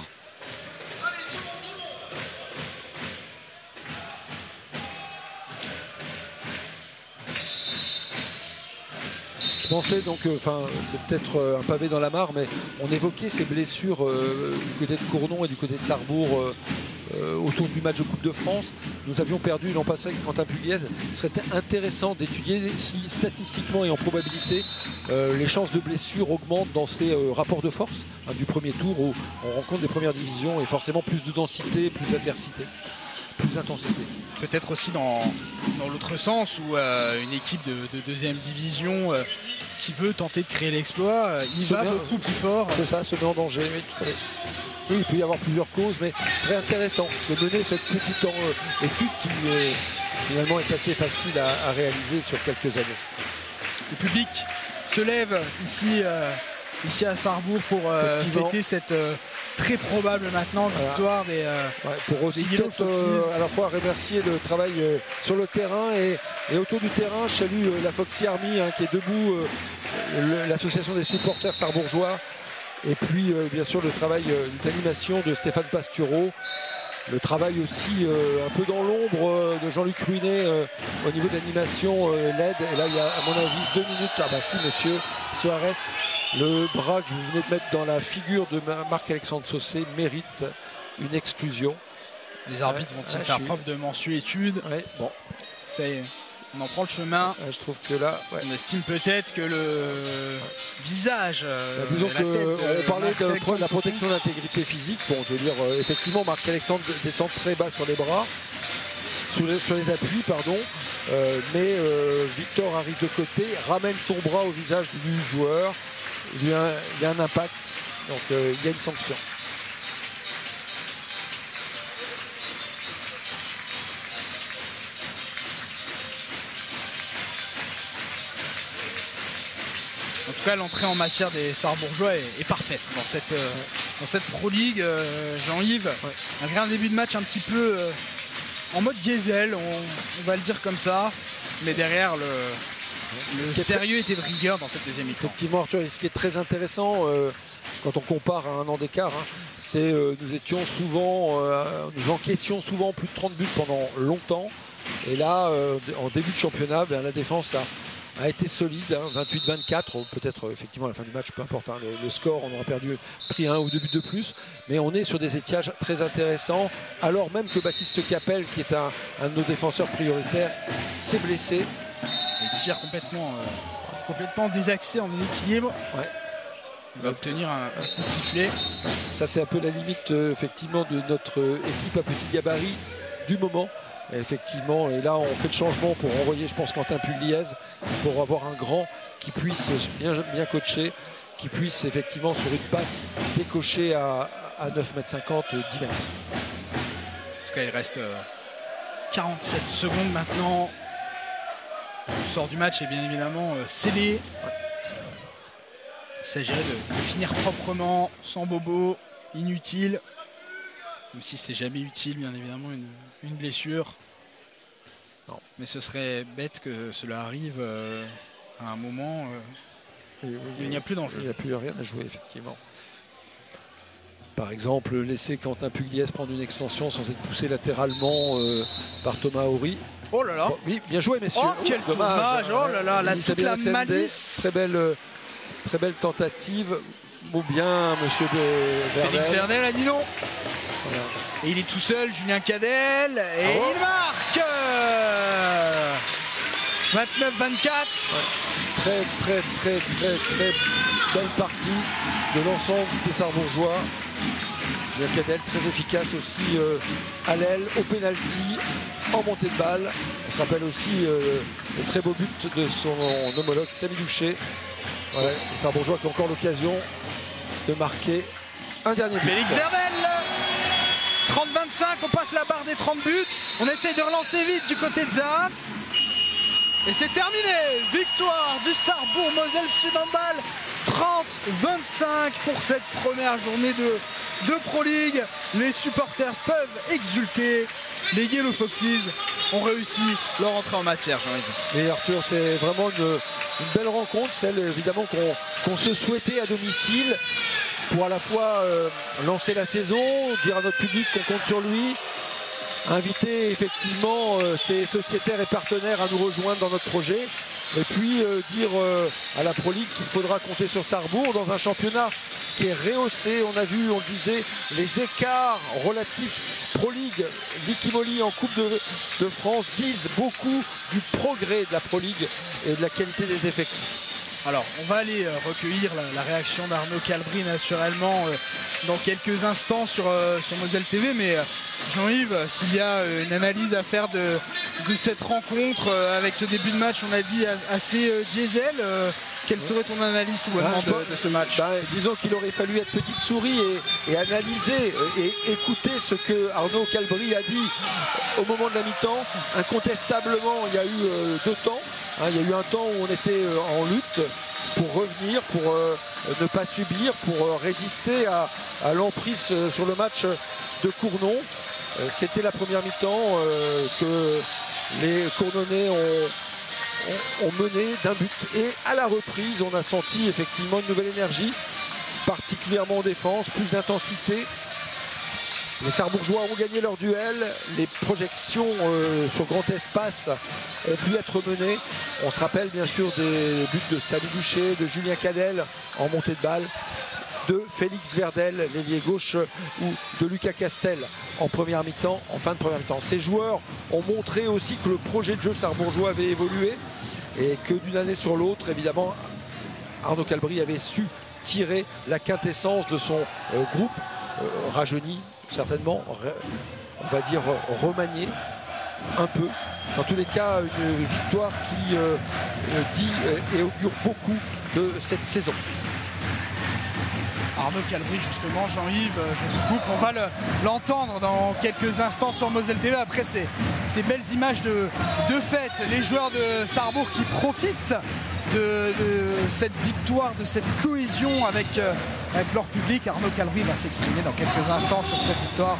Je pensais donc, c'est peut-être un pavé dans la mare, mais on évoquait ces blessures du côté de Cournon et du côté de Sarrebourg autour du match de Coupe de France. Nous avions perdu l'an passé avec Quentin Pugliese. Il serait intéressant d'étudier si statistiquement et en probabilité les chances de blessure augmentent dans ces rapports de force du premier tour où on rencontre des premières divisions et forcément plus de densité, plus d'adversité, plus d'intensité. Peut-être aussi dans l'autre sens où une équipe de deuxième division qui veut tenter de créer l'exploit, il va beaucoup plus fort. C'est ça, se met en danger. Oui, il peut y avoir plusieurs causes, mais ce serait intéressant de mener cette petite étude qui finalement est assez facile à réaliser sur quelques années. Le public se lève ici à Sarrebourg pour fêter cette très probable maintenant victoire des pour aussi peut-être à la fois remercier le travail sur le terrain et autour du terrain. Je salue la Foxy Army qui est debout, l'association des supporters sarrebourgeois. Et puis bien sûr le travail d'animation de Stéphane Pastureau, le travail aussi un peu dans l'ombre de Jean-Luc Ruinet au niveau de l'animation LED. Et là il y a à mon avis 2 minutes, ah bah si monsieur Soares, le bras que vous venez de mettre dans la figure de Marc-Alexandre Saucé mérite une exclusion. Les arbitres vont-ils faire preuve de mensuétude? Bon. On en prend le chemin. Je trouve que là, on estime peut-être que le visage. Disons on parlait de la protection de l'intégrité physique. Bon, je veux dire, effectivement, Marc-Alexandre descend très bas sur les bras, sur les appuis, pardon. Mais Victor arrive de côté, ramène son bras au visage du joueur. Il y a un impact. Donc, il y a une sanction. tout cas, l'entrée en matière des Sarrebourgeois est parfaite dans cette Pro League. Jean-Yves, malgré un début de match un petit peu en mode diesel, on va le dire comme ça, mais derrière le sérieux était de rigueur dans cette deuxième mi-temps. Effectivement, Arthur, ce qui est très intéressant quand on compare à un an d'écart, c'est nous étions souvent, nous encaissions souvent plus de 30 buts pendant longtemps. Et là, en début de championnat, la défense a été solide, 28-24, peut-être effectivement à la fin du match, peu importe le score, on aura pris 1 ou 2 buts de plus, mais on est sur des étiages très intéressants, alors même que Baptiste Capel, qui est un de nos défenseurs prioritaires, s'est blessé. Il tire complètement désaxé en équilibre. Ouais. Il va obtenir un coup de sifflet. Ça, c'est un peu la limite effectivement de notre équipe à petit gabarit du moment. Et effectivement, et là on fait le changement pour envoyer, je pense, Quentin Pugliese, pour avoir un grand qui puisse bien coacher, qui puisse effectivement sur une passe décocher à 9,50 m, 10 mètres. En tout cas, il reste 47 secondes maintenant. Le sort du match est bien évidemment scellé. Il s'agirait de finir proprement, sans bobo, inutile. Même si c'est jamais utile, bien évidemment, une blessure. Non. Mais ce serait bête que cela arrive à un moment où il n'y a plus d'enjeu. Il n'y a plus rien à jouer, effectivement. Par exemple, laisser Quentin Pugliese prendre une extension sans être poussé latéralement par Thomas Horry. Oh là là. Bon, oui, bien joué, messieurs. Oh, quel dommage. Oh là là, toute la malice. Très belle tentative. Bon, bien, monsieur Verdel. Félix Verdel a dit non. Voilà. Et il est tout seul, Julien Cadel, et il marque 29-24. Ouais. Très belle partie de l'ensemble des Sarrebourgeois. Julien Cadel très efficace aussi à l'aile, au pénalty, en montée de balle. On se rappelle aussi le très beau but de son homologue Samy Douché. Ouais, les Sarrebourgeois qui ont encore l'occasion de marquer un dernier but. Félix Verdel, 30-25, on passe la barre des 30 buts. On essaye de relancer vite du côté de Zaaf. Et c'est terminé. Victoire du Sarrebourg Moselle Sud handball, 30-25 pour cette première journée de Pro League. Les supporters peuvent exulter. Les Yellow Foxes ont réussi leur entrée en matière, Jean-Yves. Et Arthur, c'est vraiment une belle rencontre, celle évidemment qu'on se souhaitait à domicile, pour à la fois lancer la saison, dire à notre public qu'on compte sur lui, inviter effectivement ses sociétaires et partenaires à nous rejoindre dans notre projet, et puis dire à la Pro League qu'il faudra compter sur Sarrebourg dans un championnat qui est rehaussé. On a vu, on le disait, les écarts relatifs Pro League, Vicky Molly en Coupe de France disent beaucoup du progrès de la Pro League et de la qualité des effectifs. Alors, on va aller recueillir la réaction d'Arnaud Calbry naturellement dans quelques instants sur Moselle TV. Mais Jean-Yves, s'il y a une analyse à faire de cette rencontre avec ce début de match, on a dit assez diesel, quelle serait ton analyse tout bonnement de ce match? Disons qu'il aurait fallu être petite souris et analyser et écouter ce que Arnaud Calbry a dit au moment de la mi-temps. Incontestablement, il y a eu deux temps. Il y a eu un temps où on était en lutte pour revenir, pour ne pas subir, pour résister à l'emprise sur le match de Cournon. C'était la première mi-temps que les Cournonnais ont mené d'un but. Et à la reprise, on a senti effectivement une nouvelle énergie, particulièrement en défense, plus d'intensité. Les Sarrebourgeois ont gagné leur duel, les projections sur grand espace ont pu être menées. On se rappelle bien sûr des buts de Samy Douché, de Julien Cadel en montée de balle, de Félix Verdel, l'ailier gauche, ou de Lucas Castel en première mi-temps, en fin de première mi-temps. Ces joueurs ont montré aussi que le projet de jeu sarrebourgeois avait évolué et que d'une année sur l'autre, évidemment, Arnaud Calbry avait su tirer la quintessence de son groupe, rajeuni certainement, on va dire remanié un peu. Dans tous les cas, une victoire qui dit et augure beaucoup de cette saison. Arnaud Calbry, justement, Jean-Yves, je te coupe, on va l'entendre dans quelques instants sur Moselle TV. Après ces belles images de fête, les joueurs de Sarrebourg qui profitent de cette victoire, de cette cohésion avec leur public. Arnaud Calbry va s'exprimer dans quelques instants sur cette victoire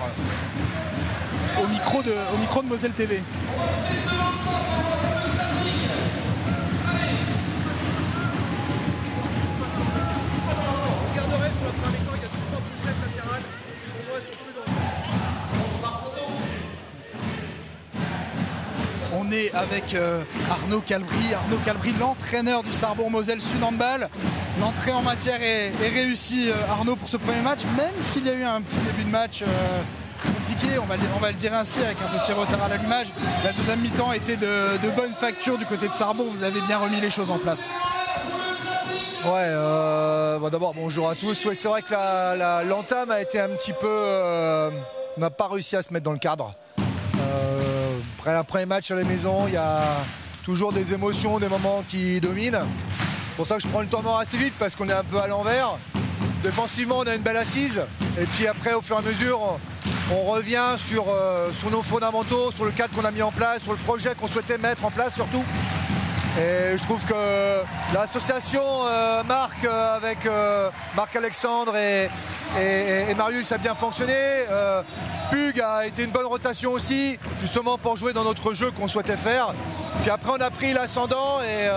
au micro de Moselle TV. On est avec Arnaud Calbry, l'entraîneur du Sarrebourg-Moselle Sud Handball. L'entrée en matière est réussie, Arnaud, pour ce premier match, même s'il y a eu un petit début de match compliqué, on va le dire ainsi, avec un petit retard à l'allumage. La deuxième mi-temps était de bonne facture du côté de Sarrebourg. Vous avez bien remis les choses en place. Ouais, d'abord bonjour à tous. Ouais, c'est vrai que l'entame a été un petit peu... on n'a pas réussi à se mettre dans le cadre. Après un premier match à la maison, il y a toujours des émotions, des moments qui dominent. C'est pour ça que je prends le temps mort assez vite, parce qu'on est un peu à l'envers. Défensivement, on a une belle assise. Et puis après, au fur et à mesure, on revient sur nos fondamentaux, sur le cadre qu'on a mis en place, sur le projet qu'on souhaitait mettre en place surtout. Et je trouve que l'association Marc avec Marc-Alexandre et Marius a bien fonctionné. Pug a été une bonne rotation aussi, justement pour jouer dans notre jeu qu'on souhaitait faire. Puis après on a pris l'ascendant et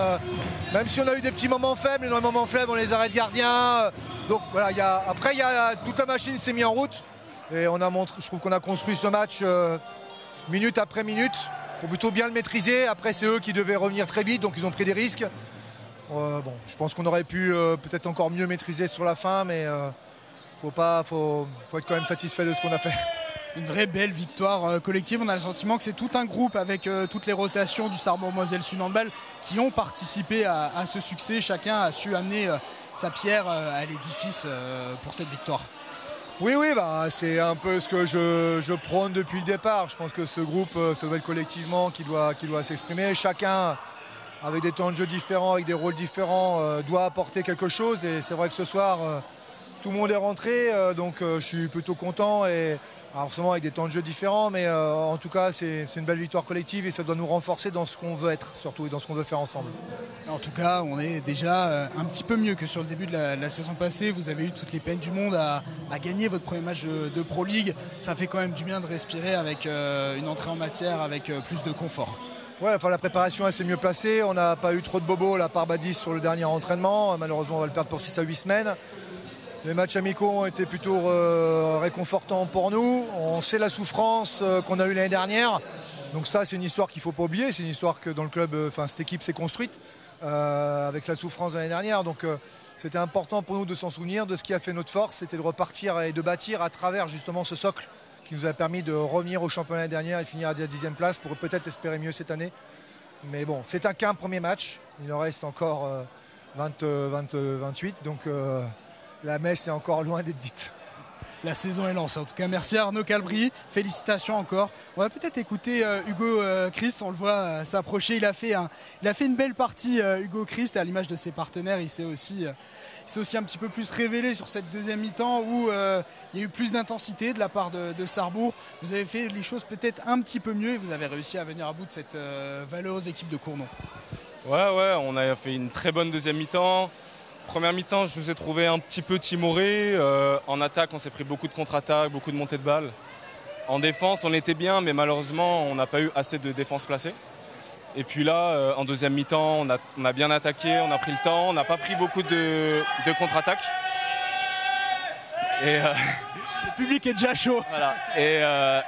même si on a eu des petits moments faibles, et dans les moments faibles on les arrête gardiens. Donc voilà, après toute la machine s'est mise en route et je trouve qu'on a construit ce match minute après minute. Pour plutôt bien le maîtriser. Après c'est eux qui devaient revenir très vite, donc ils ont pris des risques. Je pense qu'on aurait pu peut-être encore mieux maîtriser sur la fin, mais faut être quand même satisfait de ce qu'on a fait. Une vraie belle victoire collective. On a le sentiment que c'est tout un groupe avec toutes les rotations du Sarrebourg-Moselle Sud Handball qui ont participé à ce succès. Chacun a su amener sa pierre à l'édifice pour cette victoire. Oui, c'est un peu ce que je prône depuis le départ. Je pense que ce groupe, ça doit être collectivement qui doit s'exprimer. Chacun, avec des temps de jeu différents, avec des rôles différents, doit apporter quelque chose. Et c'est vrai que ce soir, tout le monde est rentré, donc je suis plutôt content. Et alors, forcément avec des temps de jeu différents, mais en tout cas, c'est une belle victoire collective et ça doit nous renforcer dans ce qu'on veut être, surtout, et dans ce qu'on veut faire ensemble. En tout cas, on est déjà un petit peu mieux que sur le début de la saison passée. Vous avez eu toutes les peines du monde à gagner votre premier match de Pro League. Ça fait quand même du bien de respirer avec une entrée en matière, avec plus de confort. Ouais, la préparation elle s'est mieux placée. On n'a pas eu trop de bobos la part Badis sur le dernier entraînement. Malheureusement, on va le perdre pour 6 à 8 semaines. Les matchs amicaux ont été plutôt réconfortants pour nous. On sait la souffrance qu'on a eue l'année dernière. Donc ça, c'est une histoire qu'il ne faut pas oublier. C'est une histoire que dans le club, cette équipe s'est construite avec la souffrance de l'année dernière. Donc c'était important pour nous de s'en souvenir de ce qui a fait notre force. C'était de repartir et de bâtir à travers justement ce socle qui nous a permis de revenir au championnat l'année dernière et finir à la 10e place pour peut-être espérer mieux cette année. Mais bon, c'est qu'un premier match. Il en reste encore 28. Donc... la messe est encore loin d'être dite. La saison est lancée. En tout cas, merci Arnaud Calbry. Félicitations encore. On va peut-être écouter Hugo Christ. On le voit s'approcher. Il a fait une belle partie, Hugo Christ. À l'image de ses partenaires, il s'est aussi un petit peu plus révélé sur cette deuxième mi-temps où il y a eu plus d'intensité de la part de Sarrebourg. Vous avez fait les choses peut-être un petit peu mieux et vous avez réussi à venir à bout de cette valeureuse équipe de Cournon. Ouais, on a fait une très bonne deuxième mi-temps. Première mi-temps, je vous ai trouvé un petit peu timoré. En attaque, on s'est pris beaucoup de contre-attaques, beaucoup de montées de balles. En défense, on était bien, mais malheureusement, on n'a pas eu assez de défense placée. Et puis là, en deuxième mi-temps, on a bien attaqué, on a pris le temps, on n'a pas pris beaucoup de contre-attaques. Et le public est déjà chaud. Voilà.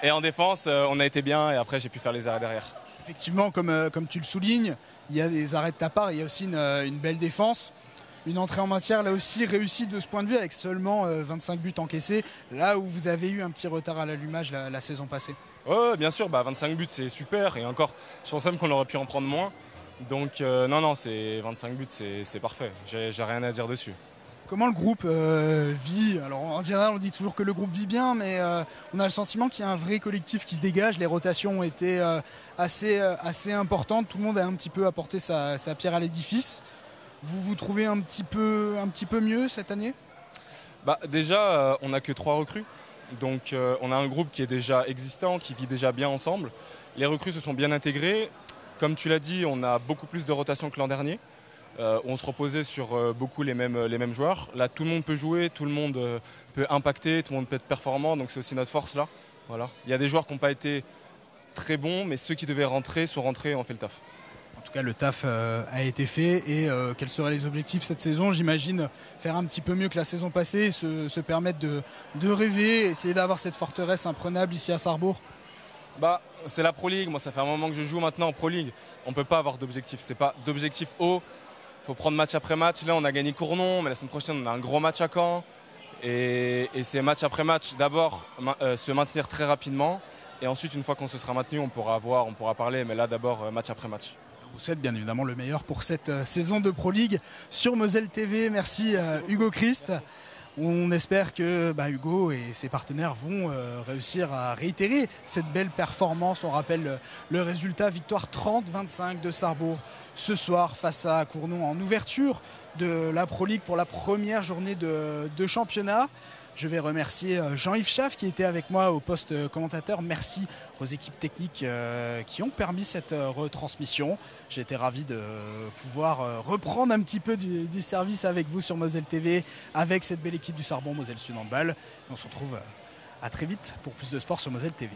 Et en défense, on a été bien et après, j'ai pu faire les arrêts derrière. Effectivement, comme tu le soulignes, il y a des arrêts de ta part, il y a aussi une belle défense. Une entrée en matière là aussi réussie de ce point de vue avec seulement 25 buts encaissés, là où vous avez eu un petit retard à l'allumage la saison passée. Ouais, bien sûr, 25 buts c'est super et encore, je pense même qu'on aurait pu en prendre moins. Donc non, c'est 25 buts c'est parfait, j'ai rien à dire dessus. Comment le groupe vit? Alors en général on dit toujours que le groupe vit bien, mais on a le sentiment qu'il y a un vrai collectif qui se dégage. Les rotations ont été assez importantes, tout le monde a un petit peu apporté sa pierre à l'édifice. Vous vous trouvez un petit peu mieux cette année? Déjà, on n'a que 3 recrues. Donc on a un groupe qui est déjà existant, qui vit déjà bien ensemble. Les recrues se sont bien intégrées. Comme tu l'as dit, on a beaucoup plus de rotation que l'an dernier. on se reposait sur beaucoup les mêmes joueurs. Là, tout le monde peut jouer, tout le monde peut impacter, tout le monde peut être performant, donc c'est aussi notre force là. Voilà. Il y a des joueurs qui n'ont pas été très bons, mais ceux qui devaient rentrer sont rentrés et ont fait le taf. En tout cas, le taf a été fait. Et quels seraient les objectifs cette saison? J'imagine faire un petit peu mieux que la saison passée, se permettre de rêver, essayer d'avoir cette forteresse imprenable ici à Sarrebourg. C'est la Pro League. Moi, ça fait un moment que je joue maintenant en Pro League. On ne peut pas avoir d'objectif. C'est pas d'objectif haut. Il faut prendre match après match. Là, on a gagné Cournon, mais la semaine prochaine, on a un gros match à Caen. Et c'est match après match. D'abord, se maintenir très rapidement. Et ensuite, une fois qu'on se sera maintenu, on pourra parler. Mais là, d'abord, match après match. Vous souhaite bien évidemment le meilleur pour cette saison de Pro League sur Moselle TV. Merci Hugo Christ. On espère que Hugo et ses partenaires vont réussir à réitérer cette belle performance. On rappelle le résultat, victoire 30-25 de Sarrebourg ce soir face à Cournon en ouverture de la Pro League pour la première journée de championnat. Je vais remercier Jean-Yves Schaff qui était avec moi au poste commentateur. Merci aux équipes techniques qui ont permis cette retransmission. J'ai été ravi de pouvoir reprendre un petit peu du service avec vous sur Moselle TV, avec cette belle équipe du Sarrebourg Moselle Sud Handball. On se retrouve à très vite pour plus de sport sur Moselle TV.